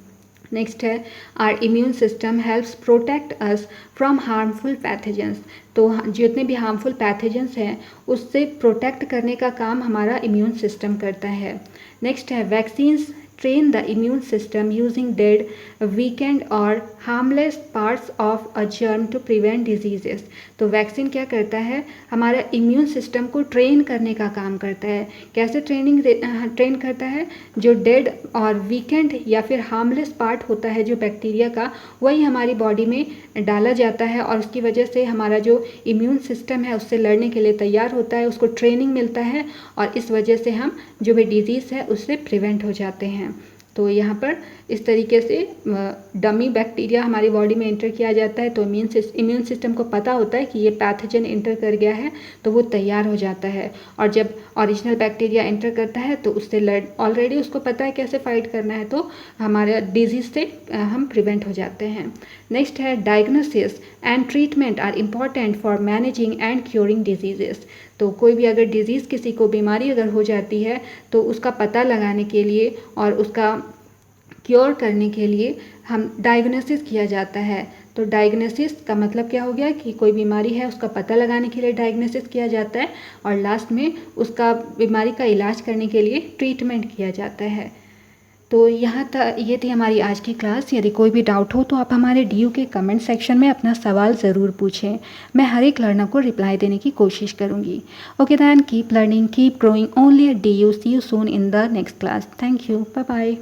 नेक्स्ट है our immune system helps protect us from harmful pathogens. तो जितने भी हार्मफुल पैथोजेंस हैं उससे प्रोटेक्ट करने का काम हमारा इम्यून सिस्टम करता है। नेक्स्ट है vaccines train the immune system using dead, weakened or harmless parts of a germ to prevent diseases। तो वैक्सीन क्या करता है, हमारा इम्यून सिस्टम को ट्रेन करने का काम करता है। कैसे ट्रेन करता है, जो डेड और वीकेंड या फिर हार्मलेस पार्ट होता है जो बैक्टीरिया का, वही हमारी बॉडी में डाला जाता है और उसकी वजह से हमारा जो इम्यून सिस्टम है उससे लड़ने के लिए तैयार होता है, उसको ट्रेनिंग मिलता है और इस वजह से हम जो भी डिजीज़ है उससे प्रिवेंट हो जाते हैं। तो यहाँ पर इस तरीके से डमी बैक्टीरिया हमारी बॉडी में एंटर किया जाता है, तो इम्यून सिस्टम को पता होता है कि ये पैथोजन एंटर कर गया है, तो वो तैयार हो जाता है। और जब ओरिजिनल बैक्टीरिया एंटर करता है तो उससे ऑलरेडी उसको पता है कैसे फाइट करना है, तो हमारे डिजीज़ से हम प्रिवेंट हो जाते हैं। नेक्स्ट है diagnosis and treatment are important for managing and curing diseases. तो कोई भी अगर डिज़ीज़, किसी को बीमारी अगर हो जाती है तो उसका पता लगाने के लिए और उसका क्योर करने के लिए हम डायग्नोसिस किया जाता है। तो डायग्नोसिस का मतलब क्या हो गया कि कोई बीमारी है उसका पता लगाने के लिए डायग्नोसिस किया जाता है और लास्ट में उसका बीमारी का इलाज करने के लिए ट्रीटमेंट किया जाता है। तो यहाँ तक ये थी हमारी आज की क्लास। यदि कोई भी डाउट हो तो आप हमारे DU के कमेंट सेक्शन में अपना सवाल ज़रूर पूछें, मैं हर एक लर्नर को रिप्लाई देने की कोशिश करूँगी। Okay then, keep learning, keep growing only at DU। See you soon in the next class. Thank you, bye bye.